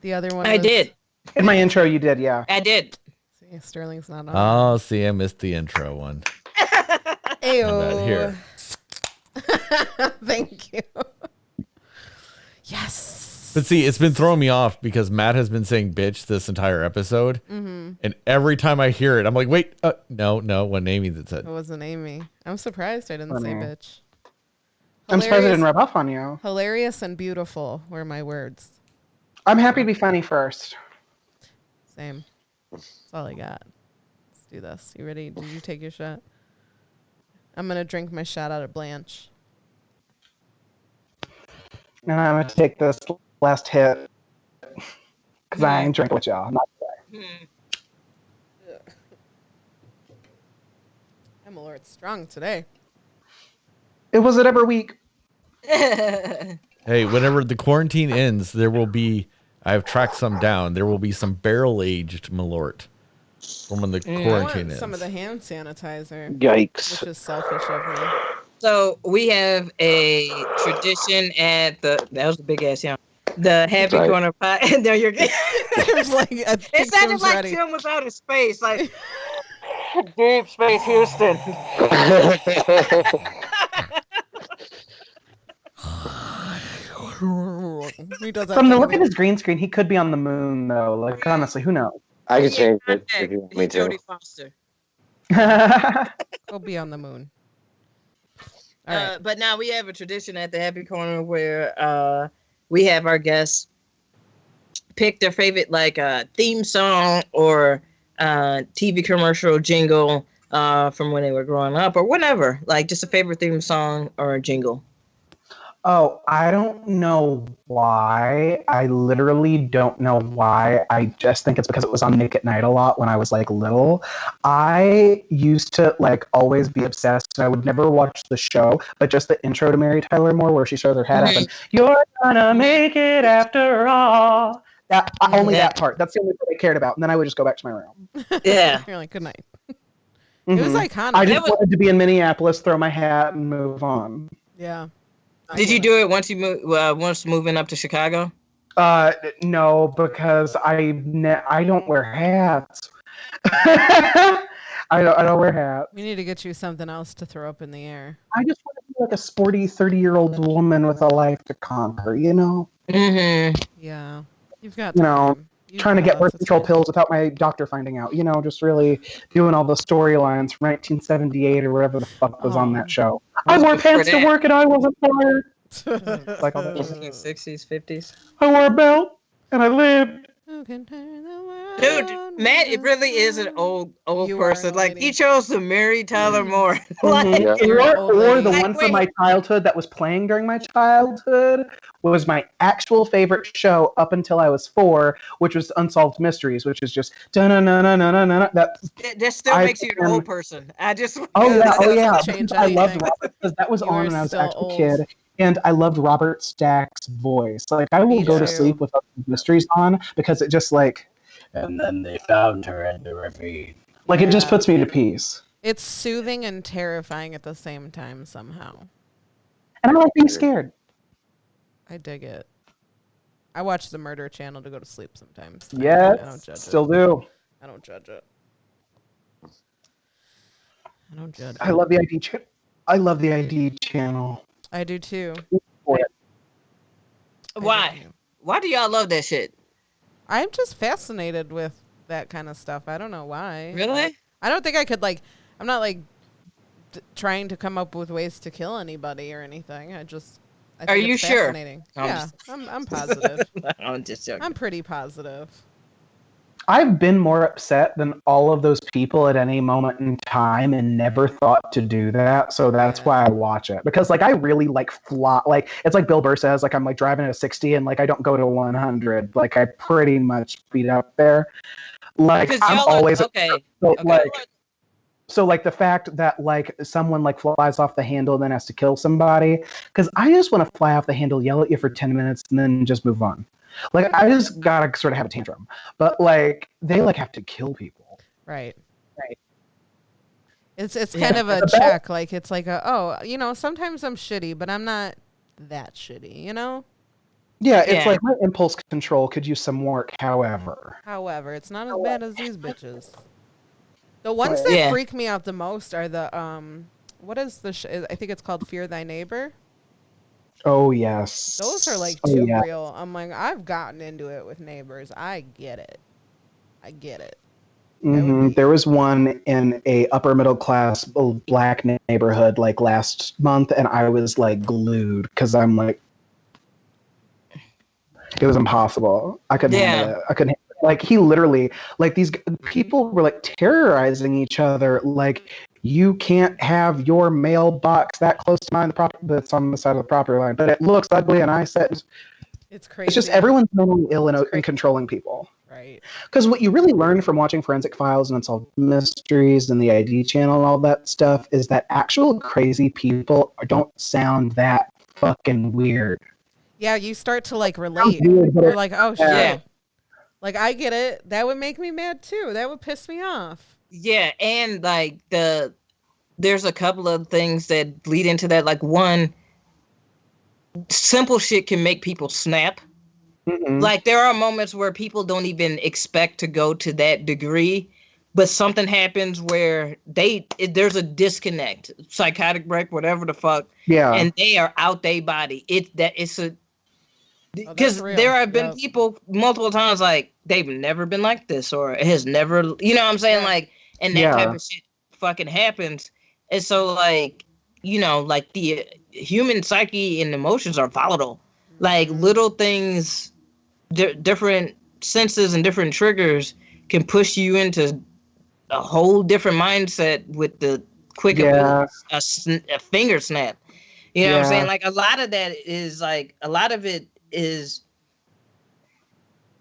The other one I did. In my intro, you did, yeah. I did. See, Sterling's not on. Oh, see, I missed the intro one. Ayo. Here. Thank you. Yes. But see, it's been throwing me off because Matt has been saying bitch this entire episode. And every time I hear it, I'm like, wait, no, wasn't Amy that said. It wasn't Amy. I'm surprised I didn't say bitch. I'm surprised I didn't rub off on you. Hilarious and beautiful were my words. I'm happy to be funny first. Same. That's all I got. Let's do this. You ready? Did you take your shot? I'm going to drink my shot out of Blanche. And I'm going to take this last hit because I ain't drinking with y'all. Not today. I'm a Lord strong today. It was it every week. Hey, whenever the quarantine ends, I've tracked some down. There will be some barrel-aged Malort from when the I quarantine want ends. some of the hand sanitizer, Yikes. which is selfish of me. So we have a tradition at that was a big ass yawn. The Happy Sorry. Corner Pie. There you're good. It like, It sounded like Tim was out of space, like Deep Space Houston. He does that From the thing look with- at his green screen, he could be on the moon, though. Like, honestly, who knows? I can change it if you want me to. Jodie Foster. He'll be on the moon. All right. But now we have a tradition at the Happy Corner where we have our guests pick their favorite theme song or TV commercial jingle from when they were growing up or whatever, like just a favorite theme song or a jingle. Oh, I don't know why. I literally don't know why. I just think it's because it was on Nick at Night a lot when I was like little. I used to like always be obsessed, and I would never watch the show, but just the intro to Mary Tyler Moore where she shows her head up and "You're gonna make it after all." That only Yeah. that part. That's the only part I cared about, and then I would just go back to my room. Yeah. You're like, good night. It was Mhm. iconic. I That just was- wanted to be in Minneapolis, throw my hat, and move on. Yeah. Did you do it once you once moving up to Chicago? No, because I don't wear hats. I don't wear hats. We need to get you something else to throw up in the air. I just want to be like a sporty 30-year-old woman with a life to conquer, you know? Mm-hmm. Yeah. You've got You know, time. You've Trying to got get birth lots of control time. pills without my doctor finding out, you know, just really doing all the storylines from 1978 or whatever the fuck was on Oh. that show. What's I wore before pants to that? work and I wasn't fired. Like all that. 60s, 50s. I wore a belt and I lived. Who can turn the world Dude, Matt, it really is an old You are an person. old Like lady. he chose to marry Tyler Moore. Like, Mhm. You're an old Or the lady. one from my childhood that was playing during my childhood was my actual favorite show up until I was 4, which was Unsolved Mysteries, which is just da-na-na-na-na-na-na. That that still I makes you an am- old person. I just oh yeah, that oh doesn't yeah. change I loved anything. Robert because that was You on are when I was still actually a old. kid. And I loved Robert Stack's voice. Like I will Me go to too. sleep with Unsolved Mysteries on because it just like and then they found her in the ravine. Like it just Yeah. puts me to peace. It's soothing and terrifying at the same time somehow. And I like being scared. I dig it. I watch the Murder Channel to go to sleep sometimes. I Yes, don't judge still it. do. I don't judge it. I don't judge I it. love the ID. I love the ID channel. I do too. For it. I do why? too. Why do y'all love that shit? I'm just fascinated with that kind of stuff. I don't know why. Really? I don't think I could like. I'm not like trying to come up with ways to kill anybody or anything. I just. I Are think you it's sure? fascinating. I'm Yeah, just- I'm positive. I'm just joking. I'm pretty positive. I've been more upset than all of those people at any moment in time and never thought to do that. So that's Yeah. why I watch it. Because like I really like fly like it's like Bill Burr says, like I'm like driving at a 60 and like I don't go to 100. Like I pretty much speed up there. Like Because I'm y'all are always okay. so, Okay. like so like the fact that like someone like flies off the handle and then has to kill somebody, because I just want to fly off the handle, yell at you for 10 minutes, and then just move on. Like I just gotta sort of have a tantrum. But like they like have to kill people. Right. Right. It's Yeah. kind of a The best- check. Like it's like sometimes I'm shitty, but I'm not that shitty. You know. Yeah, it's Yeah. like my impulse control could use some work, however. However, it's not as bad as these bitches. The ones that Yeah. freak me out the most are the what is the I think it's called Fear Thy Neighbor. Oh yes. Those are like Oh, too yeah. real. I'm like, I've gotten into it with neighbors. I get it. would Mhm. be- There was one in a upper middle class black neighborhood like last month, and I was like glued because I'm like, it was impossible. I couldn't handle it. I couldn't. Like he literally, like these people were like terrorizing each other. Like you can't have your mailbox that close to mine. That's on the side of the property line, but it looks ugly, and I said, It's crazy. it's just everyone's mentally ill and controlling people. Right. Because what you really learn from watching Forensic Files and Unsolved Mysteries and the ID channel and all that stuff is that actual crazy people don't sound that fucking weird. Yeah, you start to like relate. Weird, but You're it- like, oh shit. Yeah. Like I get it. That would make me mad too. That would piss me off. Yeah, and like there's a couple of things that lead into that. Like one, simple shit can make people snap. Mhm. Like there are moments where people don't even expect to go to that degree, but something happens where there's a disconnect, psychotic break, whatever the fuck, Yeah. and they are out their body. that's Because real. there have been Yep. people multiple times like they've never been like this or it has never, you know what I'm saying? Yeah. Like, and that Yeah. type of shit fucking happens. And so like, you know, like the human psyche and emotions are volatile. Like little things, different senses and different triggers can push you into a whole different mindset with the quick of Yeah. a finger snap. You know what I'm Yeah. saying? Like a lot of it is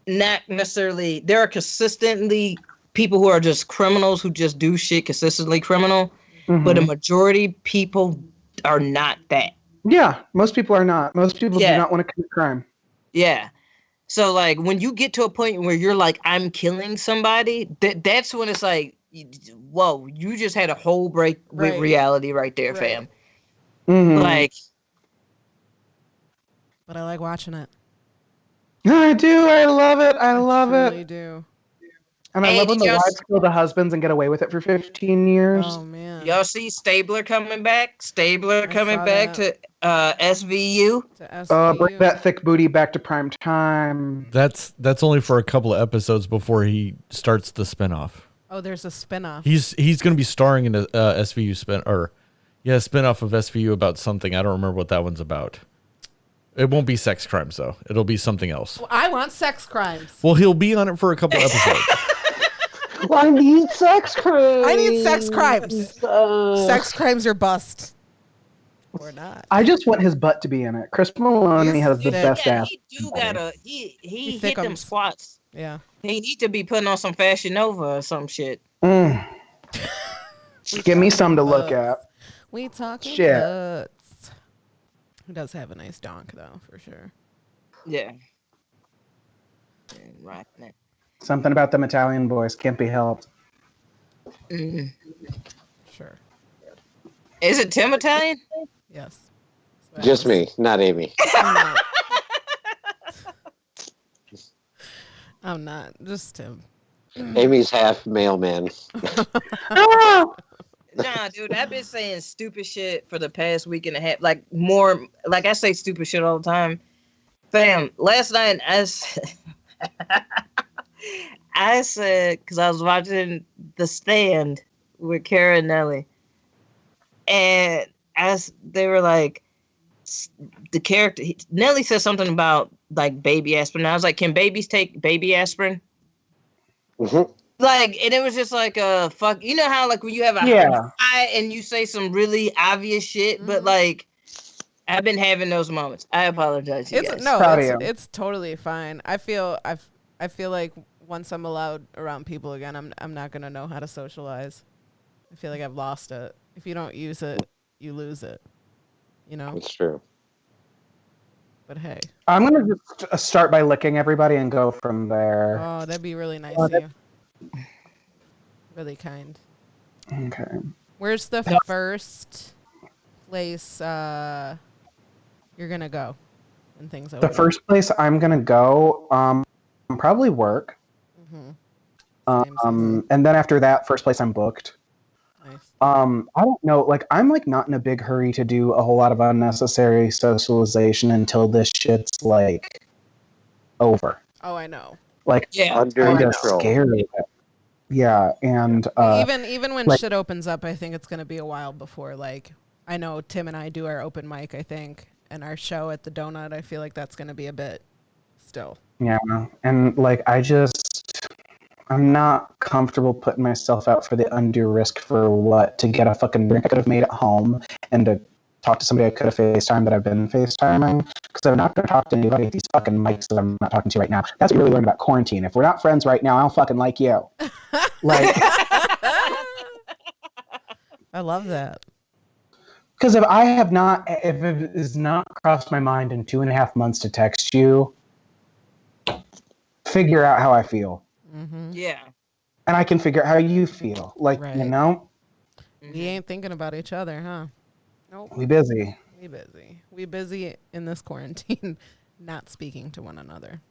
not necessarily. There are consistently people who are just criminals who just do shit consistently criminal, but a Mhm. majority people are not that. Yeah, most people are not. Most people do Yeah. not want to commit crime. Yeah. So like when you get to a point where you're like, I'm killing somebody, that's when it's like, whoa, you just had a whole break with Right. reality right there, Right. fam. Mhm. Like, But I like watching it. I do. I love it. I love truly it. do. And I Hey, love when did the y'all wives kill the husbands and get away with it for 15 years. Oh man. y'all see Stabler coming back? Stabler I coming saw back to SVU. To SVU. Bring that thick booty back to prime time. That's only for a couple of episodes before he starts the spinoff. Oh, there's a spinoff. He's going to be starring in a SVU spinoff of SVU about something. I don't remember what that one's about. It won't be sex crimes though. It'll be something else. Well, I want sex crimes. Well, he'll be on it for a couple episodes. Well, I need sex crimes. I need sex crimes. Sex crimes or bust. Or not. I just want his butt to be in it. Chris Maloney He's has the thick. best Yeah, ass. he do gotta. He hit them thickums. squats. Yeah. He need to be putting on some Fashion Nova or some shit. Mm. Give me some to look at. We talking Shit. butts. He does have a nice donk though, for sure. Yeah. Right. Something about them Italian boys can't be helped. Mm. Sure. Is it Tim Italian? Yes. Just me, not Amy. I'm not. I'm not. Just him. Amy's half mailman. Nah, dude, I've been saying stupid shit for the past week and a half. Like more, like I say stupid shit all the time. Fam, last night I said, because I was watching The Stand with Kara and Nelly, and they were like, the character Nelly said something about like baby aspirin. I was like, can babies take baby aspirin? Mhm. Like, and it was just like a fuck. You know how like when you have a Yeah. high and you say some really obvious shit, but like I've been having those moments. I apologize, you guys. Proud of you. It's totally fine. I feel like once I'm allowed around people again, I'm not gonna know how to socialize. I feel like I've lost it. If you don't use it, you lose it. You know. It's true. But hey, I'm gonna just start by licking everybody and go from there. oh, that'd be really nice of you. Really kind. Okay. Where's the first place you're gonna go when things open? The first place I'm gonna go, probably work. Same. And then after that, first place I'm booked. Nice. I don't know. Like, I'm like not in a big hurry to do a whole lot of unnecessary socialization until this shit's like over. Oh, I know. Like, Yeah. Under kind of control. scary. Yeah, and Even when like- shit opens up, I think it's gonna be a while before. Like, I know Tim and I do our open mic, I think, and our show at the Donut. I feel like that's gonna be a bit still. yeah, and like I'm not comfortable putting myself out for the undue risk for what to get a fucking drink I could have made at home and to talk to somebody I could have FaceTimed that I've been FaceTiming, because I'm not going to talk to anybody at these fucking mics that I'm not talking to right now. That's what we really learned about quarantine. If we're not friends right now, I don't fucking like you. Like, I love that. because if it has not crossed my mind in 2.5 months to text you, figure out how I feel. Yeah. And I can figure out how you feel. Like, Right. you know, We ain't thinking about each other, huh? Nope. we busy. We busy. We busy in this quarantine, not speaking to one another.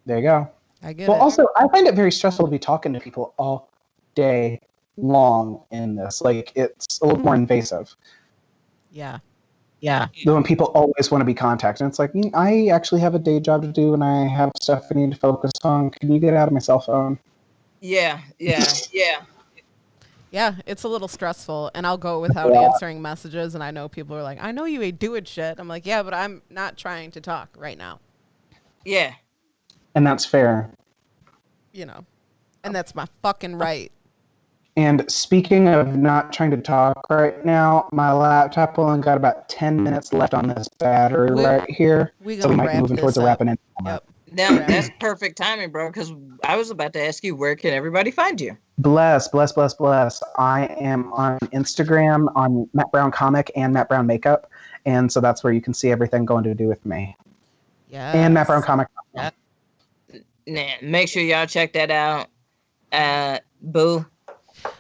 There you go. I get Well, it. also, I find it very stressful to be talking to people all day long in this. Like, it's a little more invasive. Yeah. When people always want to be contacted. It's like, I actually have a day job to do and I have stuff I need to focus on. Can you get out of my cell phone? Yeah. Yeah, it's a little stressful, and I'll go without answering messages, and I know people are like, I know you ain't doing shit. I'm like, yeah, but I'm not trying to talk right now, Yeah. And that's fair. you know, and that's my fucking right. And speaking of not trying to talk right now, my laptop only got about 10 minutes left on this battery right here. We So we gonna might be wrap moving towards this a up. wrapping end. Yep. Now, that's perfect timing, bro, because I was about to ask you, where can everybody find you? Bless. I am on Instagram on Matt Brown Comic and Matt Brown Makeup. And so that's where you can see everything going to do with me. Yeah. And Matt Brown Comic. Nah, make sure y'all check that out. Boo,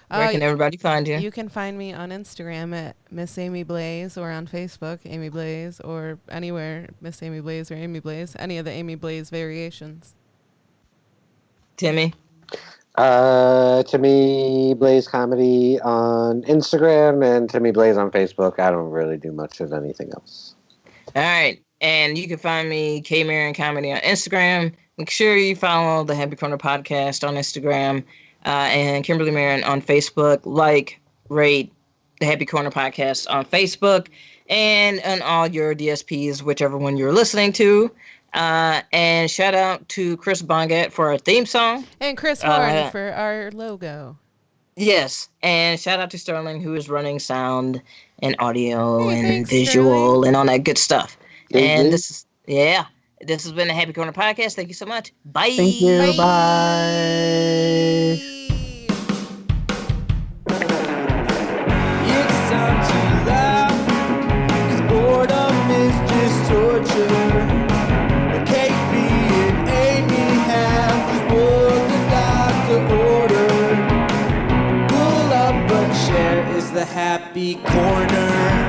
where can everybody find you? You can find me on Instagram at Miss Amy Blaze or on Facebook, Amy Blaze, or anywhere, Miss Amy Blaze or Amy Blaze, any of the Amy Blaze variations. Timmy? Timmy Blaze Comedy on Instagram and Timmy Blaze on Facebook. I don't really do much of anything else. All right. And you can find me, K Marion Comedy, on Instagram. Make sure you follow the Happy Corner Podcast on Instagram and Kimberly Marion on Facebook. Like, rate the Happy Corner Podcast on Facebook and on all your DSPs, whichever one you're listening to. And shout out to Chris Bongat for our theme song. And Chris Horn for our logo. Yes. And shout out to Sterling, who is running sound and audio Hey, and thanks, visual Sterling. and all that good stuff. Thank And you. this has been the Happy Corner Podcast. Thank you so much. Bye. Thank you. Bye. It's time to laugh, 'cause boredom is just torture. But KP and Amy have just what the doctor ordered. Pull up and share is the Happy Corner.